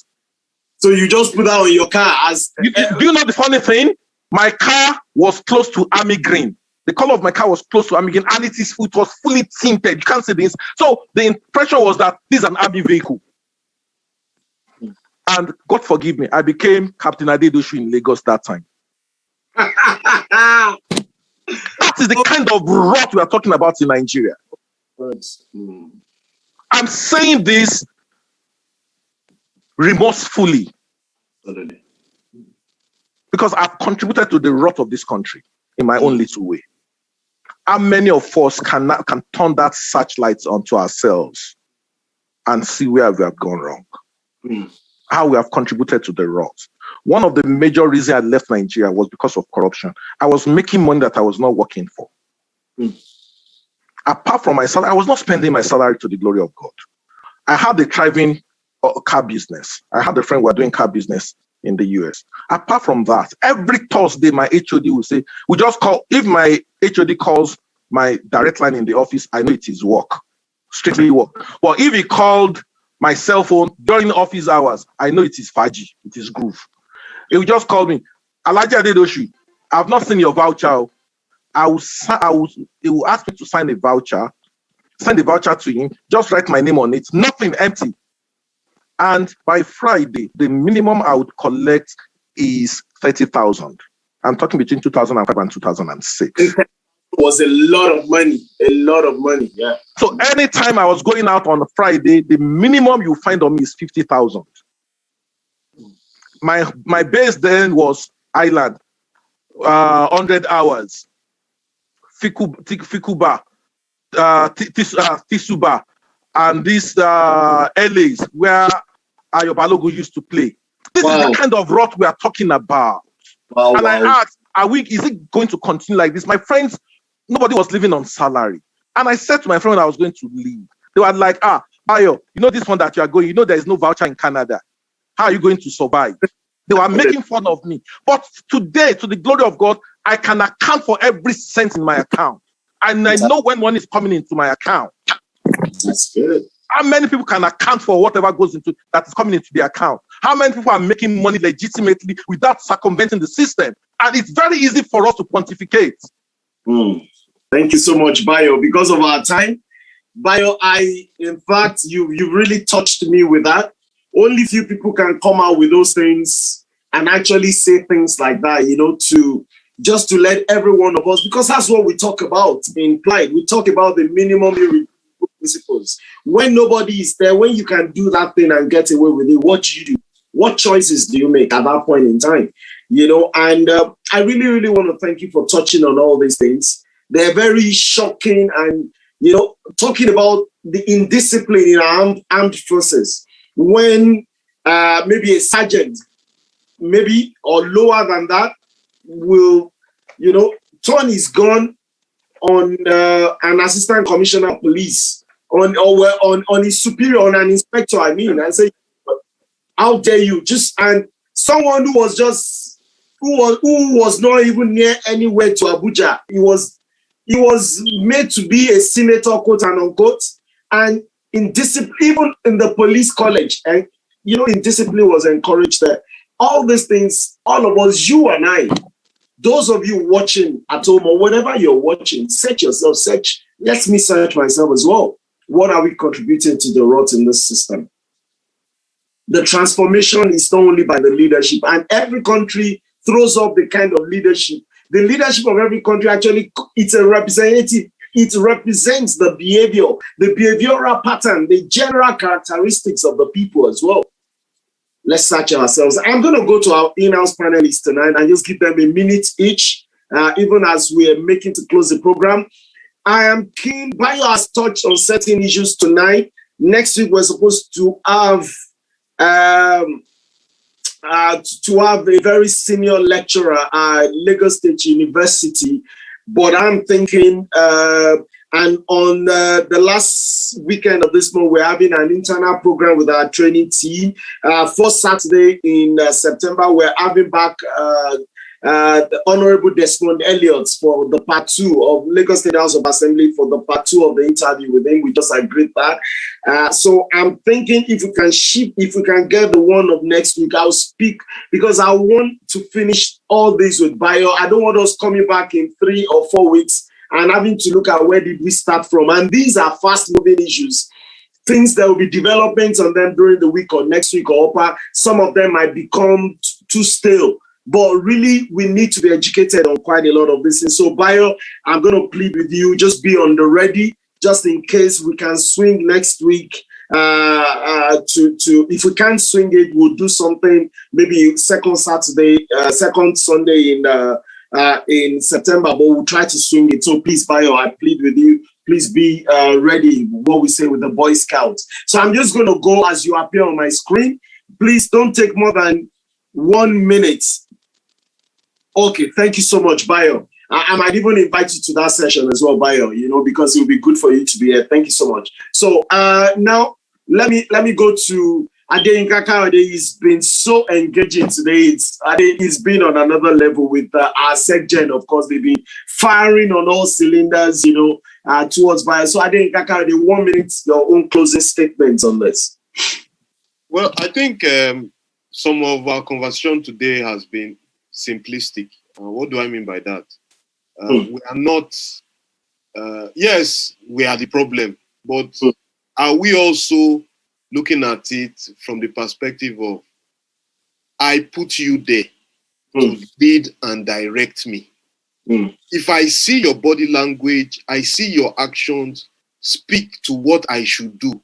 So you just put that on your car as... Do you know the funny thing? My car was close to army green. The color of my car was close to army green, and it was fully tinted. You can't see this. So the impression was that this is an army vehicle. And God forgive me, I became Captain Adedosu in Lagos that time. That is the kind of rot we are talking about in Nigeria. I'm saying this remorsefully because I've contributed to the rot of this country in my own little way. How many of us can turn that searchlight onto ourselves and see where we have gone wrong? How we have contributed to the rot. One of the major reasons I left Nigeria was because of corruption. I was making money that I was not working for. Apart from my salary, I was not spending my salary to the glory of God. I had a thriving car business. I had a friend who was doing car business in the US. Apart from that, every Thursday, my HOD will say, we just call, if my HOD calls my direct line in the office, I know it is work, strictly work. But if he called my cell phone during office hours, I know it is Faji, it is groove. He will just call me, Alhaji Adedosu, I've not seen your voucher. He will ask me to sign a voucher, send the voucher to him, just write my name on it, nothing, empty. And by Friday, the minimum I would collect is 30,000. I'm talking between 2005 and 2006. It was a lot of money, yeah. So anytime I was going out on a Friday, the minimum you find on me is 50,000. My base then was Island, 100 hours, Fikuba, Tisuba, and these LAs where Ayobalogo used to play. This is the kind of rot we are talking about. I asked, is it going to continue like this? My friends, nobody was living on salary. And I said to my friend when I was going to leave, they were like, Ayo, you know this one that you are going, you know there is no voucher in Canada. How are you going to survive? They were making fun of me. But today, to the glory of God, I can account for every cent in my account. And I know when money is coming into my account. That's good. How many people can account for whatever goes into that is coming into the account? How many people are making money legitimately without circumventing the system? And it's very easy for us to pontificate. Thank you so much, Bayo. Because of our time, Bayo, in fact, you really touched me with that. Only few people can come out with those things and actually say things like that, you know, just to let every one of us, because that's what we talk about in Clyde. We talk about the minimum principles. When nobody is there, when you can do that thing and get away with it, what do you do? What choices do you make at that point in time? You know, and I really, really want to thank you for touching on all these things. They're very shocking, and, you know, talking about the indiscipline in our armed forces. When maybe a sergeant, maybe or lower than that, will, you know, turn his gun on an assistant commissioner of police, on his superior, on an inspector, I mean, and say, how dare you? And someone who was just who was not even near anywhere to Abuja. He was made to be a senator, quote and unquote, and even in the police college, and indiscipline was encouraged there. All these things, all of us, you and I, those of you watching at home or whatever you're watching, search yourself, let me search myself as well. What are we contributing to the rot in this system? The transformation is not only by the leadership, and every country throws up the kind of leadership. The leadership of every country actually, it's a representative. It represents the behavior, the behavioral pattern, the general characteristics of the people as well. Let's search ourselves. I'm going to go to our in-house panelists tonight and just give them a minute each, even as we are making to close the program. I am keen. Bayo has touched on certain issues tonight. Next week, we're supposed to have a very senior lecturer at Lagos State University. But I'm thinking, and on the last weekend of this month, we're having an internal program with our training team. First Saturday in September, we're having back the Honorable Desmond Elliott for the part 2 of Lagos State House of Assembly for the part 2 of the interview with him. We just agreed that. So I'm thinking if we can get the one of next week, I'll speak, because I want to finish all this with Bayo. I don't want us coming back in 3 or 4 weeks and having to look at where did we start from. And these are fast-moving issues. Things that will be developments on them during the week or next week or upper. Some of them might become too stale. But really, we need to be educated on quite a lot of this. And so, Bayo, I'm going to plead with you, just be on the ready, just in case we can swing next week. If we can't swing it, we'll do something, maybe second Sunday in September, but we'll try to swing it. So please, Bayo, I plead with you, please be ready, what we say with the Boy Scouts. So I'm just going to go as you appear on my screen. Please don't take more than 1 minute. Okay, thank you so much, Bayo. I might even invite you to that session as well, Bayo, because it will be good for you to be here. Thank you so much. So now let me go to Adeyinka Kayode. He's been so engaging today. He's been on another level with our SecGen. Of course, they've been firing on all cylinders, towards Bayo. So Adeyinka Kayode, 1 minute, your own closing statements on this. Well, I think some of our conversation today has been simplistic. What do I mean by that? We are not, yes, we are the problem, but are we also looking at it from the perspective of, I put you there to lead and direct me. If I see your body language, I see your actions speak to what I should do,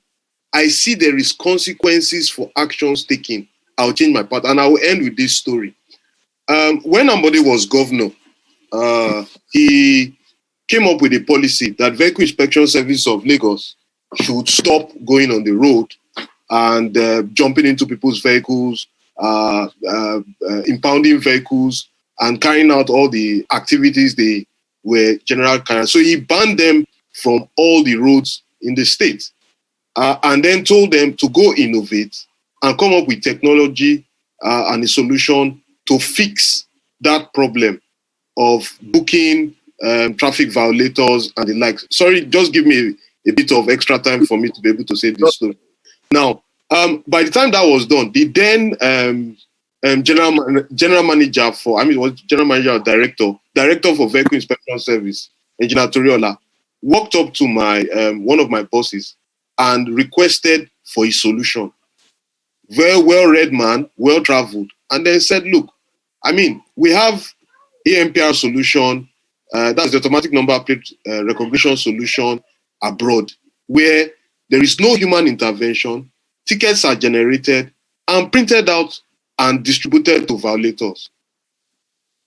I see there is consequences for actions taken, I'll change my path. And I will end with this story. When Ambode was governor, he came up with a policy that Vehicle Inspection Service of Lagos should stop going on the road and jumping into people's vehicles, impounding vehicles, and carrying out all the activities they were general carrying. So he banned them from all the roads in the state, and then told them to go innovate and come up with technology and a solution to fix that problem of booking traffic violators and the like. Sorry, just give me a bit of extra time for me to be able to say this story. Now, by the time that was done, the then general manager for, it was general manager or director for Vehicle Inspection Service, Engineer Toriola, walked up to my one of my bosses and requested for a solution. Very well-read man, well-traveled, and then said, look, we have ANPR solution, that's the automatic number plate recognition solution abroad, where there is no human intervention, tickets are generated and printed out and distributed to violators.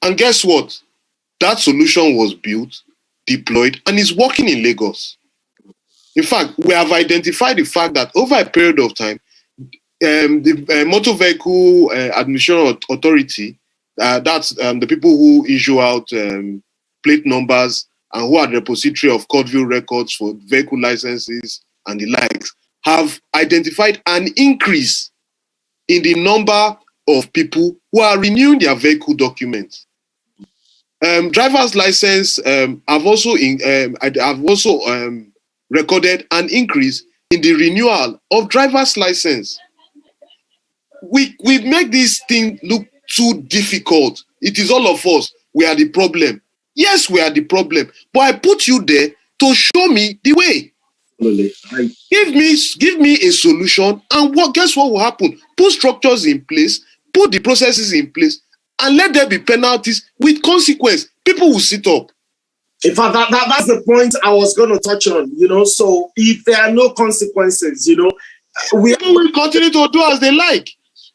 And guess what? That solution was built, deployed, and is working in Lagos. In fact, we have identified the fact that over a period of time, the Motor Vehicle Administration Authority, that's the people who issue out plate numbers and who are the repository of court view records for vehicle licenses and the likes, have identified an increase in the number of people who are renewing their vehicle documents. Driver's license, I've also recorded an increase in the renewal of driver's license. We make this thing look too difficult. It is all of us. We are the problem. Yes, we are the problem. But I put you there to show me the way. Give me a solution, and guess what will happen? Put structures in place, put the processes in place, and let there be penalties with consequence. People will sit up. In fact, that's the point I was going to touch on. So if there are no consequences, people will continue to do as they like.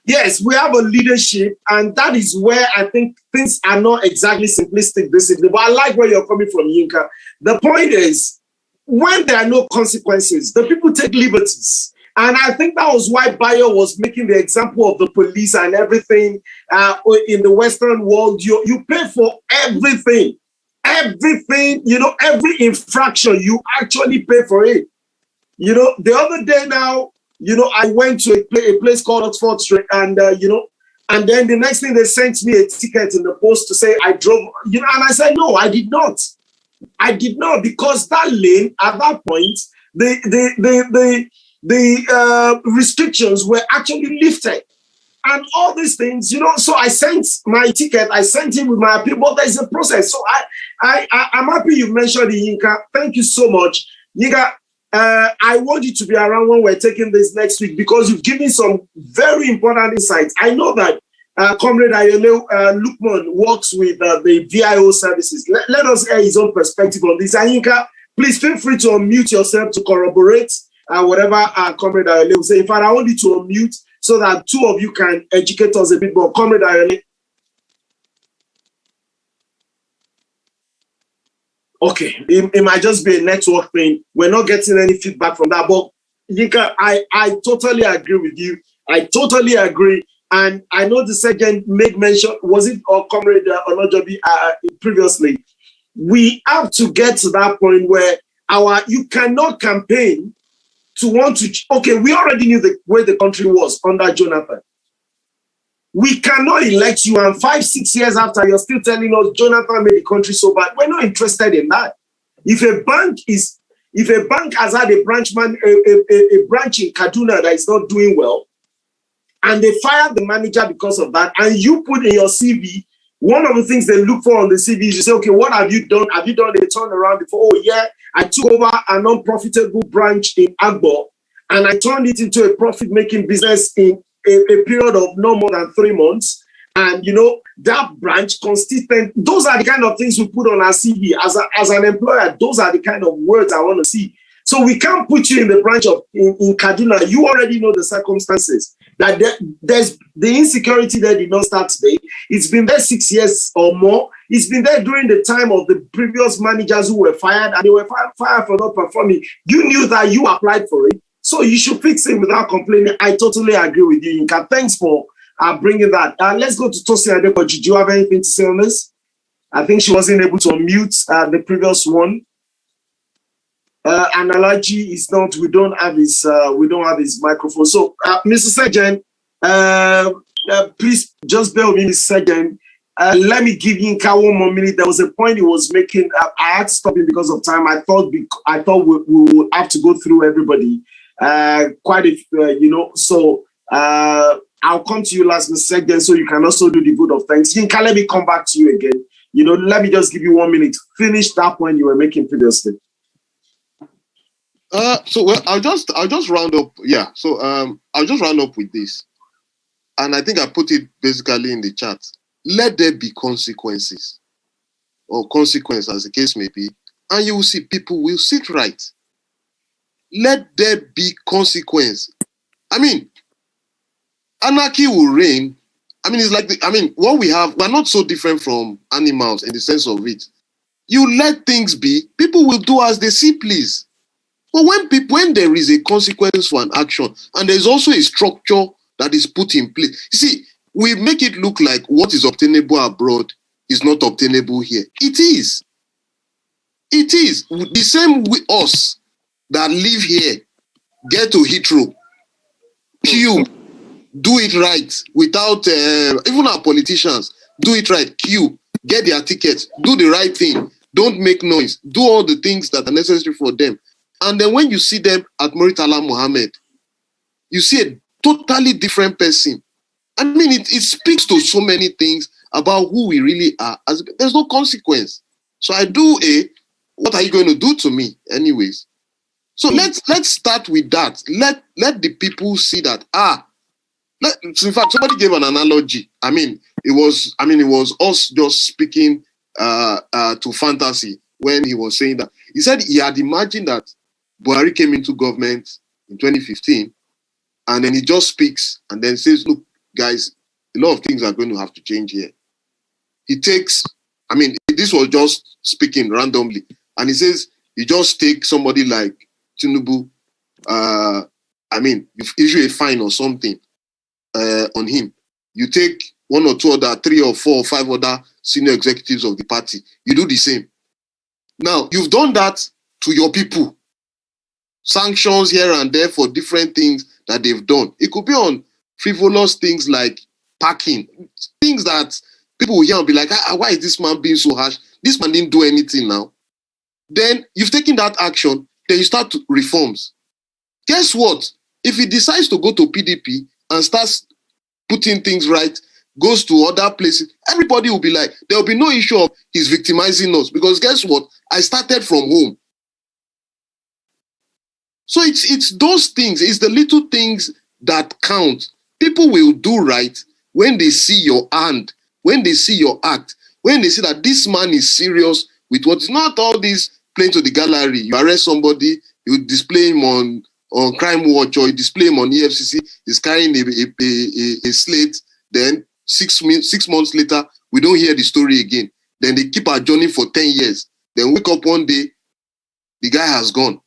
Yes, we have a leadership, and that is where I think things are not exactly simplistic this evening. But I like where you're coming from, Yinka. The point is, when there are no consequences, the people take liberties. And I think that was why Bayo was making the example of the police and everything in the Western world. You pay for everything. Everything, every infraction, you actually pay for it. The other day now, I went to a place called Oxford Street, and, and then the next thing they sent me a ticket in the post to say I drove, and I said, no, I did not. I did not, because that lane at that point, the restrictions were actually lifted. And all these things, so I sent my ticket, I sent him with my appeal, but there's a process. So I'm happy you mentioned it, Yinka. Thank you so much. Yinka, I want you to be around when we're taking this next week, because you've given some very important insights. I know that Comrade Ayole Lukman works with the VIO services. Let us hear his own perspective on this. And Yinka, please feel free to unmute yourself to corroborate whatever Comrade Ayole will say. In fact, I want you to unmute so that two of you can educate us a bit more. Comrade Ayole. Okay, it might just be a network thing. We're not getting any feedback from that. But Yinka, I totally agree with you. I totally agree. And I know the second made mention, was it or Comrade Onojobi previously? We have to get to that point where you cannot campaign to want to, okay, we already knew the way the country was under Jonathan. We cannot elect you, and 5-6 years after, you're still telling us Jonathan made the country so bad. We're not interested in that. If a bank has had a branch in Kaduna that is not doing well, and they fired the manager because of that, and you put in your CV, one of the things they look for on the CV is you say, okay, what have you done? Have you done a turnaround before? Oh, yeah, I took over a non-profitable branch in ABBA, and I turned it into a profit-making business in a period of no more than 3 months. And, that branch consistent, those are the kind of things we put on our CV. As an employer, those are the kind of words I want to see. So we can't put you in the branch in Kaduna. You already know the circumstances. That there's the insecurity there did not start today. It's been there 6 years or more. It's been there during the time of the previous managers who were fired, and they were fired for not performing. You knew that, you applied for it. So you should fix it without complaining. I totally agree with you, Yinka. Thanks for bringing that. Let's go to Tosin Adepoju. Do you have anything to say on this? I think she wasn't able to unmute the previous one. Analogy is not. We don't have his microphone. So, Mr. Sejen, please just bear with me, Mr. Sejen. Let me give Yinka 1 more minute. There was a point he was making. I had to stop him because of time. I thought we would have to go through everybody. So I'll come to you last, Mr. Sejen, so you can also do the vote of thanks. Yinka, let me come back to you again. Let me just give you 1 minute. Finish that point you were making previously. I'll just round up. Yeah. So I'll just round up with this, and I think I put it basically in the chat. Let there be consequences, or consequence as the case may be, and you will see people will sit right. Let there be consequence. I mean, anarchy will reign. I mean, it's like what we have. We're not so different from animals in the sense of it. You let things be, people will do as they see please. But when there is a consequence for an action, and there's also a structure that is put in place, you see, we make it look like what is obtainable abroad is not obtainable here. It is. It is. The same with us that live here, get to Heathrow, queue, do it right without, even our politicians, do it right, queue, get their tickets, do the right thing, don't make noise, do all the things that are necessary for them. And then when you see them at Muritala Mohammed, you see a totally different person. I mean, it speaks to so many things about who we really are. There's no consequence. So I do what are you going to do to me anyways? So let's start with that. Let the people see that, in fact, somebody gave an analogy. I mean, it was us just speaking to fantasy when he was saying that. He said he had imagined that Buhari came into government in 2015, and then he just speaks and then says, look, guys, a lot of things are going to have to change here. He takes, this was just speaking randomly, and he says, you just take somebody like Tinubu, you issue a fine or something on him. You take 1 or 2 other, 3 or 4 or 5 other senior executives of the party. You do the same. Now, you've done that to your people. Sanctions here and there for different things that they've done. It could be on frivolous things like parking, things that people will hear and be like, why is this man being so harsh? This man didn't do anything now. Then you've taken that action, then you start reforms. Guess what? If he decides to go to PDP and starts putting things right, goes to other places, everybody will be like, there will be no issue of he's victimizing us, because guess what? I started from home. So it's those things, it's the little things that count. People will do right when they see your hand, when they see your act, when they see that this man is serious with what's not all this playing to the gallery. You arrest somebody, you display him on Crime Watch, or you display him on EFCC, he's carrying a slate, then 6 months later, we don't hear the story again. Then they keep adjourning for 10 years. Then wake up one day, the guy has gone.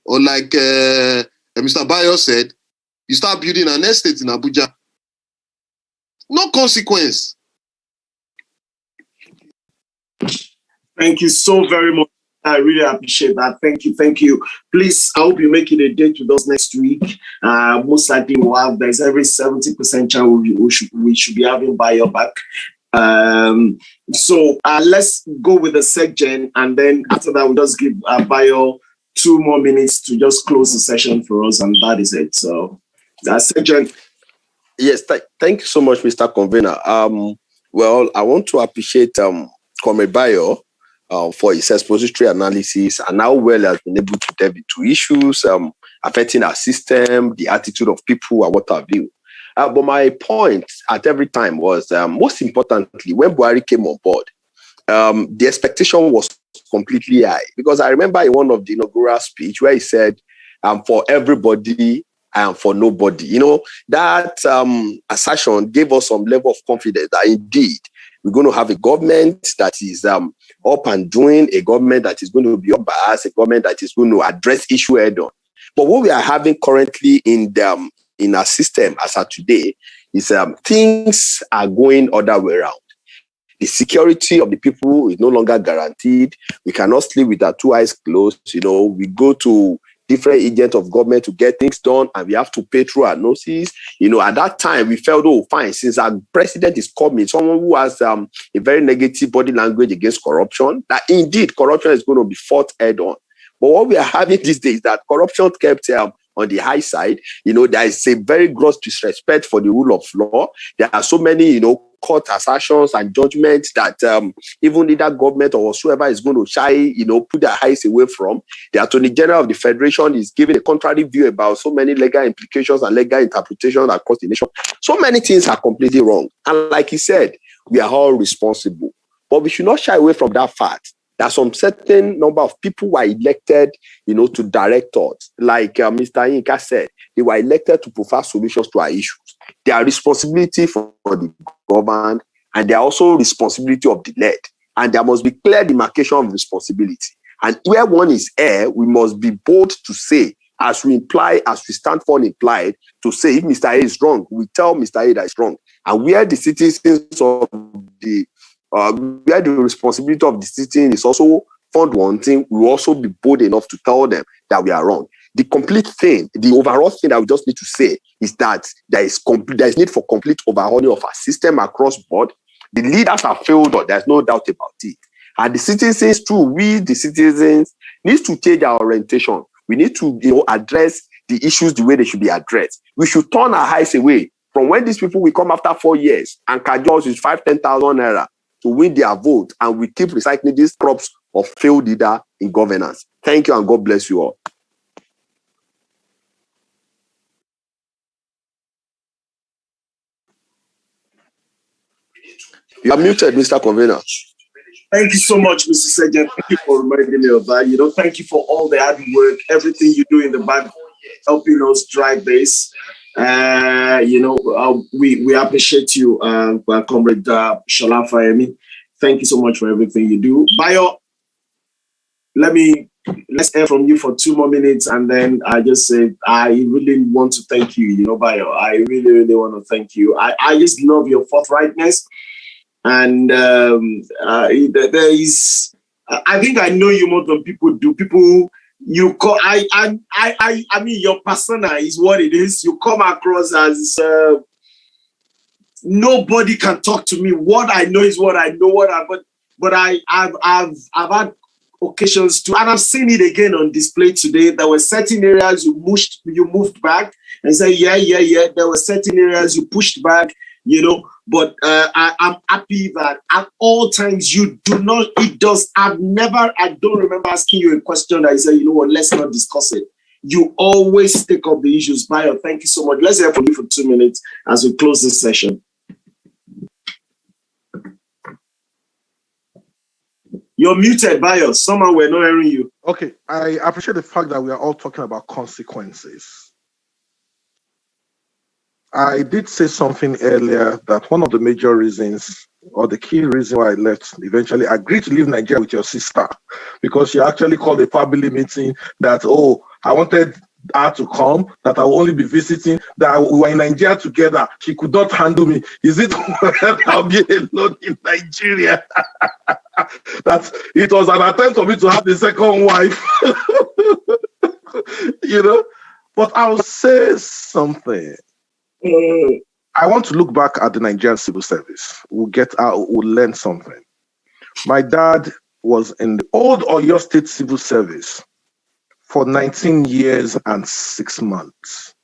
Or like Mr. Bayo said, you start building an estate in Abuja. No consequence. Thank you so very much. I really appreciate that. Thank you. Please, I hope you make it a date with us next week. Most likely we'll have, there's every 70% chance we should be having Bayo back. So let's go with the SecGen, and then after that we'll just give Bayo 2 more minutes to just close the session for us, and that is it. So that's SecGen. Yes, thank you so much, Mr. Convener. Well, I want to appreciate Comrade Bayo for his expository analysis and how well he has been able to delve into issues affecting our system, the attitude of people, and what have you. But my point at every time was, most importantly, when Buhari came on board, the expectation was completely high. Because I remember in one of the inaugural speech where he said, for everybody and for nobody. You know, that assertion gave us some level of confidence that indeed we're going to have a government that is up and doing, a government that is going to be unbiased, a government that is going to address issue head on. But what we are having currently in our system as of today is things are going other way around. The security of the people is no longer guaranteed. We cannot sleep with our 2 eyes closed. You know, we go to different agents of government to get things done, and we have to pay through our noses. You know, at that time, we felt, oh, fine, since our president is coming, someone who has a very negative body language against corruption, that indeed corruption is going to be fought head on. But what we are having these days is that corruption kept on the high side. You know, there is a very gross disrespect for the rule of law. There are so many, you know, court assertions and judgments that even either government or whoever is going to shy, you know, put their eyes away from. The Attorney General of the Federation is giving a contrary view about so many legal implications and legal interpretations across the nation. So many things are completely wrong. And like he said, we are all responsible. But we should not shy away from that fact that some certain number of people were elected, you know, to direct us. Like Mr. Yinka said, they were elected to provide solutions to our issues. They are responsibility for the government, and they are also responsibility of the led. And there must be clear demarcation of responsibility. And where one is heir, we must be bold to say, as we stand for implied, to say if Mr. A is wrong, we tell Mr. A that is wrong. And where the citizens of where the responsibility of the citizen is also found wanting, we will also be bold enough to tell them that we are wrong. the complete thing, the overall thing that we just need to say is that there is need for complete overhauling of our system across board. The leaders have failed, there's no doubt about it. And the citizens too, we the citizens need to change our orientation. We need to address the issues the way they should be addressed. We should turn our eyes away from when these people will come after 4 years and cajole us with 5,000-10,000 naira to win their vote, and we keep recycling these crops of failed leader in governance. Thank you and God bless you all. You are muted, Mr. Convener. Thank you so much, Mr. Sergeant. Thank you for reminding me of that. Thank you for all the hard work, everything you do in the back, helping us drive this. We appreciate you, Comrade Shola Fayemi. Thank you so much for everything you do. Bayo, let's hear from you for 2 more minutes, and then I just say I really want to thank you. Bayo, I really, really want to thank you. I just love your forthrightness. And there is, I think I know you more than people do. People, you call, I mean, your persona is what it is. You come across as nobody can talk to me. What I know is what I know. But I've had occasions to, and I've seen it again on display today. There were certain areas you moved back and said, yeah. There were certain areas you pushed back. But I'm happy that at all times you do not, I don't remember asking you a question that you said, let's not discuss it. You always take up the issues. Bayo, thank you so much. Let's hear from you for 2 minutes as we close this session. You're muted, Bayo. Somehow we're not hearing you. Okay, I appreciate the fact that we are all talking about consequences. I did say something earlier that one of the major reasons, or the key reason why I left, eventually agreed to leave Nigeria with your sister, because she actually called a family meeting that, I wanted her to come, that I will only be visiting, that we were in Nigeria together. She could not handle me. Is it I'll be alone in Nigeria? That it was an attempt for me to have the second wife. But I'll say something. I want to look back at the Nigerian civil service. We'll learn something. My dad was in the old Oyo State civil service for 19 years and 6 months.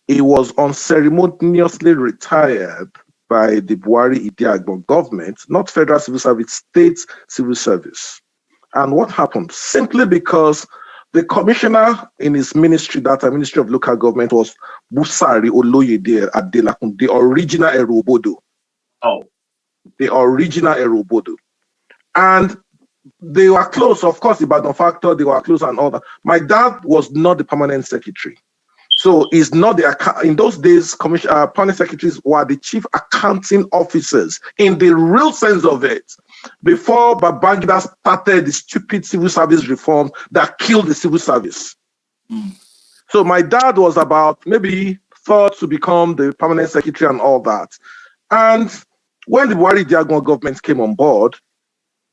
He was unceremoniously retired by the Buhari Idiagbon government, not federal civil service, state civil service. And what happened? Simply because the commissioner in his ministry, that Ministry of Local Government, was Busari Oloyede Adelakun, the original Erobodo. The original Erobodo. And they were close, of course, Ibadan factor, they were close and all that. My dad was not the permanent secretary. So he's not in those days, permanent secretaries were the chief accounting officers in the real sense of it. Before Babangida started the stupid civil service reform that killed the civil service. So my dad was about maybe thought to become the permanent secretary and all that. And when the Buhari Idiagbon government came on board,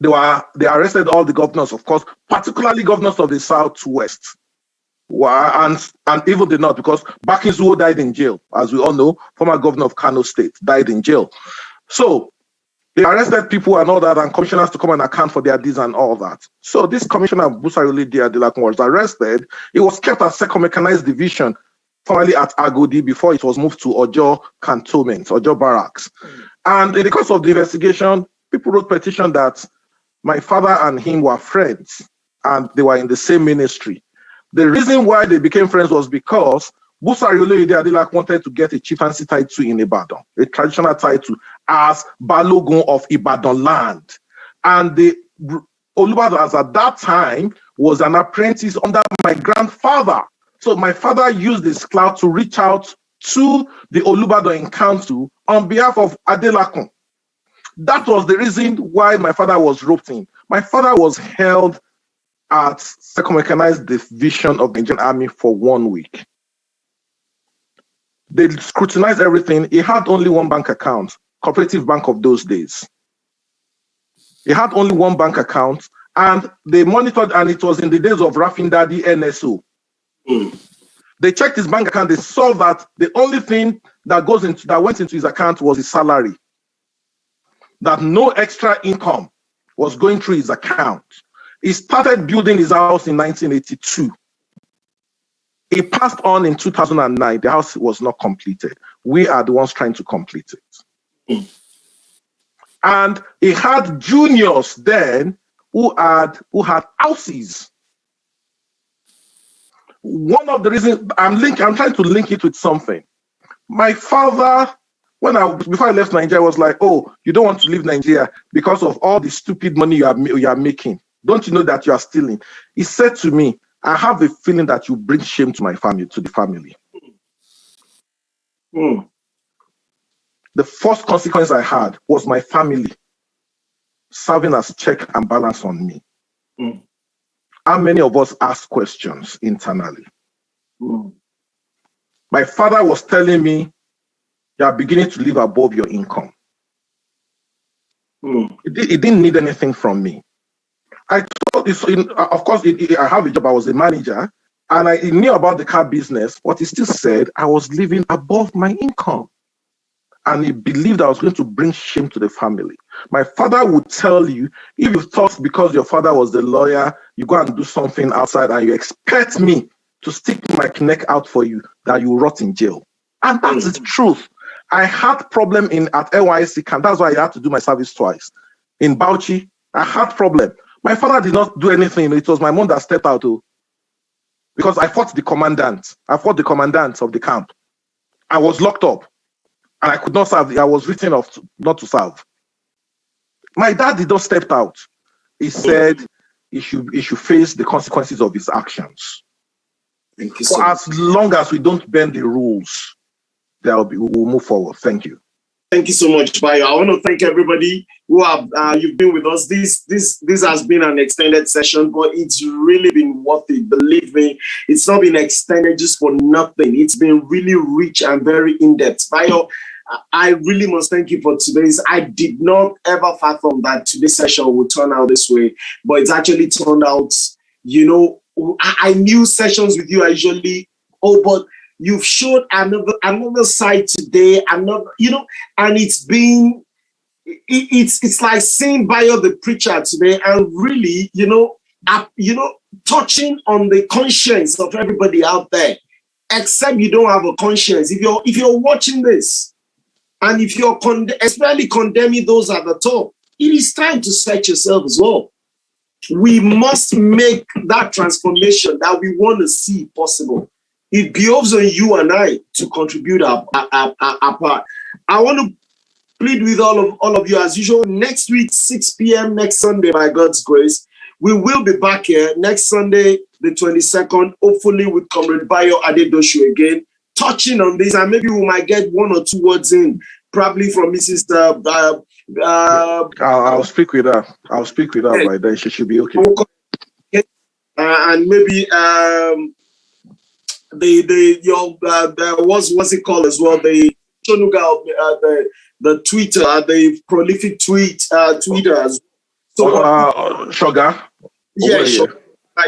they arrested all the governors, of course, particularly governors of the Southwest. And even the North, because Bakinzuo died in jail. As we all know, former governor of Kano State died in jail. So they arrested people and all that, and commissioners to come and account for their deeds and all that. So this commissioner, Busari Oloyede Adelakun, was arrested. He was kept at Second Mechanized Division, formerly at Agodi, before it was moved to Ojo Cantonment, Ojo Barracks. And in the course of the investigation, people wrote petition that my father and him were friends, and they were in the same ministry. The reason why they became friends was because Busari Oloyede Adelakun wanted to get a chieftaincy title in Ibadan, a traditional title as Balogun of Ibadan land. And the Olubadan at that time was an apprentice under my grandfather. So my father used this clout to reach out to the Olubadan council on behalf of Adelakun. That was the reason why my father was roped in. My father was held at Second Mechanized Division of the Nigerian Army for 1 week. They scrutinized everything. He had only one bank account, Cooperative Bank of those days. He had only one bank account, and they monitored, and it was in the days of Rafindadi NSO. They checked his bank account. They saw that the only thing that went into his account was his salary. That no extra income was going through his account. He started building his house in 1982. He passed on in 2009. The house was not completed. We are the ones trying to complete it. And he had juniors then who had houses. One of the reasons I'm trying to link it with something. My father, before I left Nigeria, was like, "Oh, you don't want to leave Nigeria because of all the stupid money you are making. Don't you know that you are stealing?" He said to me, "I have a feeling that you bring shame to my family, to the family." The first consequence I had was my family serving as check and balance on me. How many of us ask questions internally? My father was telling me, "You are beginning to live above your income." He didn't need anything from me. I thought this, of course, I have a job. I was a manager, and I knew about the car business, but he still said I was living above my income. And he believed I was going to bring shame to the family. My father would tell you, if you thought because your father was the lawyer, you go and do something outside and you expect me to stick my neck out for you, that you rot in jail. And that's the truth. I had problem at NYSC camp. That's why I had to do my service twice. In Bauchi, I had problem. My father did not do anything. It was my mom that stepped out because I fought the commandant. I fought the commandant of the camp. I was locked up. And I could not serve. I was written off not to serve. My dad did not step out. He said he should face the consequences of his actions. Thank you. For as long as we don't bend the rules, we'll move forward. Thank you. Thank you so much, Bayo. I want to thank everybody who you've been with us. This has been an extended session, but it's really been worth it. Believe me, it's not been extended just for nothing. It's been really rich and very in-depth. Bayo, I really must thank you for today's. I did not ever fathom that today's session would turn out this way, but it's actually turned out, I knew sessions with you are usually, but you've showed another side today, and it's like seeing Bayo the preacher today, and really, touching on the conscience of everybody out there. Except you don't have a conscience. If you're watching this, and if you're especially condemning those at the top, it is time to search yourself as well. We must make that transformation that we want to see possible. It behoves on you and I to contribute our part. I want to plead with all of you as usual. Next week, 6 p.m. next Sunday, by God's grace, we will be back here next Sunday, the 22nd, hopefully with Comrade Adebayo Adedosu again, touching on this, and maybe we might get one or two words in, probably from Mrs. I'll speak with her. I'll speak with her by then. She should be okay. And maybe what's it called as well? The Chonuga, the Twitter, the prolific tweeters. So, Sugar. Yeah, sure.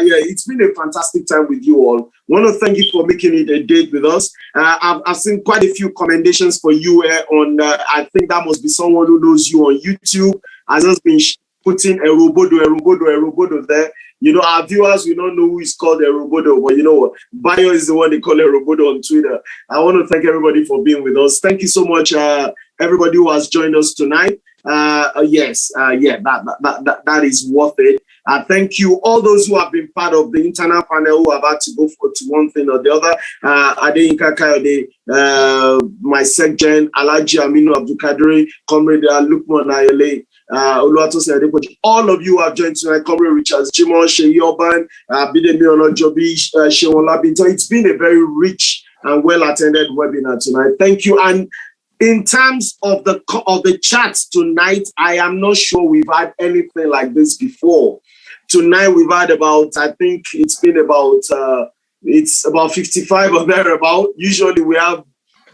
Yeah, it's been a fantastic time with you all. Want to thank you for making it a date with us. I've seen quite a few commendations for you on. I think that must be someone who knows you on YouTube. Has just been putting Erobodo there. Our viewers, we don't know who is called Erobodo, but you know what? Bayo is the one they call Erobodo on Twitter. I want to thank everybody for being with us. Thank you so much, everybody who has joined us tonight. That is worth it. Thank you, all those who have been part of the internal panel who have had to go to one thing or the other. Adeyinka Kayode, my SecGen, Alhaji Aminu Abdulkadiri, Comrade Lukman Ayele, all of you have joined tonight. Comrade Richards, Jimon, Sheyi Oban, Bidemi Onojobi, Shewon Labinton. It's been a very rich and well-attended webinar tonight. Thank you. And in terms of the chats tonight, I am not sure we've had anything like this before. Tonight we've had about, I think it's been about, it's about 55 or thereabout. Usually we have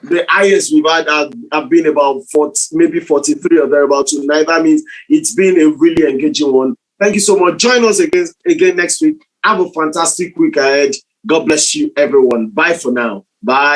the highest we've had have been about 40, maybe 43 or thereabout tonight. That means it's been a really engaging one. Thank you so much. Join us again next week. Have a fantastic week ahead. God bless you, everyone. Bye for now. Bye.